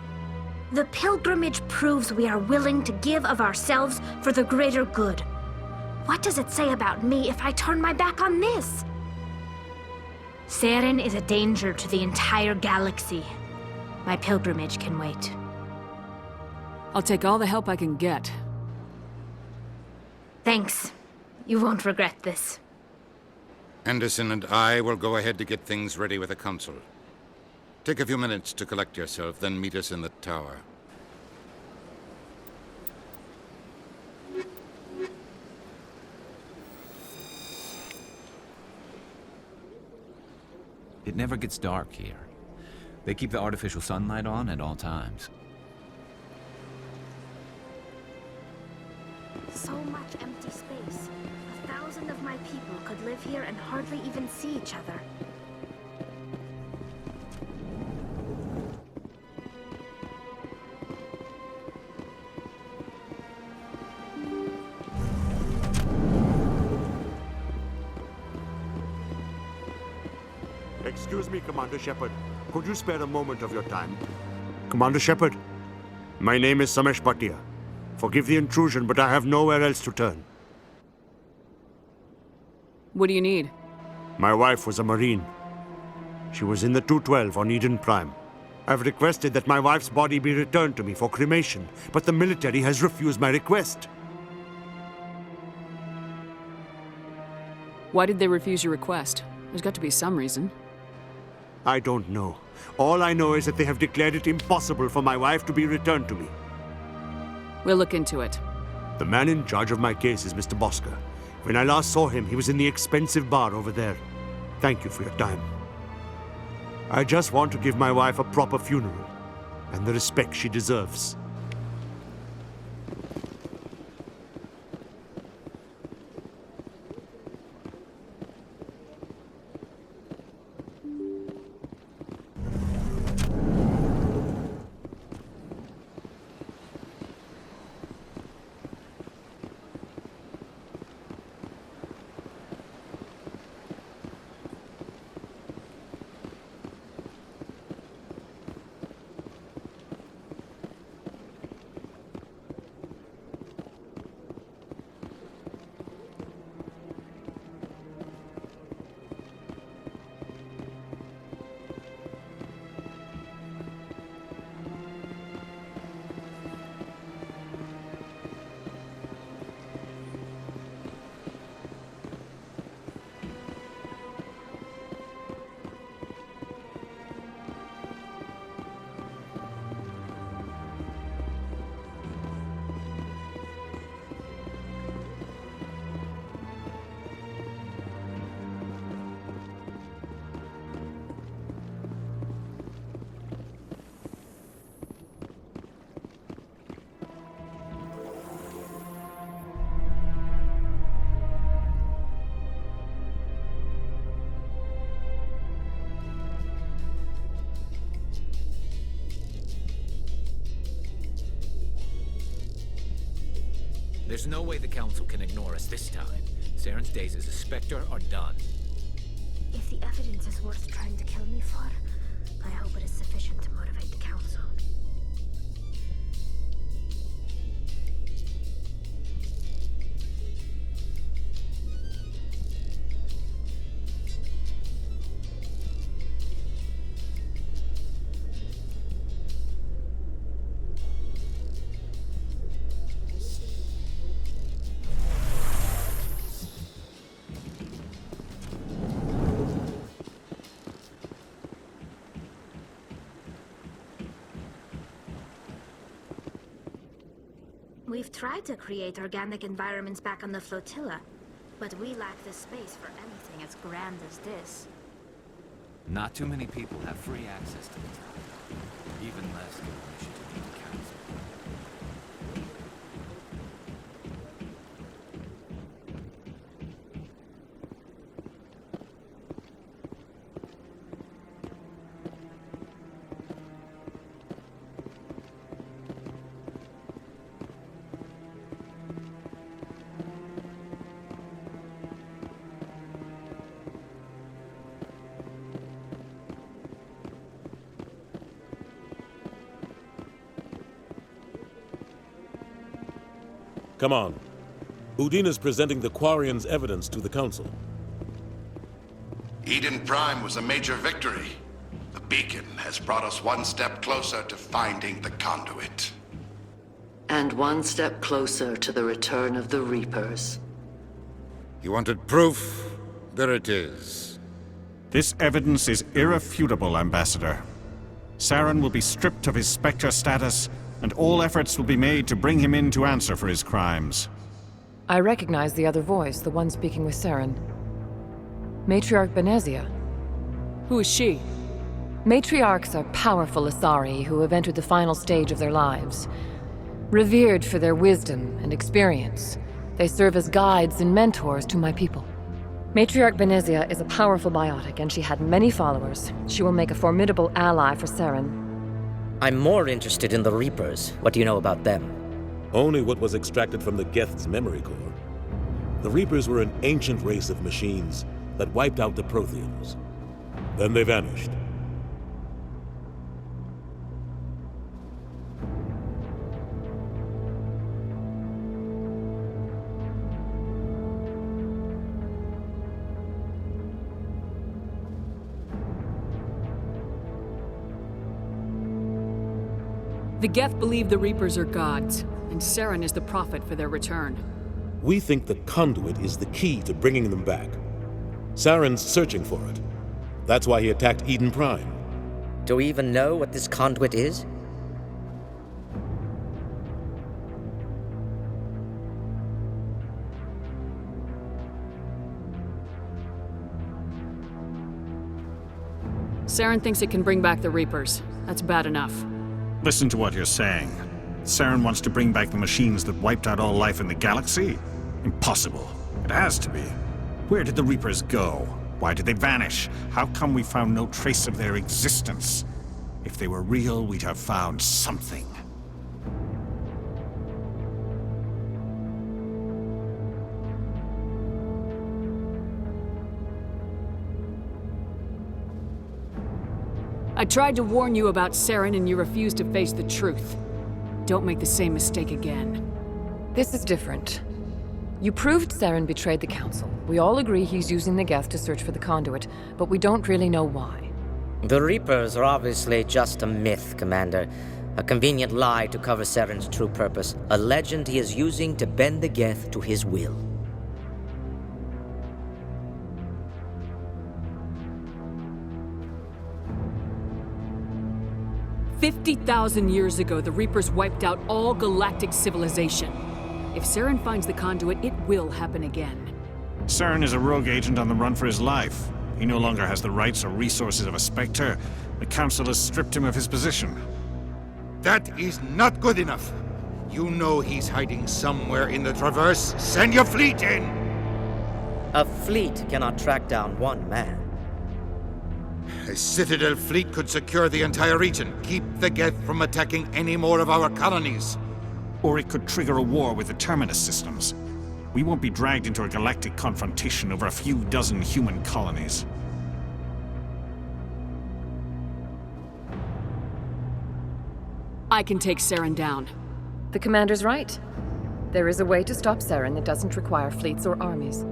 The pilgrimage proves we are willing to give of ourselves for the greater good. What does it say about me if I turn my back on this? Saren is a danger to the entire galaxy. My pilgrimage can wait. I'll take all the help I can get. Thanks. You won't regret this. Anderson and I will go ahead to get things ready with the Council. Take a few minutes to collect yourself, then meet us in the tower. It never gets dark here. They keep the artificial sunlight on at all times. So much empty space. 1,000 of my people could live here and hardly even see each other. Excuse me, Commander Shepard. Could you spare a moment of your time? Commander Shepard, my name is Samesh Bhatia. Forgive the intrusion, but I have nowhere else to turn. What do you need? My wife was a Marine. She was in the 212 on Eden Prime. I've requested that my wife's body be returned to me for cremation, but the military has refused my request. Why did they refuse your request? There's got to be some reason. I don't know. All I know is that they have declared it impossible for my wife to be returned to me. We'll look into it. The man in charge of my case is Mr. Bosker. When I last saw him, he was in the expensive bar over there. Thank you for your time. I just want to give my wife a proper funeral, and the respect she deserves. There's no way the Council can ignore us this time. Saren's days as a Spectre are done. If the evidence is worth trying to kill me for, I hope it is sufficient to motivate the Council. We've tried to create organic environments back on the flotilla, but we lack the space for anything as grand as this. Not too many people have free access to the town. Even less get permission to meet the council. Come on. Udine is presenting the Quarians' evidence to the Council. Eden Prime was a major victory. The beacon has brought us one step closer to finding the conduit. And one step closer to the return of the Reapers. You wanted proof? There it is. This evidence is irrefutable, Ambassador. Saren will be stripped of his Spectre status, and all efforts will be made to bring him in to answer for his crimes. I recognize the other voice, the one speaking with Saren. Matriarch Benezia. Who is she? Matriarchs are powerful Asari who have entered the final stage of their lives. Revered for their wisdom and experience, they serve as guides and mentors to my people. Matriarch Benezia is a powerful biotic, and she had many followers. She will make a formidable ally for Saren. I'm more interested in the Reapers. What do you know about them? Only what was extracted from the Geth's memory core. The Reapers were an ancient race of machines that wiped out the Protheans. Then they vanished. The Geth believe the Reapers are gods, and Saren is the prophet for their return. We think the conduit is the key to bringing them back. Saren's searching for it. That's why he attacked Eden Prime. Do we even know what this conduit is? Saren thinks it can bring back the Reapers. That's bad enough. Listen to what you're saying. Saren wants to bring back the machines that wiped out all life in the galaxy? Impossible. It has to be. Where did the Reapers go? Why did they vanish? How come we found no trace of their existence? If they were real, we'd have found something. I tried to warn you about Saren and you refused to face the truth. Don't make the same mistake again. This is different. You proved Saren betrayed the Council. We all agree he's using the Geth to search for the conduit, but we don't really know why. The Reapers are obviously just a myth, Commander. A convenient lie to cover Saren's true purpose. A legend he is using to bend the Geth to his will. "50,000 years ago, the Reapers wiped out all galactic civilization. If Saren finds the conduit, it will happen again. Saren is a rogue agent on the run for his life. He no longer has the rights or resources of a Spectre. The Council has stripped him of his position. That is not good enough. You know he's hiding somewhere in the Traverse. Send your fleet in! A fleet cannot track down one man. A Citadel fleet could secure the entire region, keep the Geth from attacking any more of our colonies. Or it could trigger a war with the Terminus systems. We won't be dragged into a galactic confrontation over a few dozen human colonies. I can take Saren down. The commander's right. There is a way to stop Saren that doesn't require fleets or armies.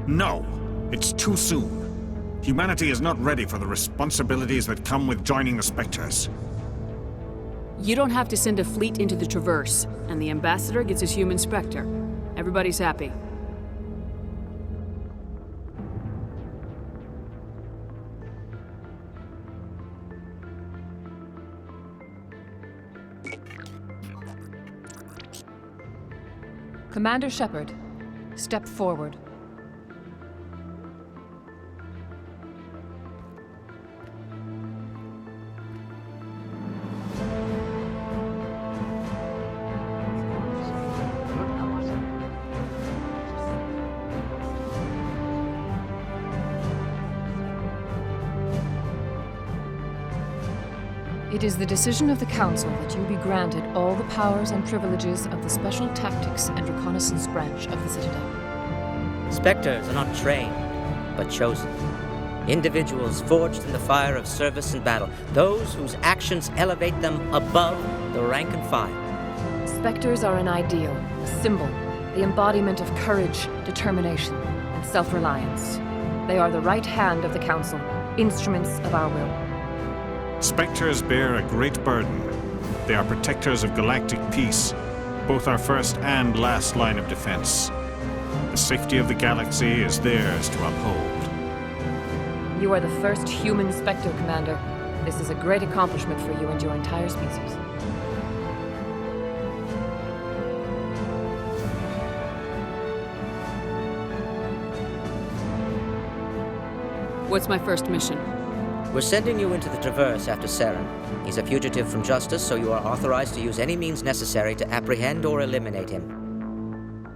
No, it's too soon. Humanity is not ready for the responsibilities that come with joining the Spectres. You don't have to send a fleet into the Traverse, and the Ambassador gets his human Spectre. Everybody's happy. Commander Shepard, step forward. It is the decision of the Council that you be granted all the powers and privileges of the Special Tactics and Reconnaissance Branch of the Citadel. Spectres are not trained, but chosen. Individuals forged in the fire of service and battle, those whose actions elevate them above the rank and file. Spectres are an ideal, a symbol, the embodiment of courage, determination, and self-reliance. They are the right hand of the Council, instruments of our will. Spectres bear a great burden. They are protectors of galactic peace, both our first and last line of defense. The safety of the galaxy is theirs to uphold. You are the first human Spectre, Commander. This is a great accomplishment for you and your entire species. What's my first mission? We're sending you into the Traverse after Saren. He's a fugitive from justice, so you are authorized to use any means necessary to apprehend or eliminate him.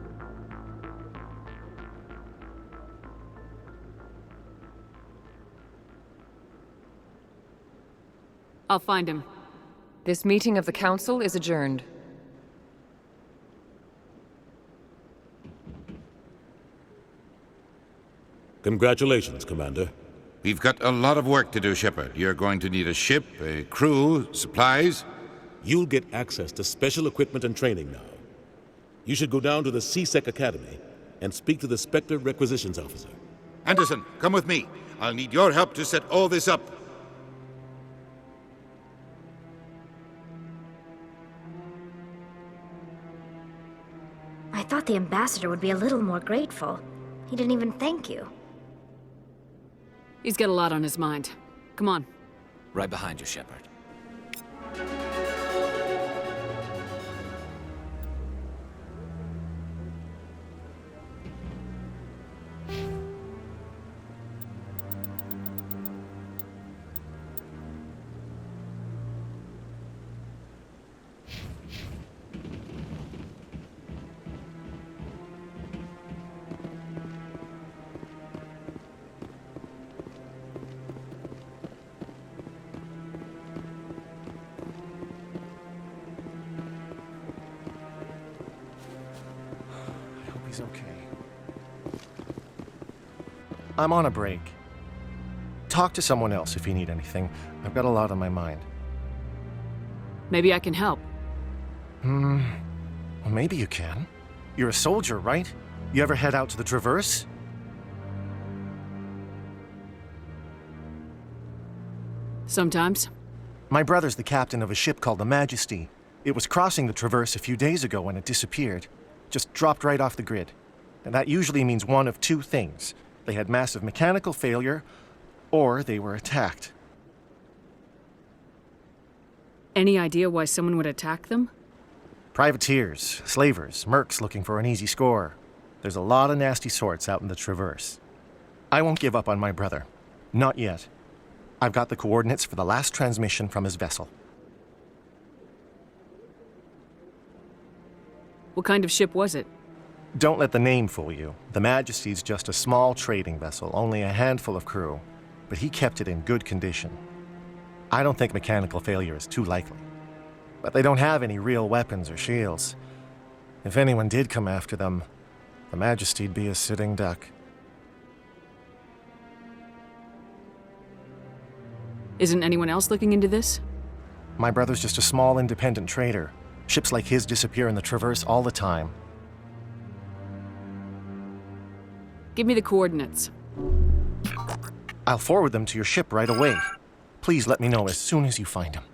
I'll find him. This meeting of the Council is adjourned. Congratulations, Commander. We've got a lot of work to do, Shepard. You're going to need a ship, a crew, supplies. You'll get access to special equipment and training now. You should go down to the C-Sec Academy and speak to the Spectre Requisitions Officer. Anderson, come with me. I'll need your help to set all this up. I thought the ambassador would be a little more grateful. He didn't even thank you. He's got a lot on his mind. Come on. Right behind you, Shepard. He's okay. I'm on a break. Talk to someone else if you need anything. I've got a lot on my mind. Maybe I can help. Well, maybe you can. You're a soldier, right? You ever head out to the Traverse? Sometimes. My brother's the captain of a ship called the Majesty. It was crossing the Traverse a few days ago when it disappeared. Just dropped right off the grid. And that usually means one of two things. They had massive mechanical failure, or they were attacked. Any idea why someone would attack them? Privateers, slavers, mercs looking for an easy score. There's a lot of nasty sorts out in the Traverse. I won't give up on my brother. Not yet. I've got the coordinates for the last transmission from his vessel. What kind of ship was it? Don't let the name fool you. The Majesty's just a small trading vessel, only a handful of crew. But he kept it in good condition. I don't think mechanical failure is too likely. But they don't have any real weapons or shields. If anyone did come after them, the Majesty'd be a sitting duck. Isn't anyone else looking into this? My brother's just a small independent trader. Ships like his disappear in the Traverse all the time. Give me the coordinates. I'll forward them to your ship right away. Please let me know as soon as you find him.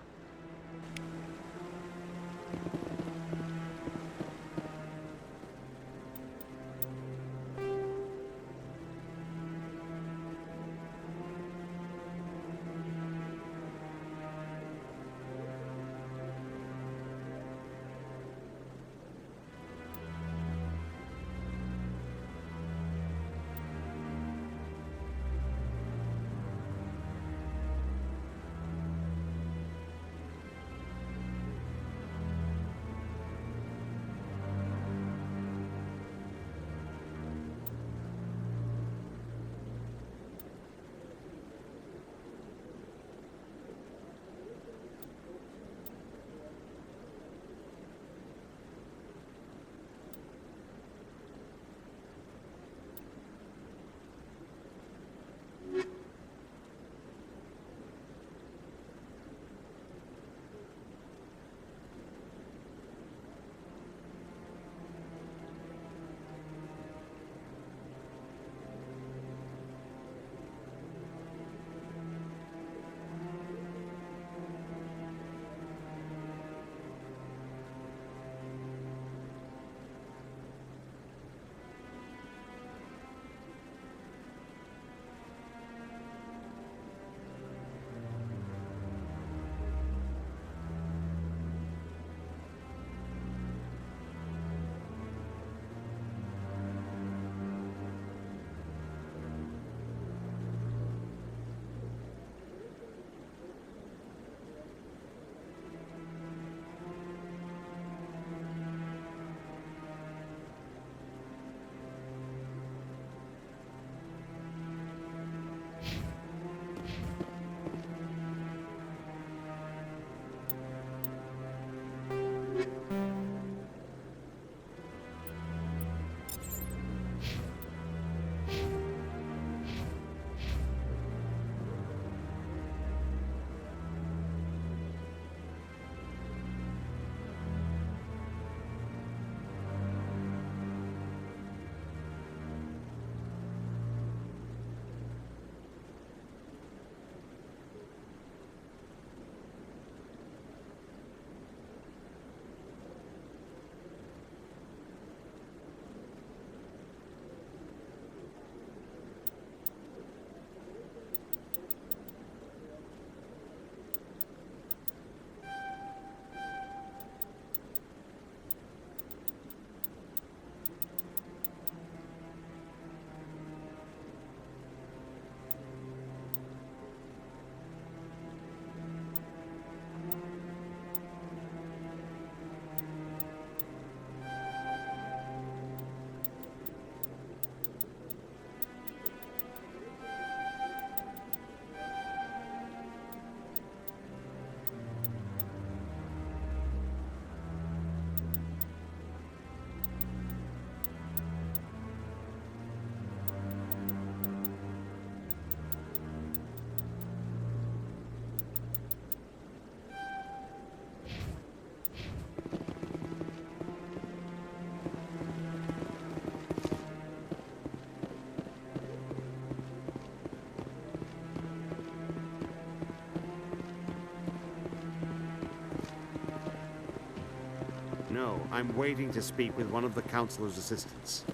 No, I'm waiting to speak with one of the Councilor's assistants.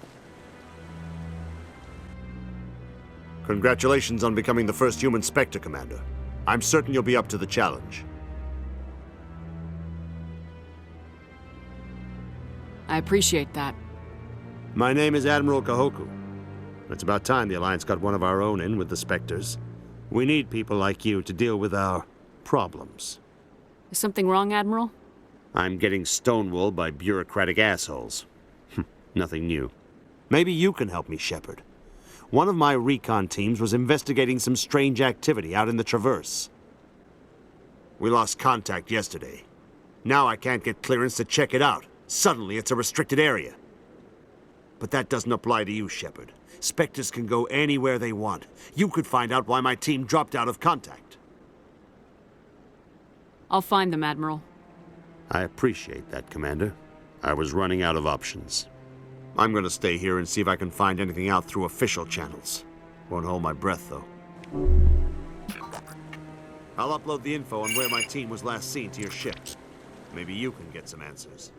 Congratulations on becoming the first human Spectre, Commander. I'm certain you'll be up to the challenge. I appreciate that. My name is Admiral Kahoku. It's about time the Alliance got one of our own in with the Spectres. We need people like you to deal with our problems. Is something wrong, Admiral? I'm getting stonewalled by bureaucratic assholes. Nothing new. Maybe you can help me, Shepard. One of my recon teams was investigating some strange activity out in the Traverse. We lost contact yesterday. Now I can't get clearance to check it out. Suddenly it's a restricted area. But that doesn't apply to you, Shepard. Spectres can go anywhere they want. You could find out why my team dropped out of contact. I'll find them, Admiral. I appreciate that, Commander. I was running out of options. I'm gonna stay here and see if I can find anything out through official channels. Won't hold my breath, though. I'll upload the info on where my team was last seen to your ship. Maybe you can get some answers.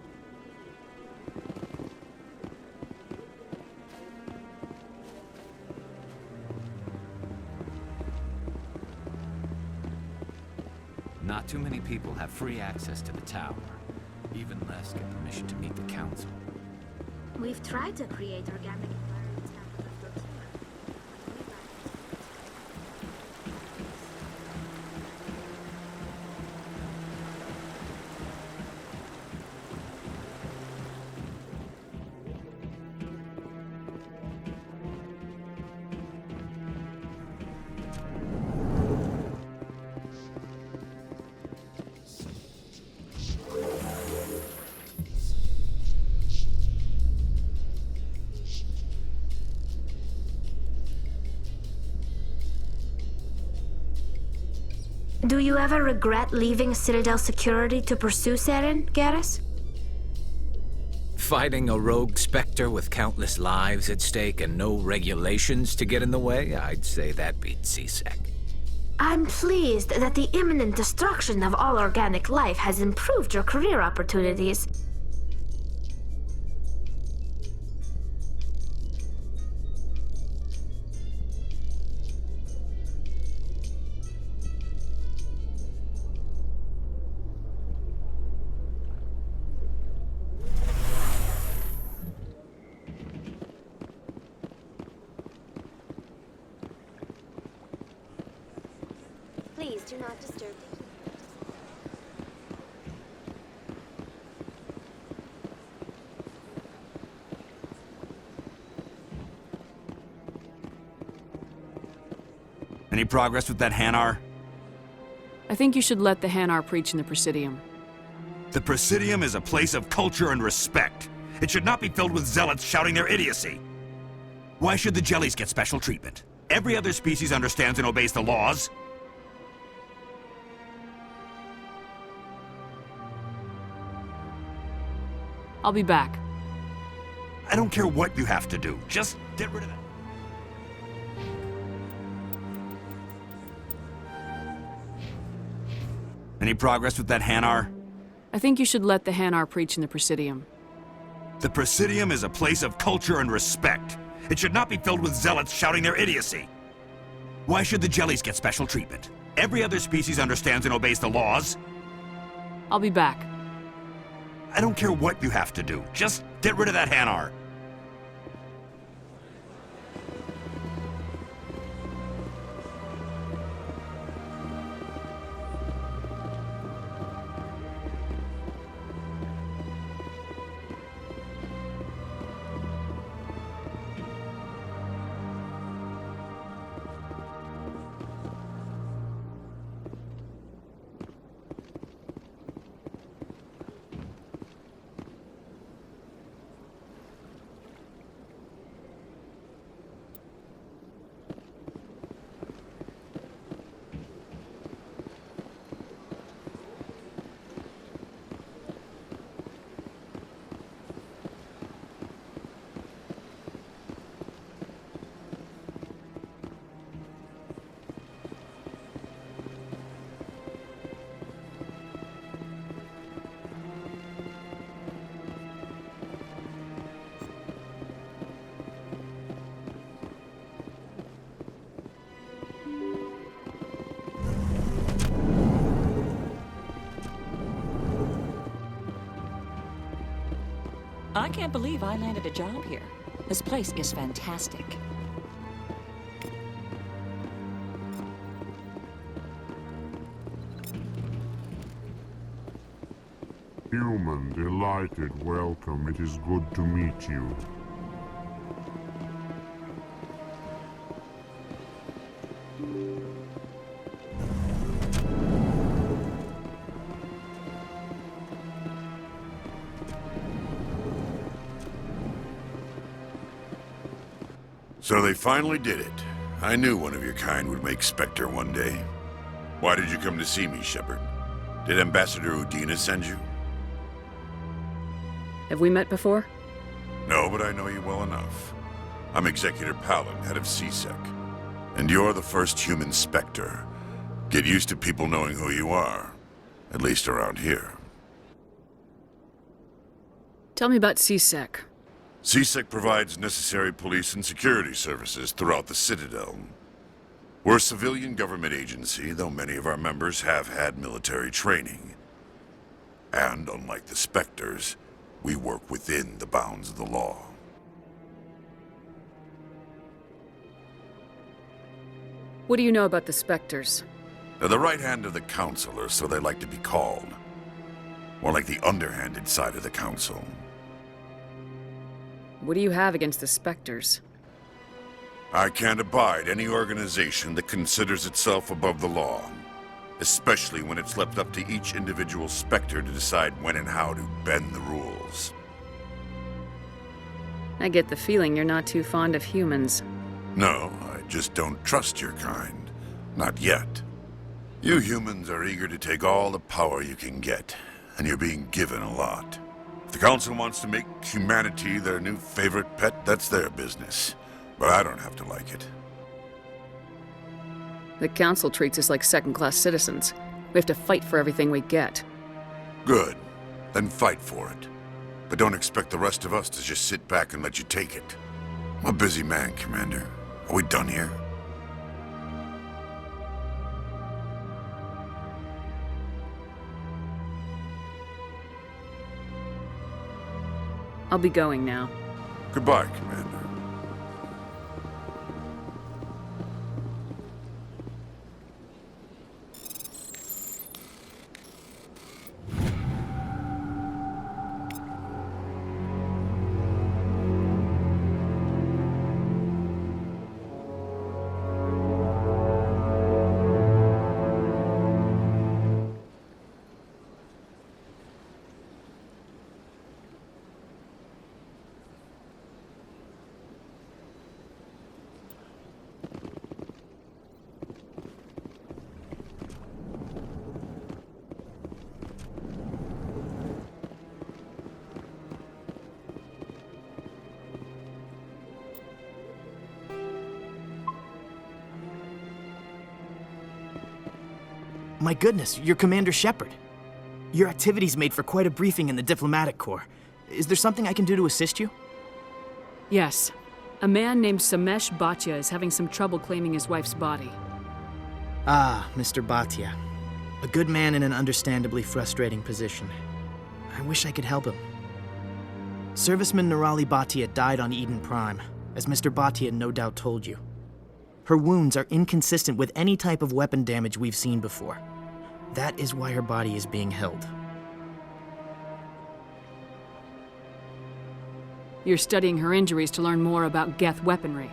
Not too many people have free access to the tower. Even less get permission to meet the Council. We've tried to create organic environments out of the flotilla. Do you ever regret leaving Citadel security to pursue Saren, Garrus? Fighting a rogue Spectre with countless lives at stake and no regulations to get in the way? I'd say that beats CSEC. I'm pleased that the imminent destruction of all organic life has improved your career opportunities. Please do not disturb. Any progress with that Hanar? I think you should let the Hanar preach in the Presidium. The Presidium is a place of culture and respect. It should not be filled with zealots shouting their idiocy. Why should the Jellies get special treatment? Every other species understands and obeys the laws. I'll be back. I don't care what you have to do. Just get rid of that. Any progress with that Hanar? I think you should let the Hanar preach in the Presidium. The Presidium is a place of culture and respect. It should not be filled with zealots shouting their idiocy. Why should the Jellies get special treatment? Every other species understands and obeys the laws. I'll be back. I don't care what you have to do. Just get rid of that Hanar. I can't believe I landed a job here. This place is fantastic. Human, delighted, welcome. It is good to meet you. So they finally did it. I knew one of your kind would make Spectre one day. Why did you come to see me, Shepard? Did Ambassador Udina send you? Have we met before? No, but I know you well enough. I'm Executor Palin, head of CSEC. And you're the first human Spectre. Get used to people knowing who you are. At least around here. Tell me about CSEC. CSEC provides necessary police and security services throughout the Citadel. We're a civilian government agency, though many of our members have had military training. And unlike the Spectres, we work within the bounds of the law. What do you know about the Spectres? They're the right hand of the Council, or so they like to be called. More like the underhanded side of the Council. What do you have against the Spectres? I can't abide any organization that considers itself above the law. Especially when it's left up to each individual Spectre to decide when and how to bend the rules. I get the feeling you're not too fond of humans. No, I just don't trust your kind. Not yet. You humans are eager to take all the power you can get, and you're being given a lot. If the Council wants to make humanity their new favorite pet, that's their business. But I don't have to like it. The Council treats us like second-class citizens. We have to fight for everything we get. Good. Then fight for it. But don't expect the rest of us to just sit back and let you take it. I'm a busy man, Commander. Are we done here? I'll be going now. Goodbye, Commander. My goodness, you're Commander Shepard. Your activities made for quite a briefing in the Diplomatic Corps. Is there something I can do to assist you? Yes. A man named Samesh Bhatia is having some trouble claiming his wife's body. Ah, Mr. Bhatia. A good man in an understandably frustrating position. I wish I could help him. Serviceman Nirali Bhatia died on Eden Prime, as Mr. Bhatia no doubt told you. Her wounds are inconsistent with any type of weapon damage we've seen before. That is why her body is being held. You're studying her injuries to learn more about Geth weaponry.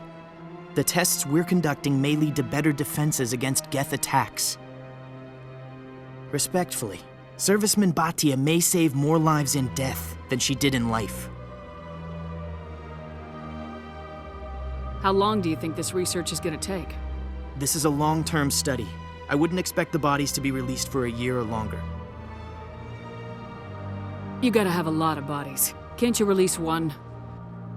The tests we're conducting may lead to better defenses against Geth attacks. Respectfully, Serviceman Bhatia may save more lives in death than she did in life. How long do you think this research is going to take? This is a long-term study. I wouldn't expect the bodies to be released for a year or longer. You gotta have a lot of bodies. Can't you release one?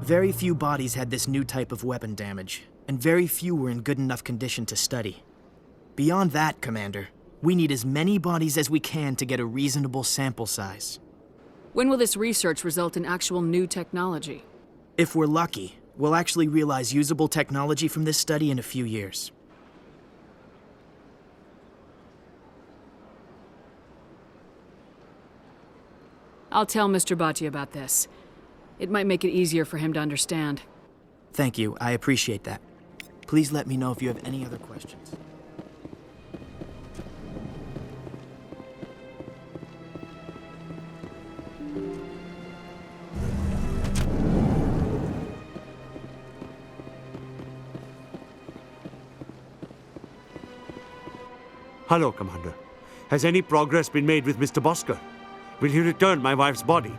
Very few bodies had this new type of weapon damage, and very few were in good enough condition to study. Beyond that, Commander, we need as many bodies as we can to get a reasonable sample size. When will this research result in actual new technology? If we're lucky, we'll actually realize usable technology from this study in a few years. I'll tell Mr. Bhatia about this. It might make it easier for him to understand. Thank you, I appreciate that. Please let me know if you have any other questions. Hello, Commander. Has any progress been made with Mr. Bosker? Will he return my wife's body?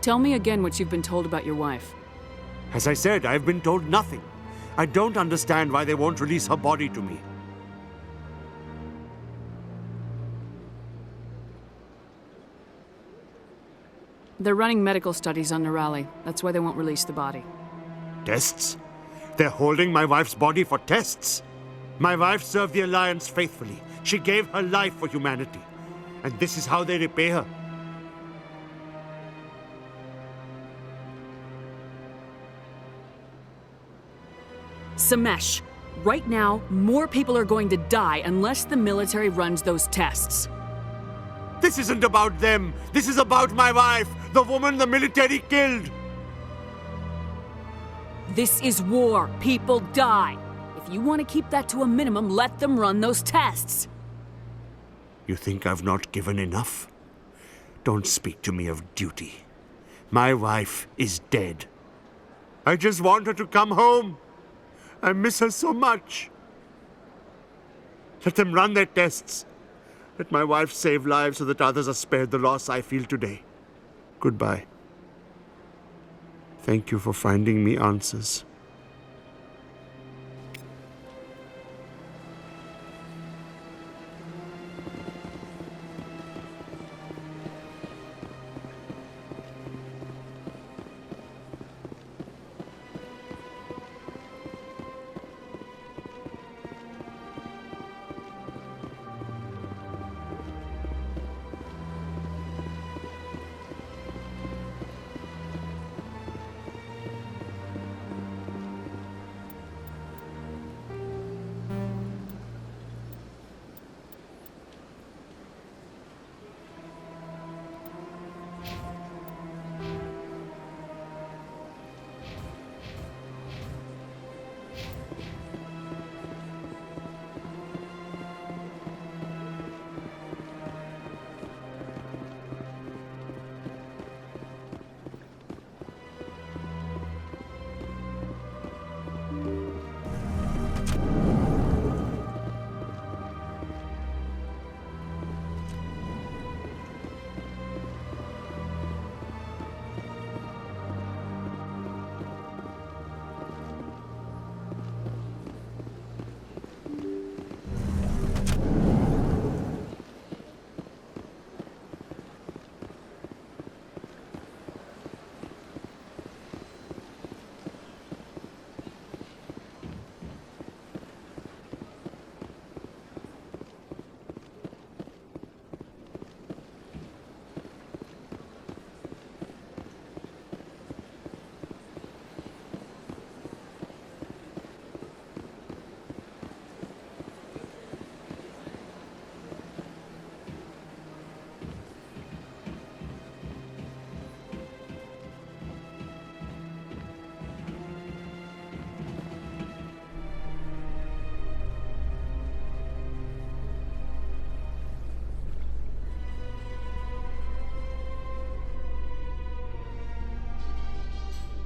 Tell me again what you've been told about your wife. As I said, I've been told nothing. I don't understand why they won't release her body to me. They're running medical studies on Nirali. That's why they won't release the body. Tests? They're holding my wife's body for tests? My wife served the Alliance faithfully. She gave her life for humanity. And this is how they repay her. Samesh, right now, more people are going to die unless the military runs those tests. This isn't about them. This is about my wife, the woman the military killed. This is war. People die. If you want to keep that to a minimum, let them run those tests. You think I've not given enough? Don't speak to me of duty. My wife is dead. I just want her to come home. I miss her so much. Let them run their tests. Let my wife save lives so that others are spared the loss I feel today. Goodbye. Thank you for finding me answers.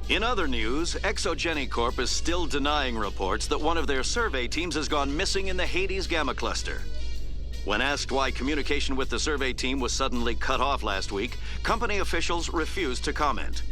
In other news, ExoGeniCorp is still denying reports that one of their survey teams has gone missing in the Hades Gamma Cluster. When asked why communication with the survey team was suddenly cut off last week, company officials refused to comment.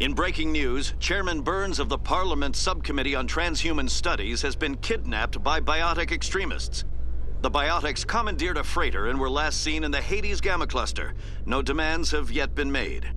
In breaking news, Chairman Burns of the Parliament Subcommittee on Transhuman Studies has been kidnapped by biotic extremists. The biotics commandeered a freighter and were last seen in the Hades Gamma Cluster. No demands have yet been made.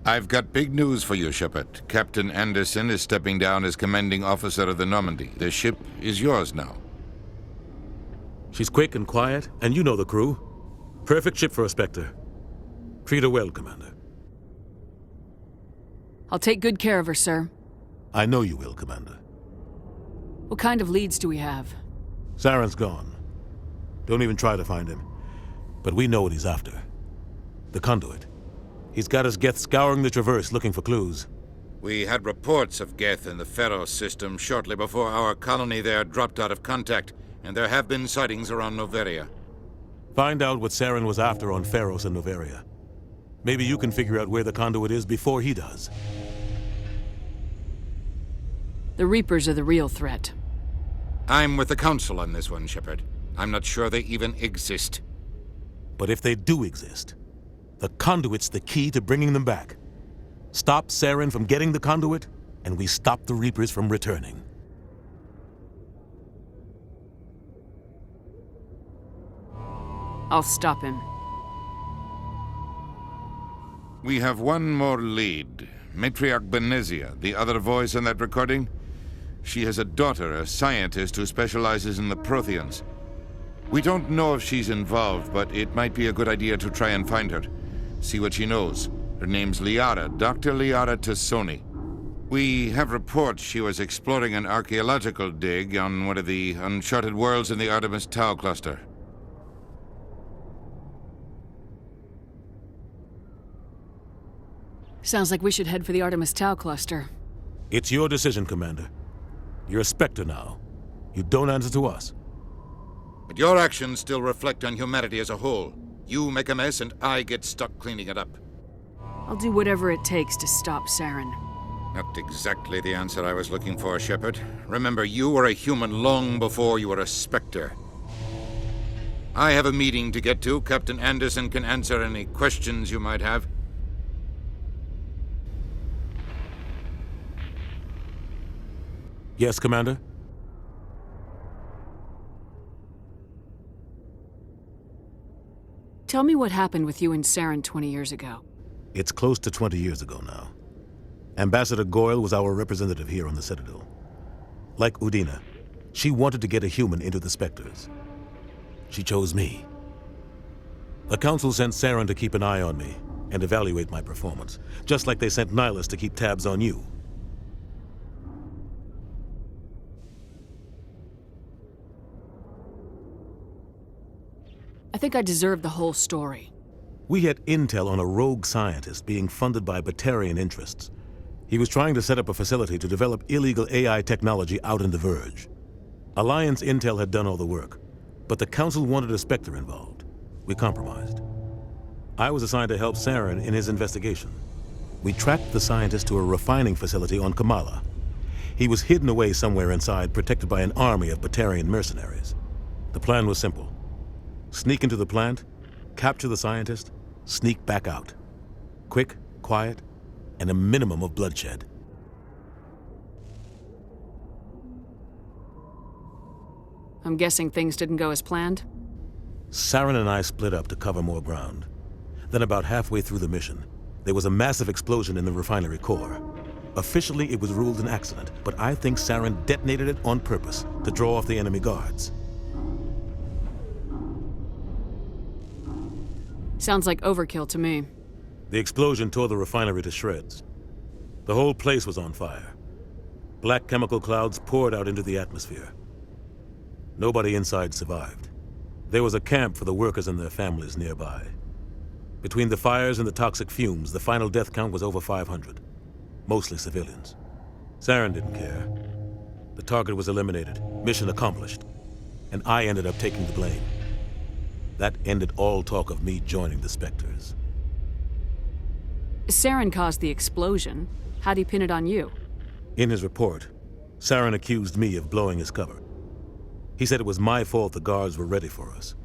I've got big news for you, Shepard. Captain Anderson is stepping down as commanding officer of the Normandy. The ship is yours now. She's quick and quiet, and you know the crew. Perfect ship for a Spectre. Treat her well, Commander. I'll take good care of her, sir. I know you will, Commander. What kind of leads do we have? Saren's gone. Don't even try to find him. But we know what he's after. The conduit. He's got his Geth scouring the Traverse looking for clues. We had reports of Geth in the Pharos system shortly before our colony there dropped out of contact, and there have been sightings around Noveria. Find out what Saren was after on Pharos and Noveria. Maybe you can figure out where the conduit is before he does. The Reapers are the real threat. I'm with the Council on this one, Shepard. I'm not sure they even exist. But if they do exist, the conduit's the key to bringing them back. Stop Saren from getting the conduit, and we stop the Reapers from returning. I'll stop him. We have one more lead. Matriarch Benezia, the other voice in that recording. She has a daughter, a scientist who specializes in the Protheans. We don't know if she's involved, but it might be a good idea to try and find her. See what she knows. Her name's Liara, Dr. Liara Tassoni. We have reports she was exploring an archaeological dig on one of the uncharted worlds in the Artemis Tau cluster. Sounds like we should head for the Artemis Tau cluster. It's your decision, Commander. You're a Spectre now. You don't answer to us. But your actions still reflect on humanity as a whole. You make a mess and I get stuck cleaning it up. I'll do whatever it takes to stop Saren. Not exactly the answer I was looking for, Shepard. Remember, you were a human long before you were a Spectre. I have a meeting to get to. Captain Anderson can answer any questions you might have. Yes, Commander? Tell me what happened with you and Saren 20 years ago. It's close to 20 years ago now. Ambassador Goyle was our representative here on the Citadel. Like Udina, she wanted to get a human into the Spectres. She chose me. The Council sent Saren to keep an eye on me and evaluate my performance, just like they sent Nihilus to keep tabs on you. I think I deserve the whole story. We had intel on a rogue scientist being funded by Batarian interests. He was trying to set up a facility to develop illegal AI technology out in the Verge. Alliance intel had done all the work, but the Council wanted a Spectre involved. We compromised. I was assigned to help Saren in his investigation. We tracked the scientist to a refining facility on Kamala. He was hidden away somewhere inside, protected by an army of Batarian mercenaries. The plan was simple. Sneak into the plant, capture the scientist, sneak back out. Quick, quiet, and a minimum of bloodshed. I'm guessing things didn't go as planned? Saren and I split up to cover more ground. Then about halfway through the mission, there was a massive explosion in the refinery core. Officially, it was ruled an accident, but I think Saren detonated it on purpose to draw off the enemy guards. Sounds like overkill to me. The explosion tore the refinery to shreds. The whole place was on fire. Black chemical clouds poured out into the atmosphere. Nobody inside survived. There was a camp for the workers and their families nearby. Between the fires and the toxic fumes, the final death count was over 500. Mostly civilians. Saren didn't care. The target was eliminated, mission accomplished, and I ended up taking the blame. That ended all talk of me joining the Spectres. Saren caused the explosion. How'd he pin it on you? In his report, Saren accused me of blowing his cover. He said it was my fault the guards were ready for us.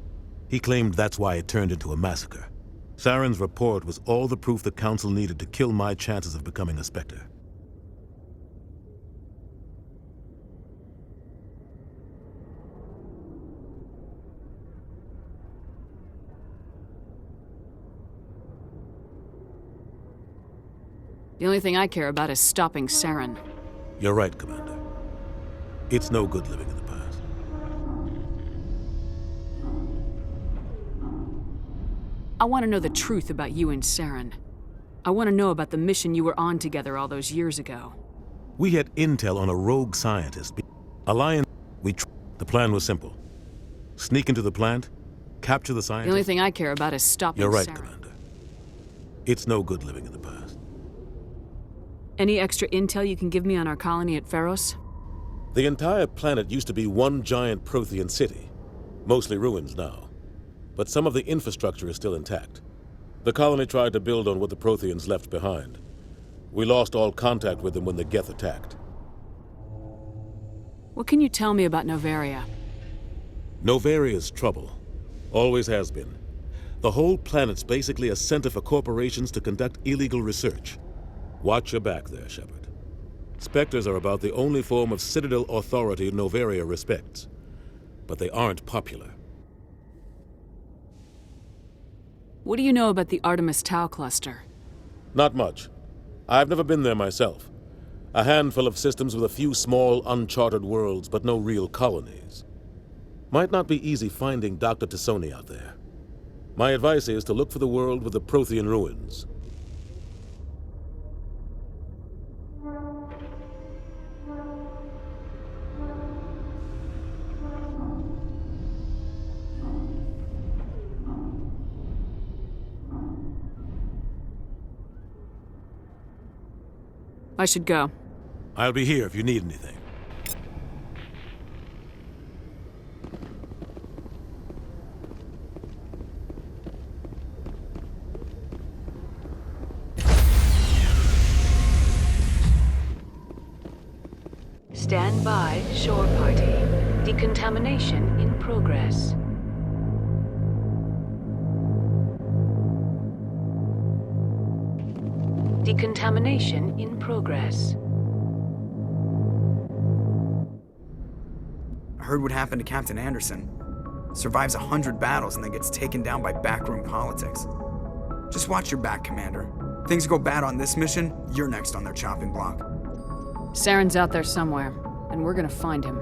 He claimed that's why it turned into a massacre. Saren's report was all the proof the Council needed to kill my chances of becoming a Spectre. The only thing I care about is stopping Saren. You're right, Commander. It's no good living in the past. I want to know the truth about you and Saren. I want to know about the mission you were on together all those years ago. We had intel on a rogue scientist. Alliance, the plan was simple. Sneak into the plant, capture the scientist. The only thing I care about is stopping Saren. You're right, Commander. It's no good living in the past. Any extra intel you can give me on our colony at Pharos? The entire planet used to be one giant Prothean city. Mostly ruins now. But some of the infrastructure is still intact. The colony tried to build on what the Protheans left behind. We lost all contact with them when the Geth attacked. What can you tell me about Novaria? Novaria's trouble. Always has been. The whole planet's basically a center for corporations to conduct illegal research. Watch your back there, Shepard. Spectres are about the only form of Citadel authority Novaria respects. But they aren't popular. What do you know about the Artemis Tau cluster? Not much. I've never been there myself. A handful of systems with a few small, uncharted worlds, but no real colonies. Might not be easy finding Dr. T'Soni out there. My advice is to look for the world with the Prothean ruins. I should go. I'll be here if you need anything. Stand by, shore party. Decontamination in progress. Decontamination in progress. I heard what happened to Captain Anderson. Survives 100 battles and then gets taken down by backroom politics. Just watch your back, Commander. Things go bad on this mission, you're next on their chopping block. Saren's out there somewhere, and we're gonna find him.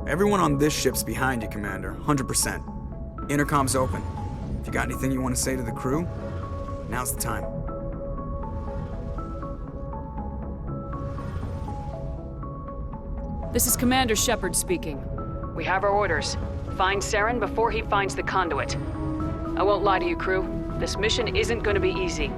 Everyone on this ship's behind you, Commander, 100%. Intercom's open. If you got anything you want to say to the crew, now's the time. This is Commander Shepard speaking. We have our orders. Find Saren before he finds the conduit. I won't lie to you, crew. This mission isn't gonna be easy.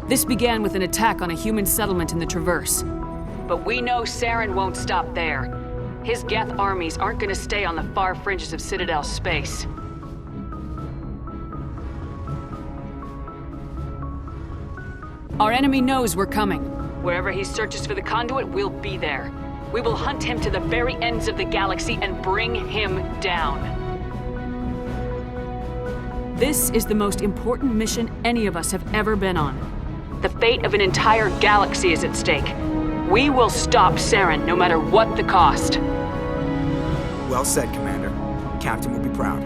This began with an attack on a human settlement in the Traverse. But we know Saren won't stop there. His Geth armies aren't gonna stay on the far fringes of Citadel space. Our enemy knows we're coming. Wherever he searches for the conduit, we'll be there. We will hunt him to the very ends of the galaxy and bring him down. This is the most important mission any of us have ever been on. The fate of an entire galaxy is at stake. We will stop Saren, no matter what the cost. Well said, Commander. Captain will be proud.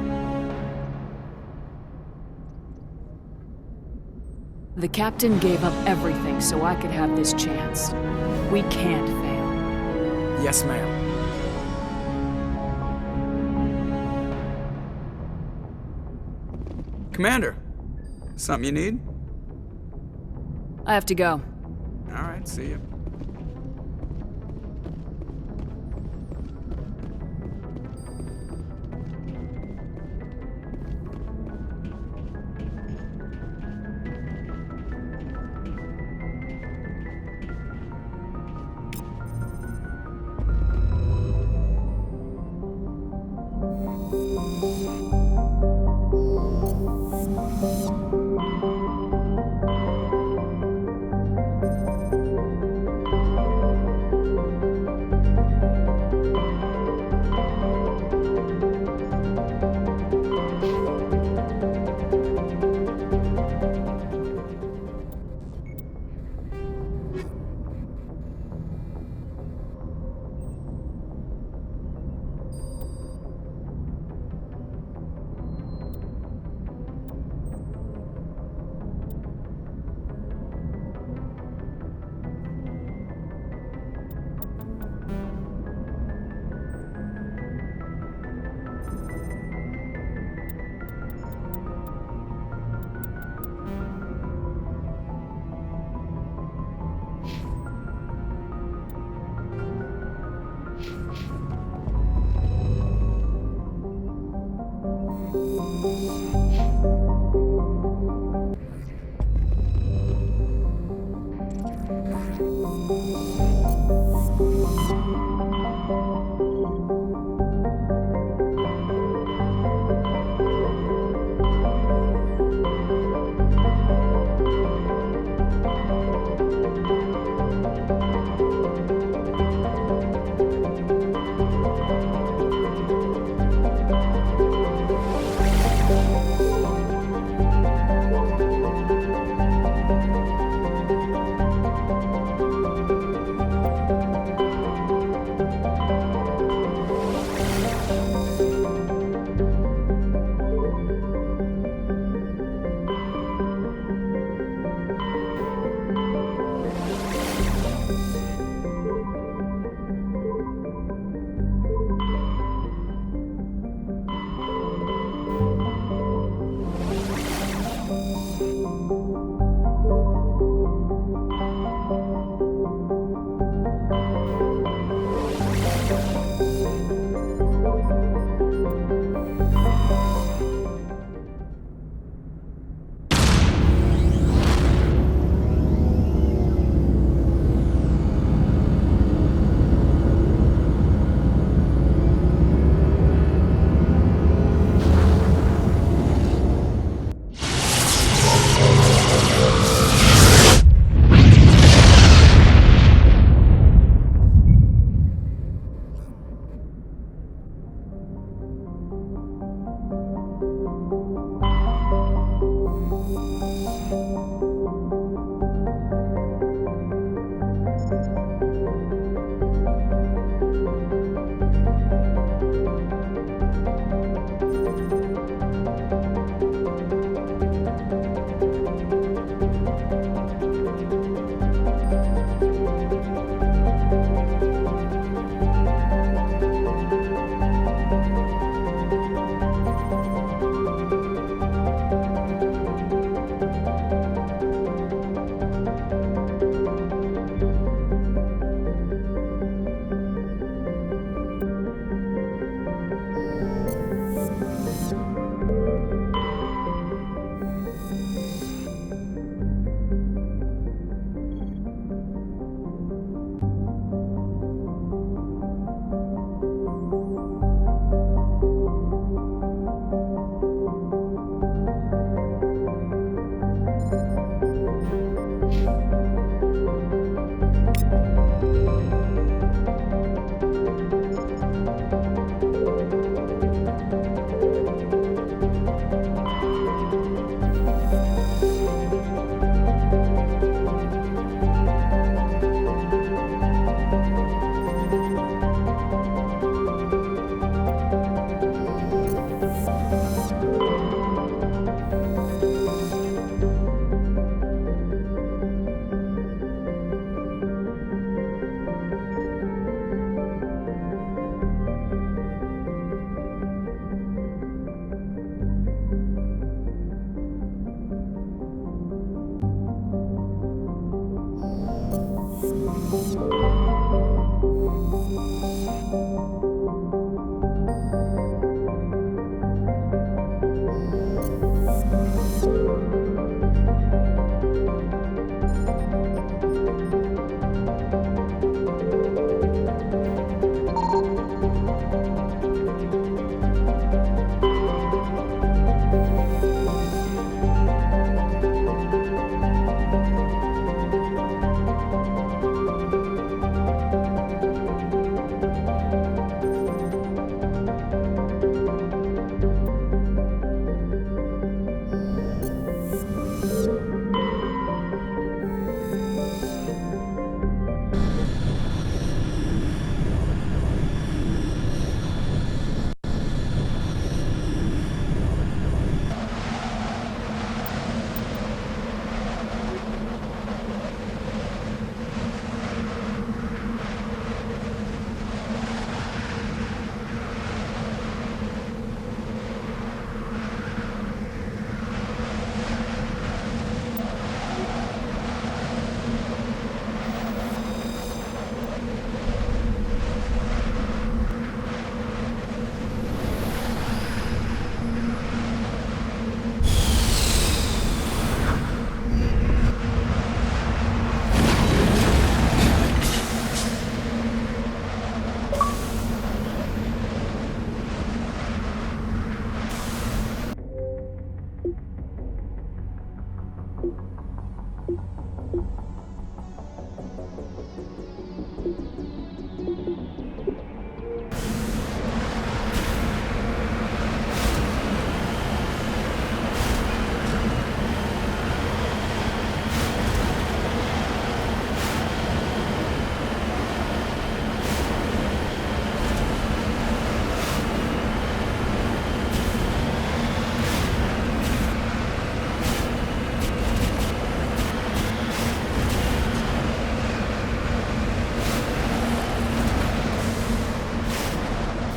The captain gave up everything so I could have this chance. We can't fail. Yes, ma'am. Commander, something you need? I have to go. All right, see you.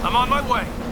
I'm on my way.